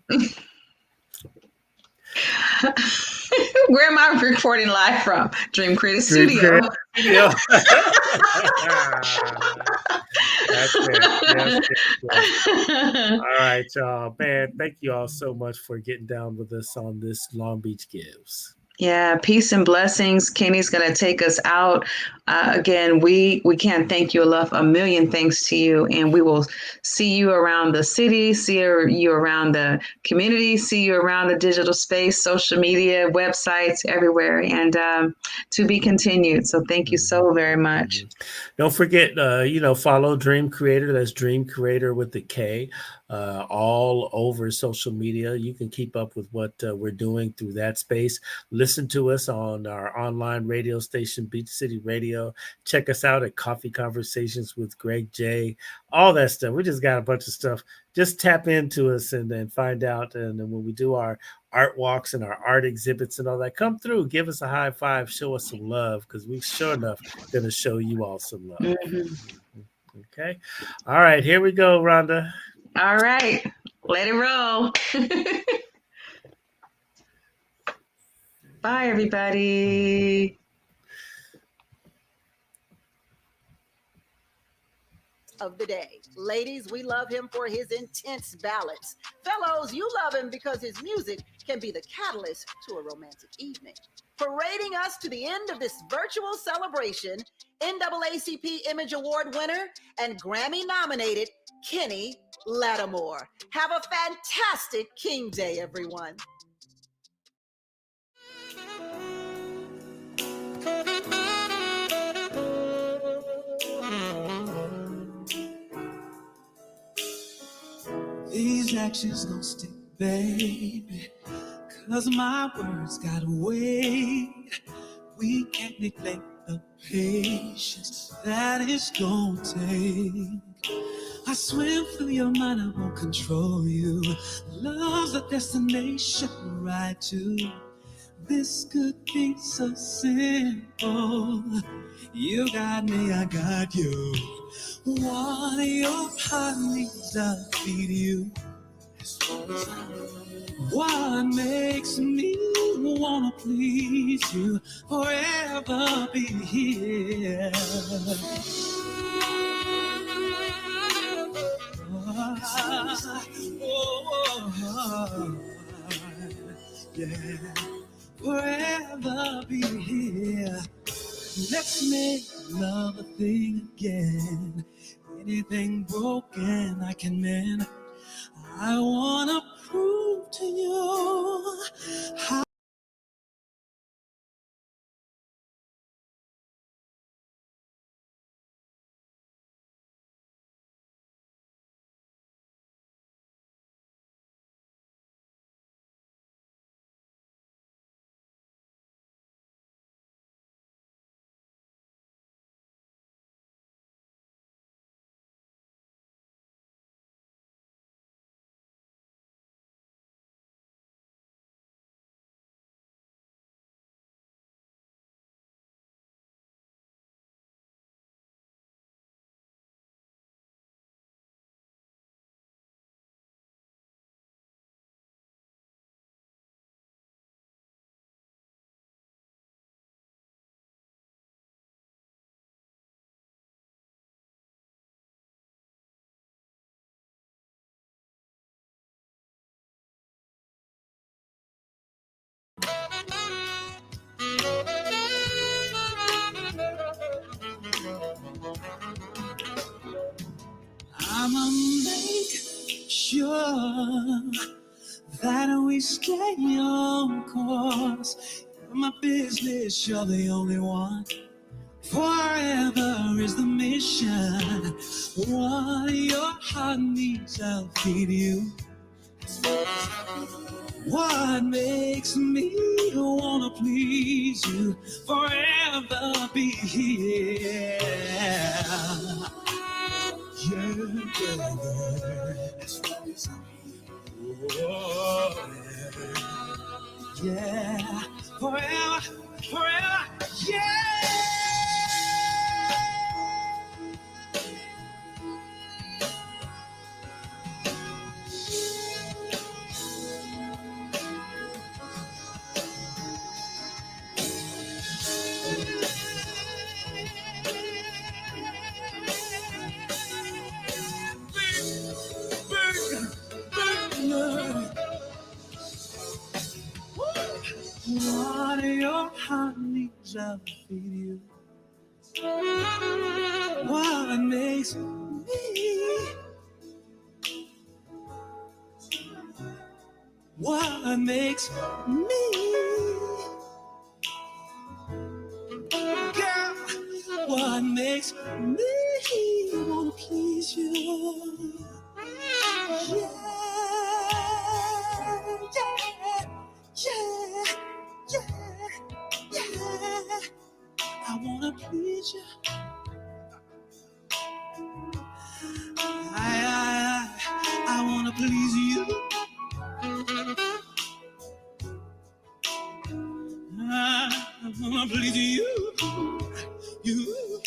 Where am I recording live from? Dream Creator Studio. That's it. Yes. All right, y'all. Man, thank you all so much for getting down with us on this Long Beach Gives. Yeah, peace and blessings. Kenny's going to take us out. Again, we can't thank you enough. A million thanks to you. And we will see you around the city, see you around the community, see you around the digital space, social media, websites, everywhere. And to be continued. So thank you so very much. Don't forget, follow Dream Creator. That's Dream Creator with the K. All over social media. You can keep up with what we're doing through that space. Listen to us on our online radio station, Beach City Radio. Check us out at Coffee Conversations with Greg J. All that stuff. We just got a bunch of stuff. Just tap into us and then find out. And then when we do our art walks and our art exhibits and all that, come through, give us a high five, show us some love, because we sure enough going to show you all some love. Okay. All right, here we go, Rhonda. All right, let it roll. Bye, everybody. of the day. Ladies, we love him for his intense ballads. Fellows, you love him because his music can be the catalyst to a romantic evening. Parading us to the end of this virtual celebration, NAACP Image Award winner and Grammy-nominated Kenny Lattimore. Have a fantastic King Day, everyone. These actions gon' stick, baby, 'cause my words got weight. We can't neglect the patience that it's gon' take. I swim through your mind, I won't control you. Love's a destination, right to. This could be so simple. You got me, I got you. What your heart needs, I'll feed you. What makes me wanna please you, forever be here. Yeah, forever be here. Let's make love a thing again. Anything broken I can mend. I wanna prove to you how. I'ma make sure that we stay on course. My business, you're the only one. Forever is the mission. What your heart needs, I'll feed you. What makes me wanna please you, forever be here. Yeah, yeah, yeah. Yeah, forever, forever, yeah. What your heart needs, I'll feed you. What makes me, what makes me, girl, what makes me wanna please you. Yeah, yeah, yeah, yeah, yeah. I wanna please you. I wanna please you. I wanna please you. You.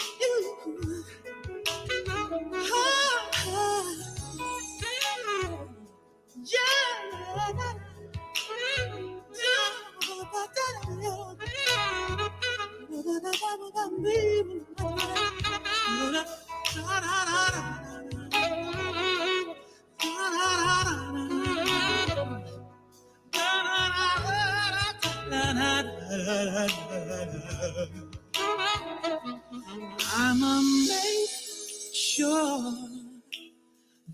Yeah. I'ma make sure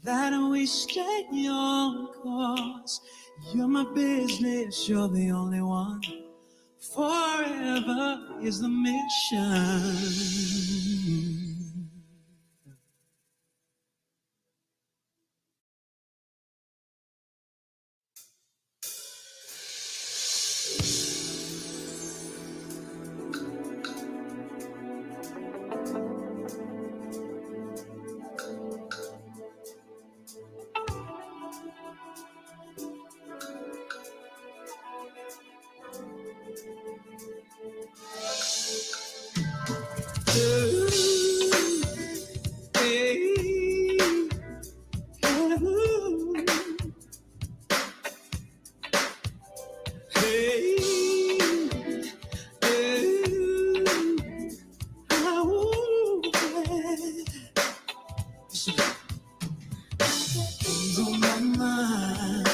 that we stay on course. You're my business, you're the only one. Forever is the mission. On my mind,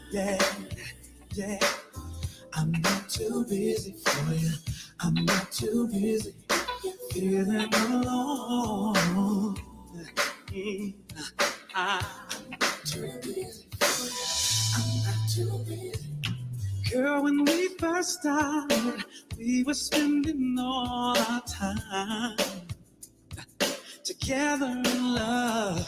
yeah, yeah. I'm not too busy for you. I'm not too busy feeling alone. I'm not too busy for you. I'm not too busy. Girl, when we first started, we were spending all our time together in love.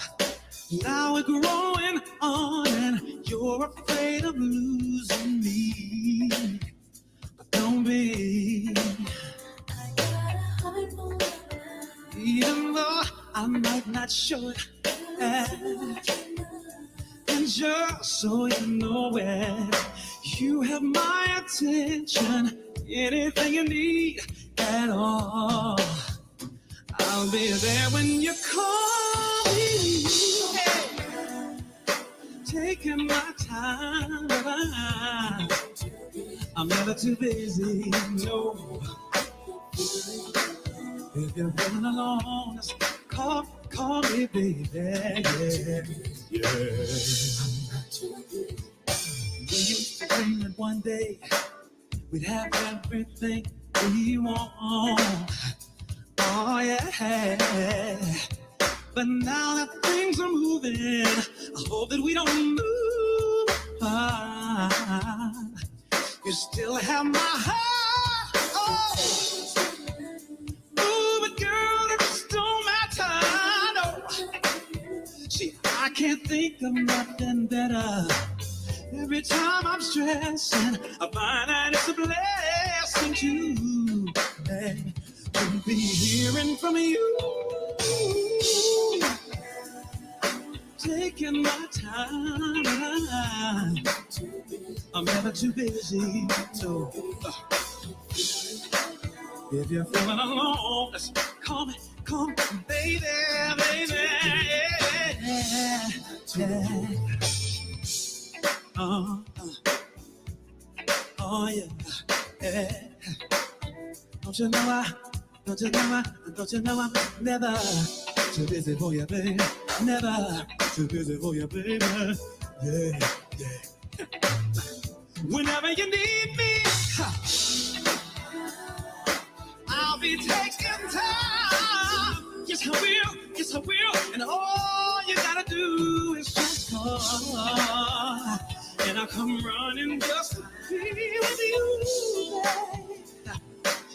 Now we're growing on and you're afraid of losing me. But don't be. Even though I might not show it. And just so you know it, you have my attention. Anything you need at all, I'll be there when you call me. Taking my time, I'm never too busy, no. If you're feeling alone, just call me, baby, yeah, yeah. We used to dream that one day we'd have everything we want, oh yeah. But now that things are moving, I hope that we don't move. You still have my heart. Oh, but girl, it just don't matter. No. See, I can't think of nothing better. Every time I'm stressing, I find that it's a blessing to be hearing from you. Taking my time, I'm never too busy to. If you're feeling alone, just call me, baby, baby, yeah. Oh yeah, yeah. Don't you know I'm never too busy for you, baby. Never too busy for you, baby. Yeah, yeah. Whenever you need me, I'll be taking time. Yes, I will. And all you gotta do is just call. And I'll come running just to be with you, babe.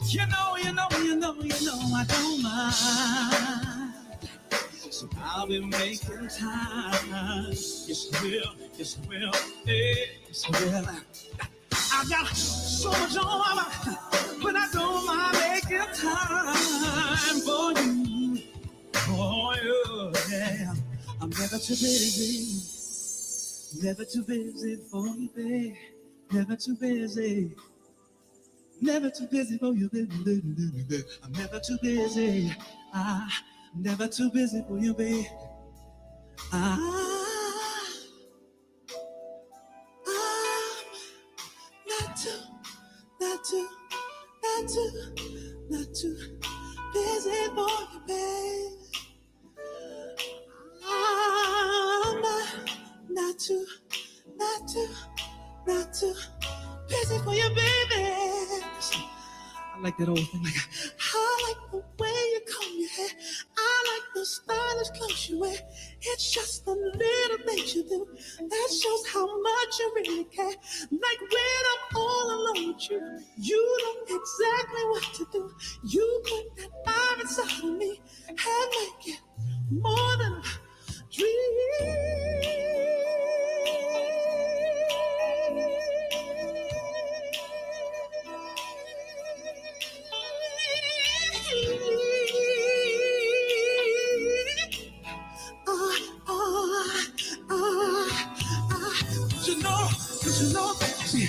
You know, I don't mind. So I'll be making time. Yes, I will. Yes, I will. Yes, I will. I've got so much on my mind, but I don't mind making time for you. Oh, yeah. I'm never too busy. Never too busy for you, babe. Never too busy. Never too busy for you, baby. I'm never too busy. I'm never too busy for you, babe. I'm not too busy for you, babe. I'm not too busy crazy for you, baby. I like that old thing. Like, I like the way you comb your hair. I like the stylish clothes you wear. It's just the little things you do that shows how much you really care. Like when I'm all alone with you, you know exactly what to do. You put that fire inside of me and make it more than a dream. You know, see,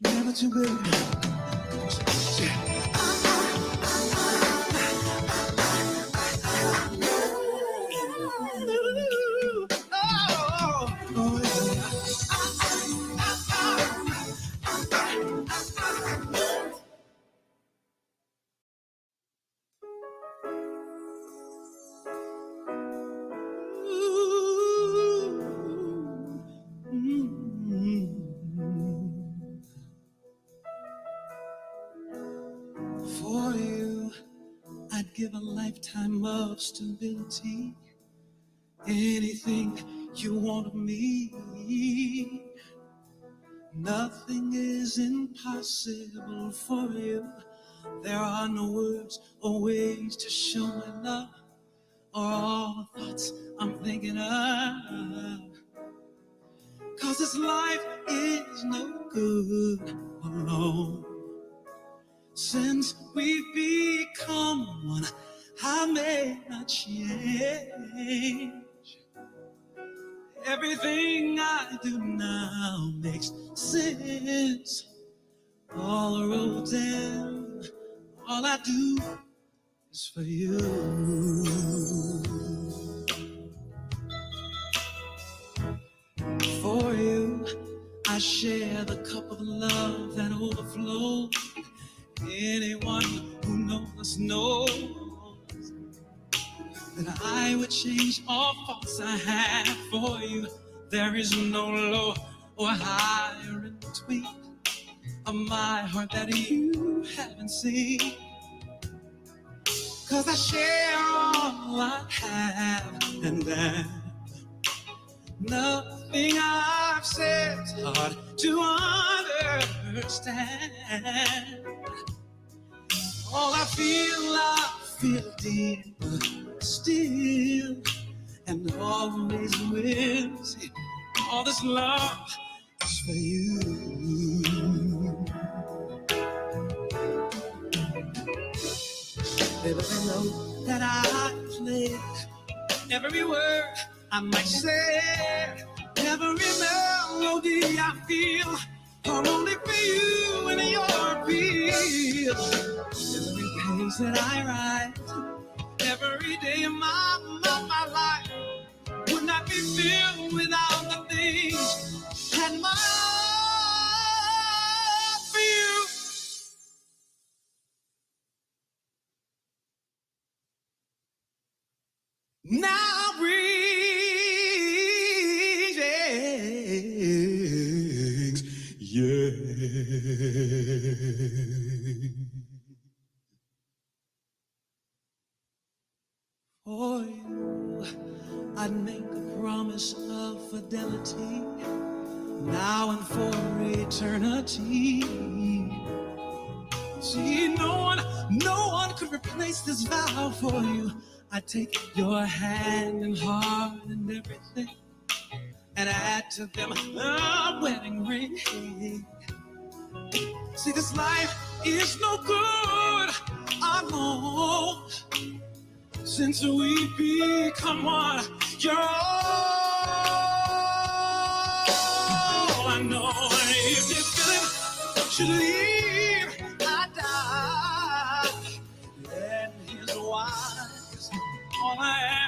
never too good. For you, I'd give a lifetime of stability. Anything you want of me. Nothing is impossible for you. There are no words or ways to show my love or all the thoughts I'm thinking of. 'Cause this life is no good alone. Since we've become one, I may not change. Everything I do now makes sense. All the roads end, all I do is for you. For you, I share the cup of love that overflows. Anyone who knows us knows that I would change all faults I have for you. There is no low or higher in between of my heart that you haven't seen. 'Cause I share all I have and that nothing I've said's hard to understand. All I feel deeper still, and always will. See, all this love is for you. Baby, they know that I play every word I might say, every melody I feel, are only for you and your appeal. Every page that I write, every day of my life would not be filled without the things that my love for you. Now brings, yeah. For you, I'd make a promise of fidelity, now and for eternity. See, no one could replace this vow for you. I take your hand and heart and everything, and add to them a wedding ring. See, this life is no good alone. Since we become one, you're all I know. If you feel it, should leave, I die. And here's why. All I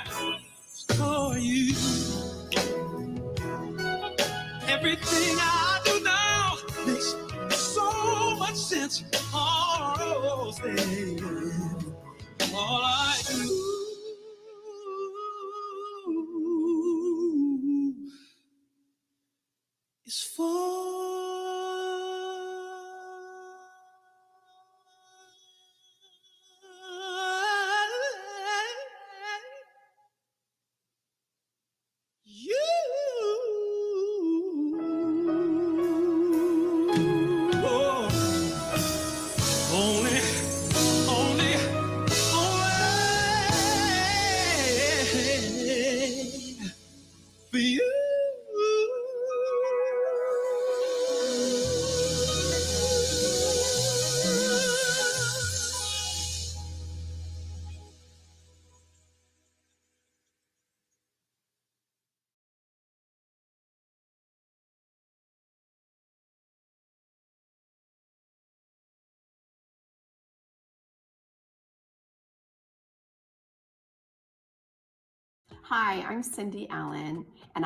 ask for you. Everything I do now makes so much sense. All those things, all I do is for you. Oh, only for you. Hi, I'm Cindy Allen, and